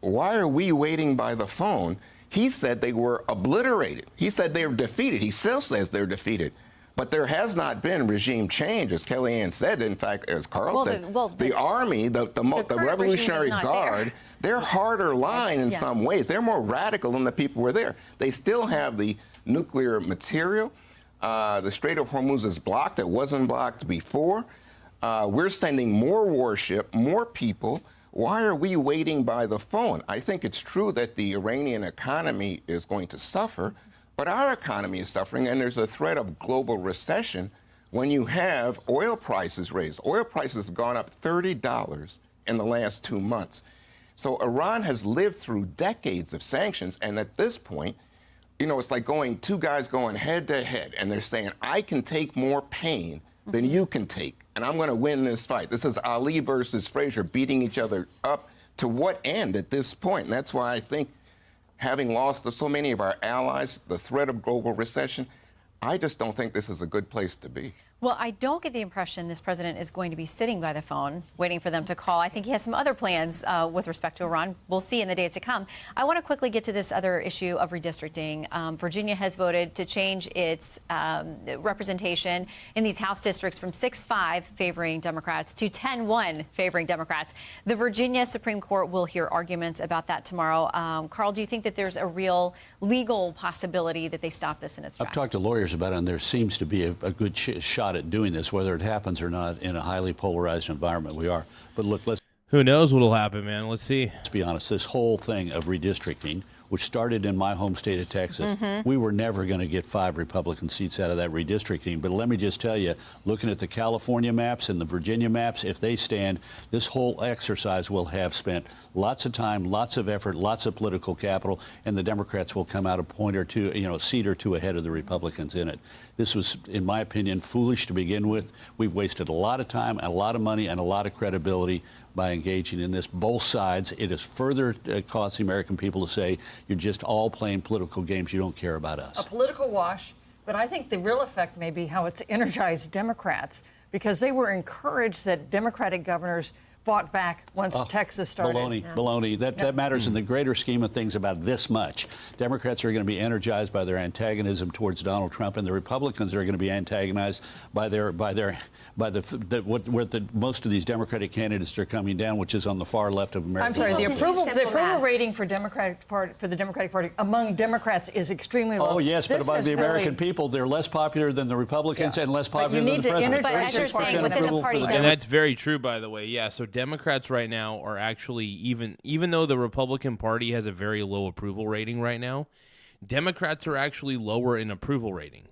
Why are we waiting by the phone? He said they were obliterated. He said they were defeated. He still says they're defeated. But there has not been regime change, as Kellyanne said. In fact, as Carl said, the Army, the Revolutionary Guard, they're harder line in some ways. They're more radical than the people who were there. They still have the nuclear material. The Strait of Hormuz is blocked. It wasn't blocked before. We're sending more warship, more people. Why are we waiting by the phone? I think it's true that the Iranian economy is going to suffer, but our economy is suffering, and there's a threat of global recession when you have oil prices raised. Oil prices have gone up $30 in the last 2 months. So Iran has lived through decades of sanctions, and at this point, you know, it's like two guys going head to head, and they're saying, I can take more pain than you can take, and I'm going to win this fight. This is Ali versus Frazier beating each other up. To what end at this point? And that's why I think, having lost so many of our allies, the threat of global recession, I just don't think this is a good place to be. Well, I don't get the impression this president is going to be sitting by the phone waiting for them to call. I think he has some other plans with respect to Iran. We'll see in the days to come. I want to quickly get to this other issue of redistricting. Virginia has voted to change its representation in these House districts from 6-5 favoring Democrats to 10-1 favoring Democrats. The Virginia Supreme Court will hear arguments about that tomorrow. Carl, do you think that there's a real legal possibility that they stop this in its tracks? I've talked to lawyers about it, and there seems to be a good shot at doing this, whether it happens or not, in a highly polarized environment we are. But look, who knows what'll happen, man? Let's see. Let's be honest. This whole thing of redistricting, which started in my home state of Texas, we were never going to get 5 Republican seats out of that redistricting. But let me just tell you, looking at the California maps and the Virginia maps, if they stand, this whole exercise will have spent lots of time, lots of effort, lots of political capital, and the Democrats will come out a point or two, a seat or two ahead of the Republicans in it. This was, in my opinion, foolish to begin with. We've wasted a lot of time, a lot of money, and a lot of credibility by engaging in this. Both sides. It has further caused the American people to say, you're just all playing political games. You don't care about us. A political wash, but I think the real effect may be how it's energized Democrats, because they were encouraged that Democratic governors fought back once Texas started. Baloney. That matters in the greater scheme of things about this much. Democrats are going to be energized by their antagonism towards Donald Trump, and the Republicans are going to be antagonized by what most of these Democratic candidates are coming down, which is on the far left of America. I'm sorry. The approval rating for the Democratic Party among Democrats is extremely low. Oh yes, but among the American people, they're less popular than the Republicans and less popular than the president. But as you're saying, within the party, and that's very true, by the way. Yeah. So Democrats right now are actually, even though the Republican Party has a very low approval rating right now, Democrats are actually lower in approval rating.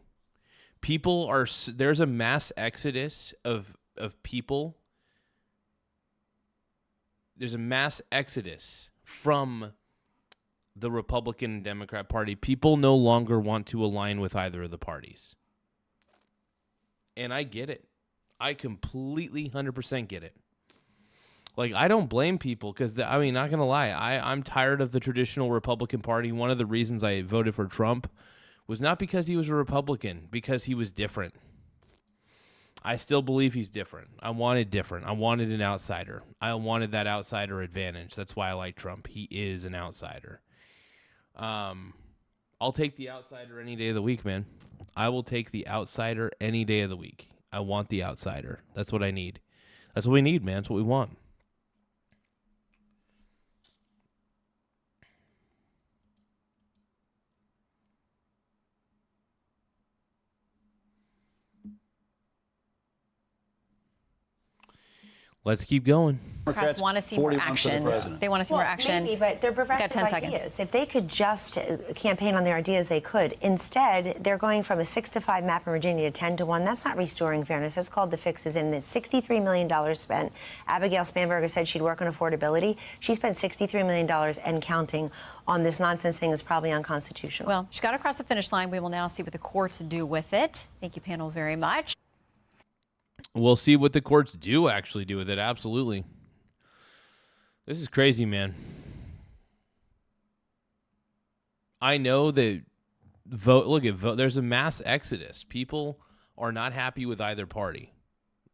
There's a mass exodus of people. There's a mass exodus from the Republican and Democrat Party. People no longer want to align with either of the parties. And I get it. I completely 100% get it. Like, I don't blame people because, not going to lie, I'm tired of the traditional Republican Party. One of the reasons I voted for Trump was not because he was a Republican, because he was different. I still believe he's different. I wanted different. I wanted an outsider. I wanted that outsider advantage. That's why I like Trump. He is an outsider. I'll take the outsider any day of the week, man. I will take the outsider any day of the week. I want the outsider. That's what I need. That's what we need, man. That's what we want. Let's keep going. Democrats want to see more action. They want to see more action. Maybe, but they're progressive 10 ideas. seconds. If they could just campaign on their ideas, they could. Instead, they're going from a 6-5 map in Virginia to 10-1. That's not restoring fairness. That's called the fixes in. The $63 million spent. Abigail Spanberger said she'd work on affordability. She spent $63 million and counting on this nonsense thing that's probably unconstitutional. Well, she got across the finish line. We will now see what the courts do with it. Thank you, panel, very much. We'll see what the courts do actually do with it. Absolutely. This is crazy, man. I know that there's a mass exodus. People are not happy with either party.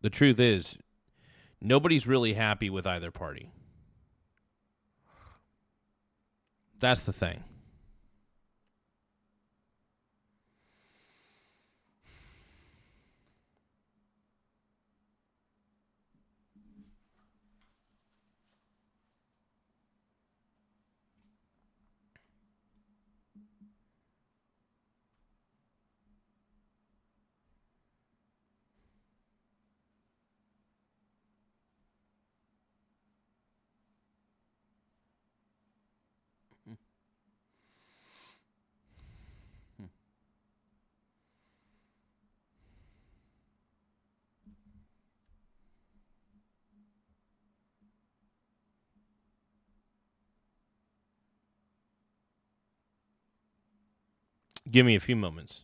The truth is, nobody's really happy with either party. That's the thing. Give me a few moments.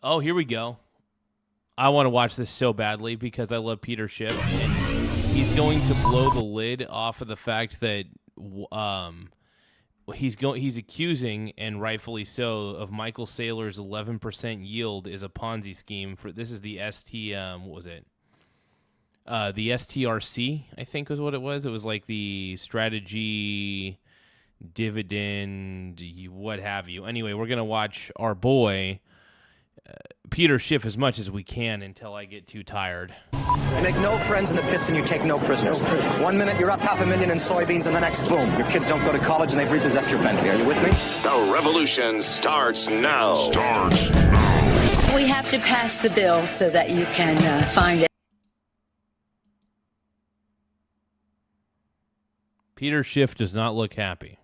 Oh, here we go. I want to watch this so badly because I love Peter Schiff, and he's going to blow the lid off of the fact that he's accusing, and rightfully so, of Michael Saylor's 11% yield is a Ponzi scheme. This is the what was it? The STRC, I think was what it was. It was like the strategy, dividend, what have you. Anyway, we're gonna watch our boy Peter Schiff as much as we can until I get too tired. You make no friends in the pits and you take no prisoners. 1 minute you're up $500,000 in soybeans and the next, boom, your kids don't go to college and they've repossessed your Bentley. Are you with me? The revolution starts now. We have to pass the bill so that you can find it. Peter Schiff does not look happy.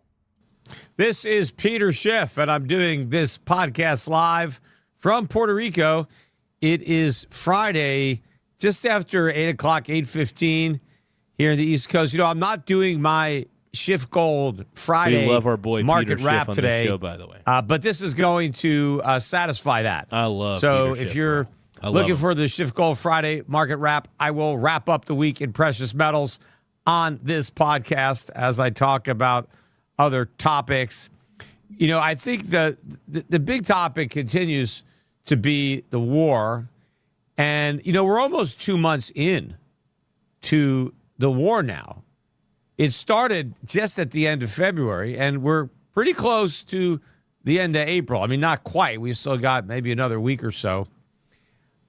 This is Peter Schiff, and I'm doing this podcast live from Puerto Rico. It is Friday, just after 8 o'clock, 8:15 here in the East Coast. You know, I'm not doing my Schiff Gold Friday we love our boy market Peter wrap Schiff on today, the show, by the way. But this is going to satisfy that. I love so Peter if Schiff, you're bro. looking for the Schiff Gold Friday market wrap, I will wrap up the week in precious metals on this podcast as I talk about other topics. You know, I think the big topic continues to be the war. And, you know, we're almost 2 months in to the war now. It started just at the end of February, and we're pretty close to the end of April. I mean, not quite. We still got maybe another week or so.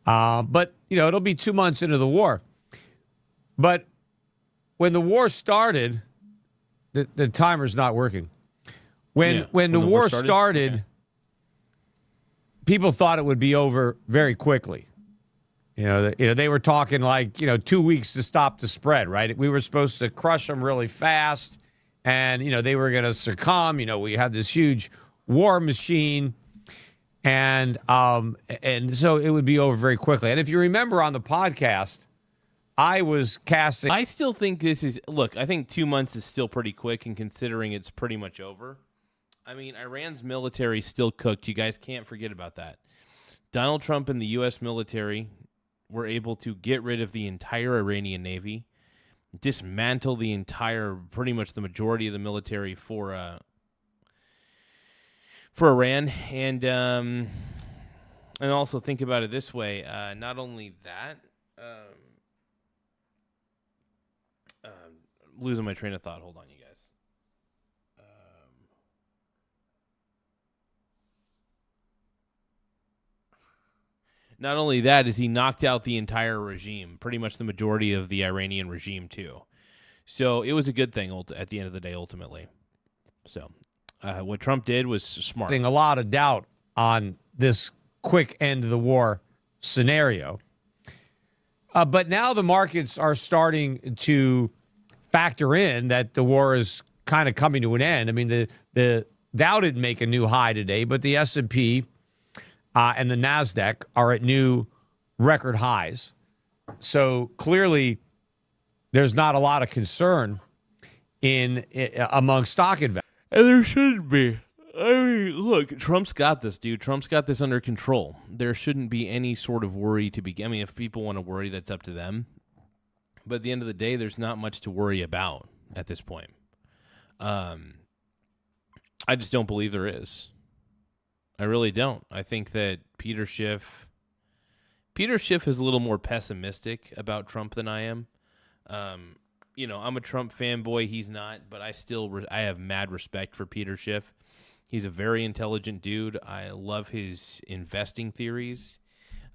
But, you know, it'll be 2 months into the war. But when the war started, the timer's not working. When the war started okay. People thought it would be over very quickly. You know, they were talking like, 2 weeks to stop the spread, right? We were supposed to crush them really fast, and, they were going to succumb. We had this huge war machine, and so it would be over very quickly. And if you remember on the podcast, I was casting. I still think this is, look, I think 2 months is still pretty quick, and considering it's pretty much over. I mean, Iran's military is still cooked. You guys can't forget about that. Donald Trump and the U.S. military were able to get rid of the entire Iranian Navy, dismantle the entire, pretty much the majority of the military for Iran, and also think about it this way. Not only that, losing my train of thought. Hold on, you guys. Not only that, is he knocked out the entire regime, pretty much the majority of the Iranian regime too. So it was a good thing at the end of the day, ultimately. So what Trump did was smart. A lot of doubt on this quick end of the war scenario. But now the markets are starting to factor in that the war is kind of coming to an end. I mean, the Dow didn't make a new high today, but the S&P and the NASDAQ are at new record highs. So clearly there's not a lot of concern among stock investors. And there shouldn't be. I mean, look, Trump's got this, dude. Trump's got this under control. There shouldn't be any sort of worry to begin. I mean, if people want to worry, that's up to them. But at the end of the day, there's not much to worry about at this point. I just don't believe there is. I really don't. I think that Peter Schiff is a little more pessimistic about Trump than I am. I'm a Trump fanboy. He's not, but I have mad respect for Peter Schiff. He's a very intelligent dude. I love his investing theories.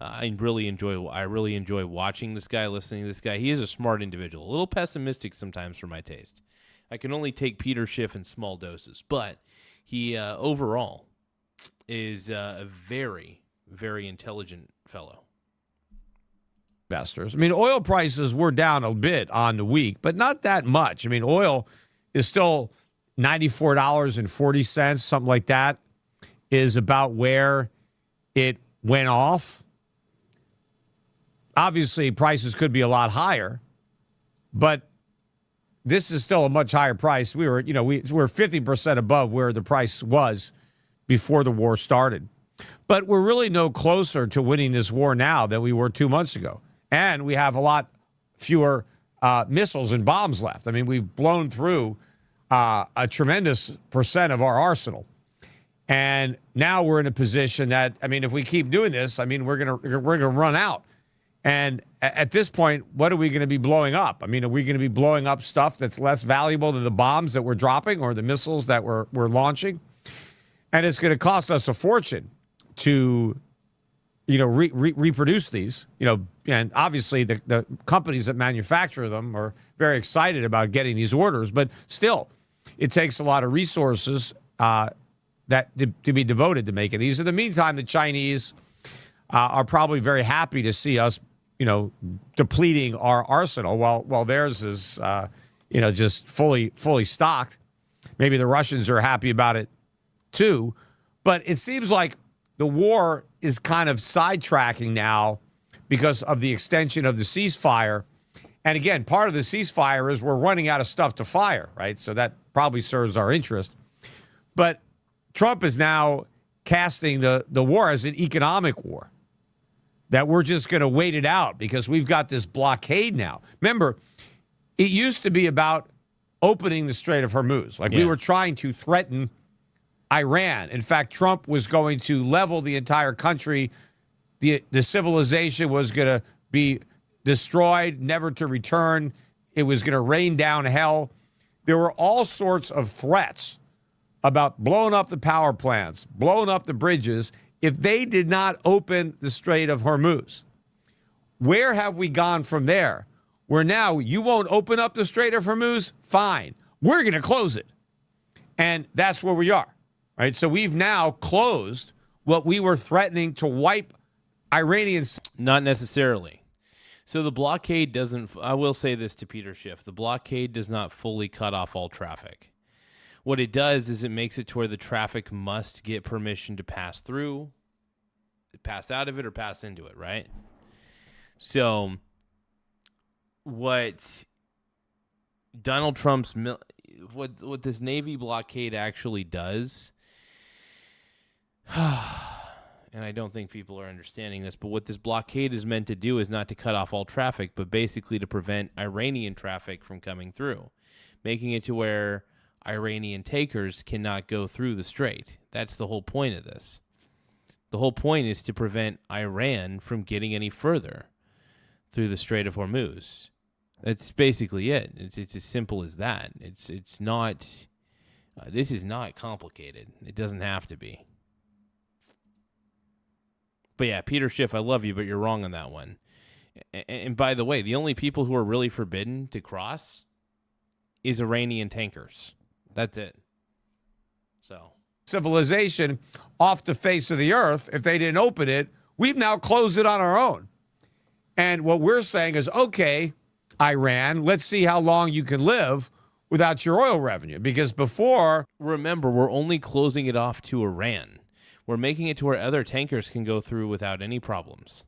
I really enjoy watching this guy, listening to this guy. He is a smart individual. A little pessimistic sometimes for my taste. I can only take Peter Schiff in small doses, but he overall is a very, very intelligent fellow. Investors. I mean, oil prices were down a bit on the week, but not that much. I mean, oil is still $94.40, something like that, is about where it went off. Obviously, prices could be a lot higher, but this is still a much higher price. We're 50% above where the price was before the war started. But we're really no closer to winning this war now than we were 2 months ago. And we have a lot fewer missiles and bombs left. I mean, we've blown through a tremendous percent of our arsenal. And now we're in a position that, I mean, if we keep doing this, I mean, we're gonna run out. And at this point, what are we going to be blowing up? I mean, are we going to be blowing up stuff that's less valuable than the bombs that we're dropping or the missiles that we're launching? And it's going to cost us a fortune to, reproduce these, and obviously the companies that manufacture them are very excited about getting these orders, but still, it takes a lot of resources that to be devoted to making these. In the meantime, the Chinese are probably very happy to see us, depleting our arsenal while theirs is, just fully stocked. Maybe the Russians are happy about it too, but it seems like the war is kind of sidetracking now because of the extension of the ceasefire. And again, part of the ceasefire is we're running out of stuff to fire, right? So that probably serves our interest. But Trump is now casting the war as an economic war, that we're just going to wait it out because we've got this blockade now. Remember, it used to be about opening the Strait of Hormuz. We were trying to threaten Iran. In fact, Trump was going to level the entire country. The civilization was going to be destroyed, never to return. It was going to rain down hell. There were all sorts of threats about blowing up the power plants, blowing up the bridges, if they did not open the Strait of Hormuz. Where have we gone from there? Where now you won't open up the Strait of Hormuz? Fine. We're going to close it. And that's where we are, right? So we've now closed what we were threatening to wipe Iranians. Not necessarily. So the blockade doesn't, I will say this to Peter Schiff, the blockade does not fully cut off all traffic. What it does is it makes it to where the traffic must get permission to pass through, pass out of it, or pass into it, right? So what Donald Trump's what this Navy blockade actually does, and I don't think people are understanding this, but what this blockade is meant to do is not to cut off all traffic, but basically to prevent Iranian traffic from coming through, making it to where Iranian tankers cannot go through the strait. That's the whole point of this. The whole point is to prevent Iran from getting any further through the Strait of Hormuz. That's basically it. It's as simple as that. It's not. This is not complicated. It doesn't have to be. But yeah, Peter Schiff, I love you, but you're wrong on that one. And by the way, the only people who are really forbidden to cross is Iranian tankers. That's it. So civilization off the face of the earth. If they didn't open it, we've now closed it on our own. And what we're saying is, okay, Iran, let's see how long you can live without your oil revenue. Because before... Remember, we're only closing it off to Iran. We're making it to where other tankers can go through without any problems.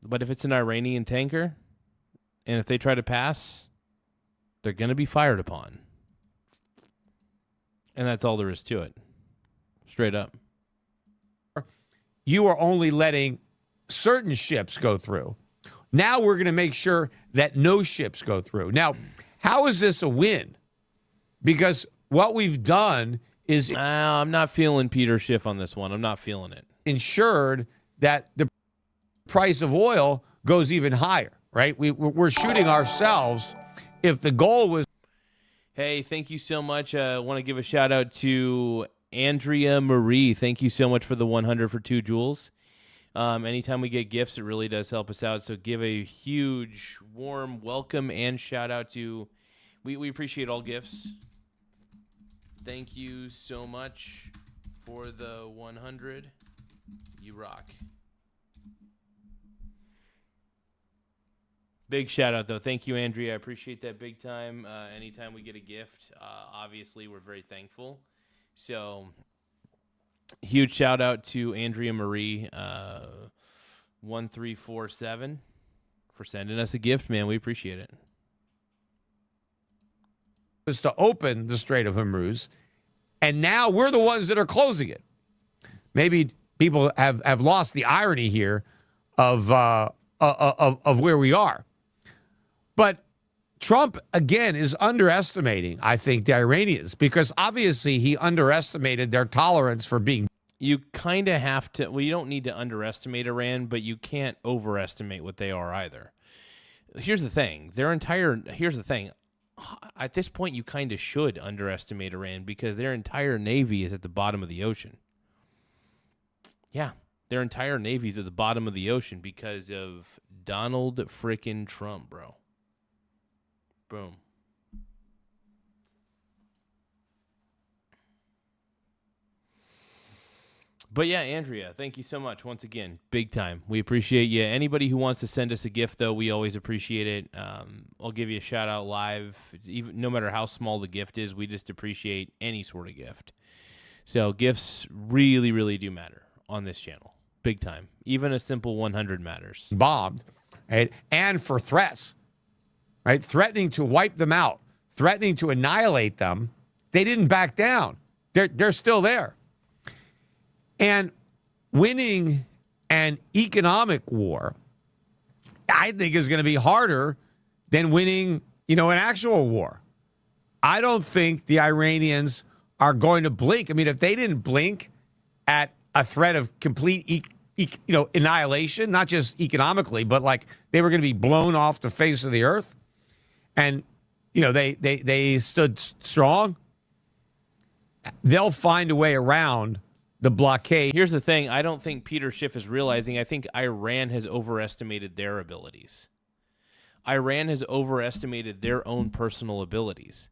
But if it's an Iranian tanker, and if they try to pass, they're going to be fired upon. And that's all there is to it. Straight up. You are only letting certain ships go through. Now we're going to make sure that no ships go through. Now, how is this a win? Because what we've done is... I'm not feeling Peter Schiff on this one. I'm not feeling it. Ensured that the price of oil goes even higher, right? We're shooting ourselves if the goal was... Hey, thank you so much. I want to give a shout out to Andrea Marie. Thank you so much for the 100 for 2 jewels. Anytime we get gifts, it really does help us out. So give a huge, warm welcome and shout out to... We appreciate all gifts. Thank you so much for the 100. You rock. Big shout out, though. Thank you, Andrea. I appreciate that big time. Anytime we get a gift, obviously, we're very thankful. So, huge shout out to Andrea Marie 1347 for sending us a gift, man. We appreciate it. Was to open the Strait of Hormuz, and now we're the ones that are closing it. Maybe people have lost the irony here of where we are. But Trump, again, is underestimating, I think, the Iranians, because obviously he underestimated their tolerance for being... You kind of have to... Well, you don't need to underestimate Iran, but you can't overestimate what they are either. Here's the thing. Here's the thing. At this point, you kind of should underestimate Iran because their entire navy is at the bottom of the ocean. Yeah, their entire navy is at the bottom of the ocean because of Donald frickin' Trump, bro. Boom. But yeah, Andrea, thank you so much once again. Big time. We appreciate you. Anybody who wants to send us a gift, though, we always appreciate it. I'll give you a shout out live. Even no matter how small the gift is, we just appreciate any sort of gift. So gifts really, really do matter on this channel. Big time. Even a simple 100 matters. Bombed, right? And for threats, right? Threatening to wipe them out, threatening to annihilate them. They didn't back down. They're still there. And winning an economic war, I think, is going to be harder than winning, an actual war. I don't think the Iranians are going to blink. I mean, if they didn't blink at a threat of complete, annihilation, not just economically, but like they were going to be blown off the face of the earth, and they stood strong, they'll find a way around the blockade. Here's the thing. I don't think Peter Schiff is realizing. I think Iran has overestimated their abilities. Iran has overestimated their own personal abilities.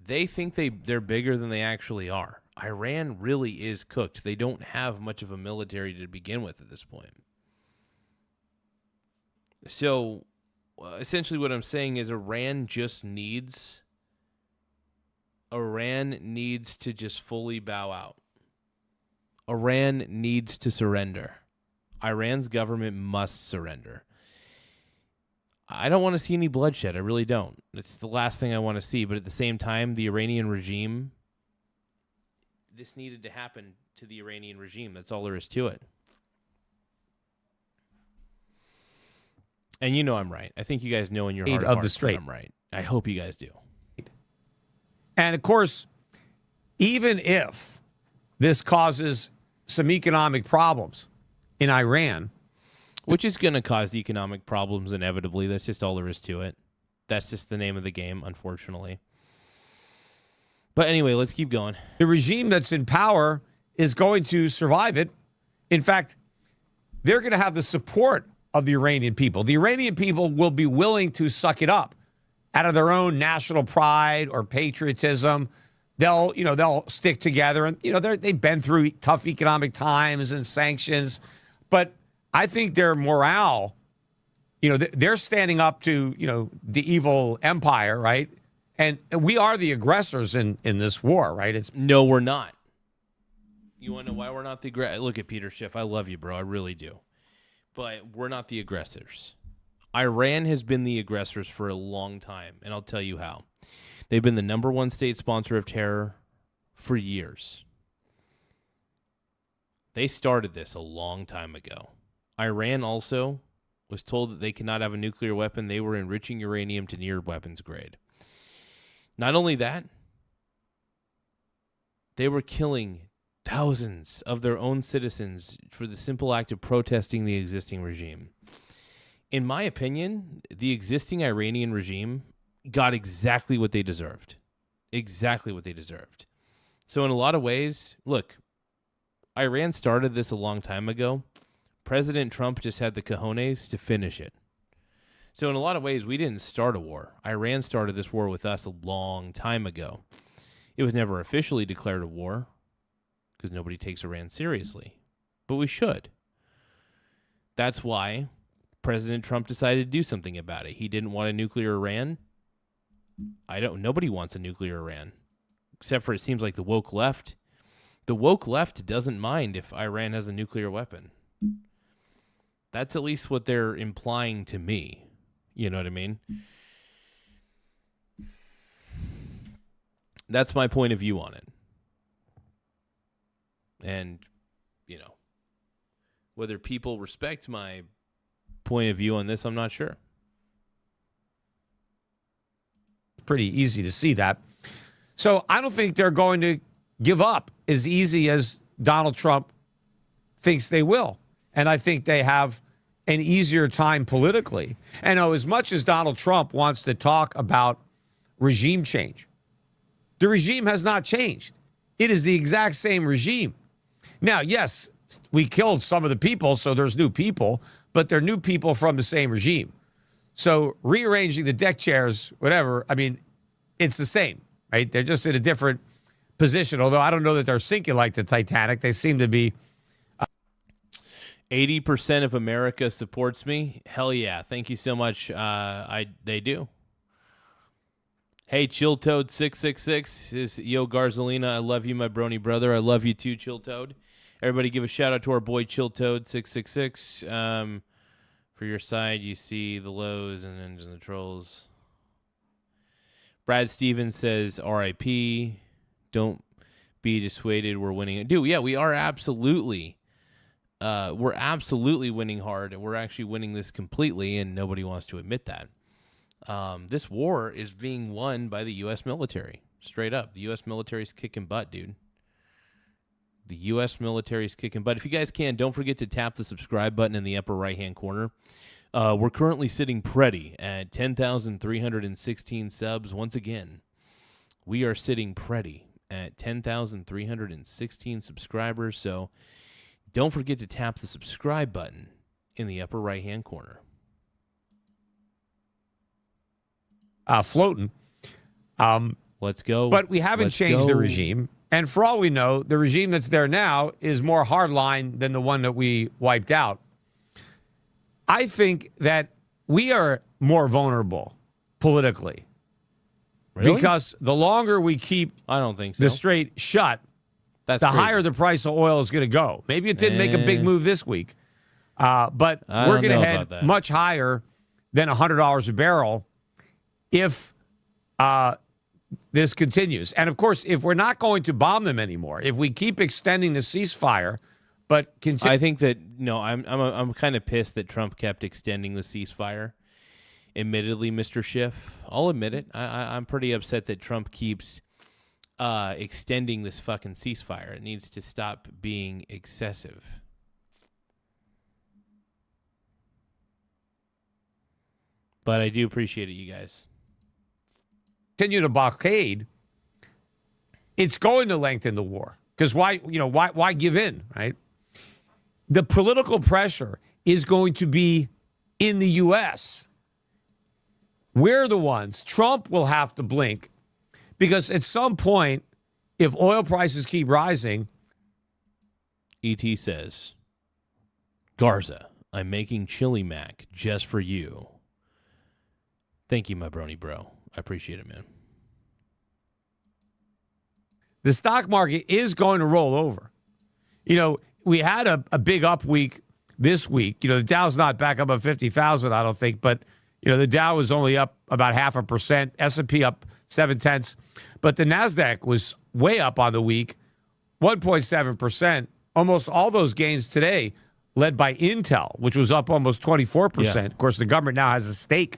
They think they're bigger than they actually are. Iran really is cooked. They don't have much of a military to begin with at this point. So, essentially what I'm saying is Iran needs to just fully bow out. Iran needs to surrender. Iran's government must surrender. I don't want to see any bloodshed. I really don't. It's the last thing I want to see. But at the same time, the Iranian regime, this needed to happen to the Iranian regime. That's all there is to it. And you know I'm right. I think you guys know in your heart of hearts that I'm right. I hope you guys do. And, of course, even if this causes some economic problems in Iran, which is going to cause economic problems inevitably. That's just all there is to it. That's just the name of the game, unfortunately. But anyway, let's keep going. The regime that's in power is going to survive it. In fact, they're going to have the support of the Iranian people. The Iranian people will be willing to suck it up out of their own national pride or patriotism. They'll stick together, and they've been through tough economic times and sanctions, but I think their morale, they're standing up to, the evil empire, right? And we are the aggressors in this war, right? No, we're not. You want to know why we're not the aggressors? Look at Peter Schiff. I love you, bro. I really do. But we're not the aggressors. Iran has been the aggressors for a long time, and I'll tell you how. They've been the number one state sponsor of terror for years. They started this a long time ago. Iran also was told that they cannot have a nuclear weapon. They were enriching uranium to near weapons grade. Not only that, they were killing thousands of their own citizens for the simple act of protesting the existing regime. In my opinion, the existing Iranian regime got exactly what they deserved. Exactly what they deserved. So in a lot of ways, look, Iran started this a long time ago. President Trump just had the cojones to finish it. So in a lot of ways, we didn't start a war. Iran started this war with us a long time ago. It was never officially declared a war because nobody takes Iran seriously. But we should. That's why President Trump decided to do something about it. He didn't want a nuclear Iran. Nobody wants a nuclear Iran. Except for it seems like the woke left. The woke left doesn't mind if Iran has a nuclear weapon. That's at least what they're implying to me. You know what I mean? That's my point of view on it. And, whether people respect my point of view on this, I'm not sure. Pretty easy to see that. So I don't think they're going to give up as easy as Donald Trump thinks they will. And I think they have an easier time politically. And as much as Donald Trump wants to talk about regime change, the regime has not changed. It is the exact same regime. Now, yes, we killed some of the people, so there's new people, but they're new people from the same regime. So rearranging the deck chairs, whatever, it's the same, right? They're just in a different position, although I don't know that they're sinking like the Titanic. They seem to be. 80% of America supports me. Hell yeah. Thank you so much. They do. Hey, Chill Toad 666 is Yo Garzalina. I love you, my brony brother. I love you too, Chill Toad. Everybody give a shout out to our boy Chill Toad 666. For your side, you see the lows and then the trolls. Brad Stevens says, R.I.P. Don't be dissuaded. We're winning. Dude, yeah, we are absolutely. We're absolutely winning hard, and we're actually winning this completely, and nobody wants to admit that. This war is being won by the U.S. military. Straight up. The U.S. military's kicking butt, dude. The U.S. military's kicking butt. If you guys can, don't forget to tap the subscribe button in the upper right-hand corner. We're currently sitting pretty at 10,316 subs. Once again, we are sitting pretty at 10,316 subscribers. So don't forget to tap the subscribe button in the upper right-hand corner. Floating. Let's go. But we haven't changed the regime. And for all we know, the regime that's there now is more hardline than the one that we wiped out. I think that we are more vulnerable politically. Really? Because the longer we keep I don't think so. the strait shut, the crazy. higher the price of oil is going to go. Maybe it didn't make a big move this week, but we're going to head much higher than $100 a barrel if this continues. And of course, if we're not going to bomb them anymore, if we keep extending the ceasefire, but I think that I'm kind of pissed that Trump kept extending the ceasefire. Admittedly, Mr. Schiff, I'll admit it. I'm pretty upset that Trump keeps extending this fucking ceasefire. It needs to stop being excessive. But I do appreciate it, you guys. Continue to blockade, it's going to lengthen the war. Because why give in, right? The political pressure is going to be in the U.S. We're the ones. Trump will have to blink because at some point, if oil prices keep rising. E.T. says, Garza, I'm making chili mac just for you. Thank you, my brony bro. I appreciate it, man. The stock market is going to roll over. We had a big up week this week. The Dow's not back up at 50,000, I don't think, but the Dow was only up about 0.5%, S&P up 0.7, but the Nasdaq was way up on the week, 1.7%. Almost all those gains today led by Intel, which was up almost 24%. Yeah. Of course, the government now has a stake.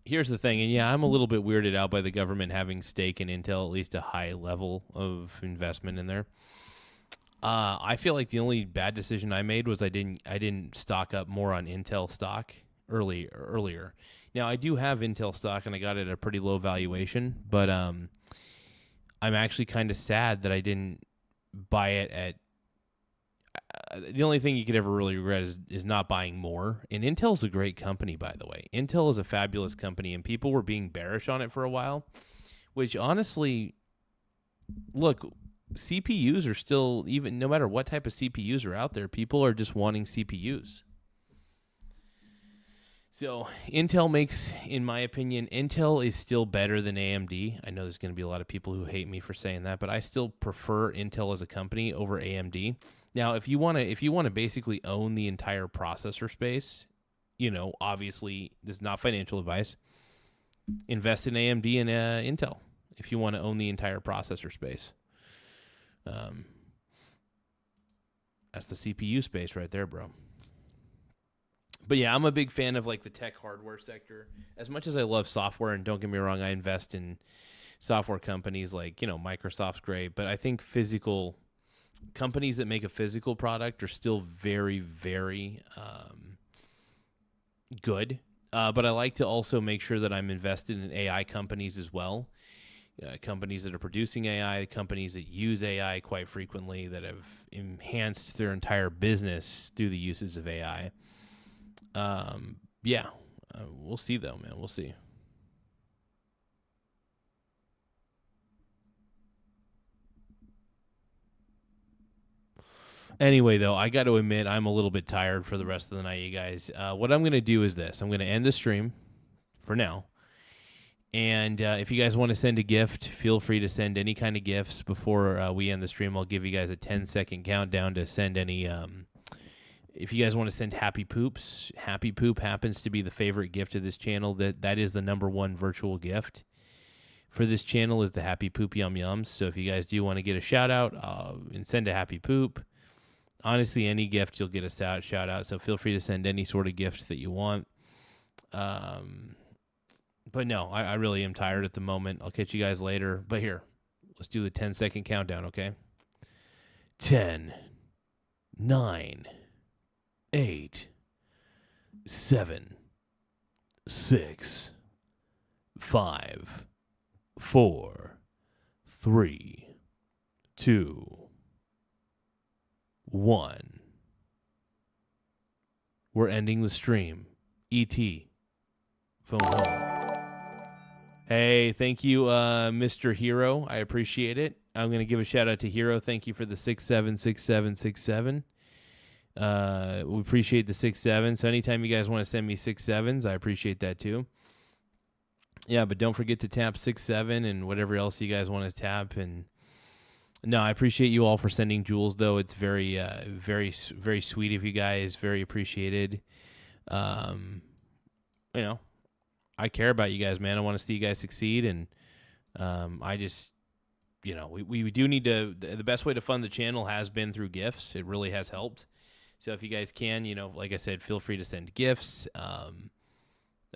Here's the thing, and yeah, I'm a little bit weirded out by the government having stake in Intel, at least a high level of investment in there. I feel like the only bad decision I made was I didn't stock up more on Intel stock earlier. Now I do have Intel stock, and I got it at a pretty low valuation, but I'm actually kind of sad that I didn't buy it at. The only thing you could ever really regret is not buying more. And Intel's a great company, by the way. Intel is a fabulous company, and people were being bearish on it for a while, which honestly, look, CPUs are still, even no matter what type of CPUs are out there, people are just wanting CPUs. So Intel makes, in my opinion, Intel is still better than AMD. I know there's going to be a lot of people who hate me for saying that, but I still prefer Intel as a company over AMD. Now, if you want to basically own the entire processor space, obviously this is not financial advice. Invest in AMD and Intel if you want to own the entire processor space. That's the CPU space right there, bro. But yeah, I'm a big fan of like the tech hardware sector. As much as I love software, and don't get me wrong, I invest in software companies like, Microsoft's great, but I think physical companies that make a physical product are still very, very good. But I like to also make sure that I'm invested in AI companies as well. Companies that are producing AI, companies that use AI quite frequently, that have enhanced their entire business through the uses of AI. We'll see though, man. We'll see. Anyway, though, I got to admit I'm a little bit tired for the rest of the night, you guys. What I'm going to do is this. I'm going to end the stream for now. And if you guys want to send a gift, feel free to send any kind of gifts before we end the stream. I'll give you guys a 10-second countdown to send any. If you guys want to send happy poops, happy poop happens to be the favorite gift of this channel. That is the number one virtual gift for this channel is the happy poop yum yums. So if you guys do want to get a shout out and send a happy poop, honestly, any gift you'll get a shout out. So feel free to send any sort of gift that you want. But no, I really am tired at the moment. I'll catch you guys later. But here, let's do the 10-second countdown, okay? 10, 9, 8, 7, 6, 5, 4, 3, 2, 1. We're ending the stream. E.T. Phone home. Hey, thank you, Mr. Hero. I appreciate it. I'm going to give a shout out to Hero. Thank you for the 676767. We appreciate the 67. So anytime you guys want to send me 67s, I appreciate that too. Yeah, but don't forget to tap 67 and whatever else you guys want to tap. And no, I appreciate you all for sending jewels, though. It's very, very, very sweet of you guys. Very appreciated. I care about you guys, man. I want to see you guys succeed, and I just, we do need to. The best way to fund the channel has been through gifts. It really has helped. So if you guys can, like I said, feel free to send gifts of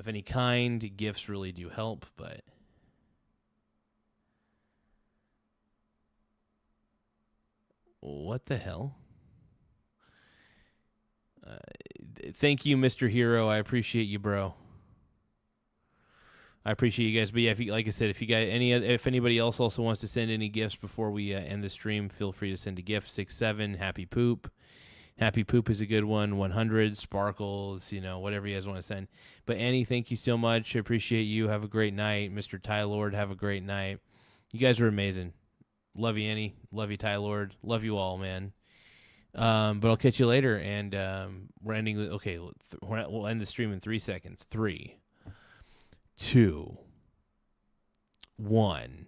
any kind. Gifts really do help, but. What the hell? Thank you, Mr. Hero. I appreciate you, bro. I appreciate you guys. But yeah, like I said, if anybody else also wants to send any gifts before we end the stream, feel free to send a gift. 67 Happy Poop. Happy Poop is a good one. 100 Sparkles. Whatever you guys want to send. But Annie, thank you so much. I appreciate you. Have a great night, Mr. Ty Lord. Have a great night. You guys are amazing. Love you, Annie. Love you, Ty Lord. Love you all, man. But I'll catch you later. And we're ending. Okay, we'll end the stream in 3 seconds. 3, 2, 1.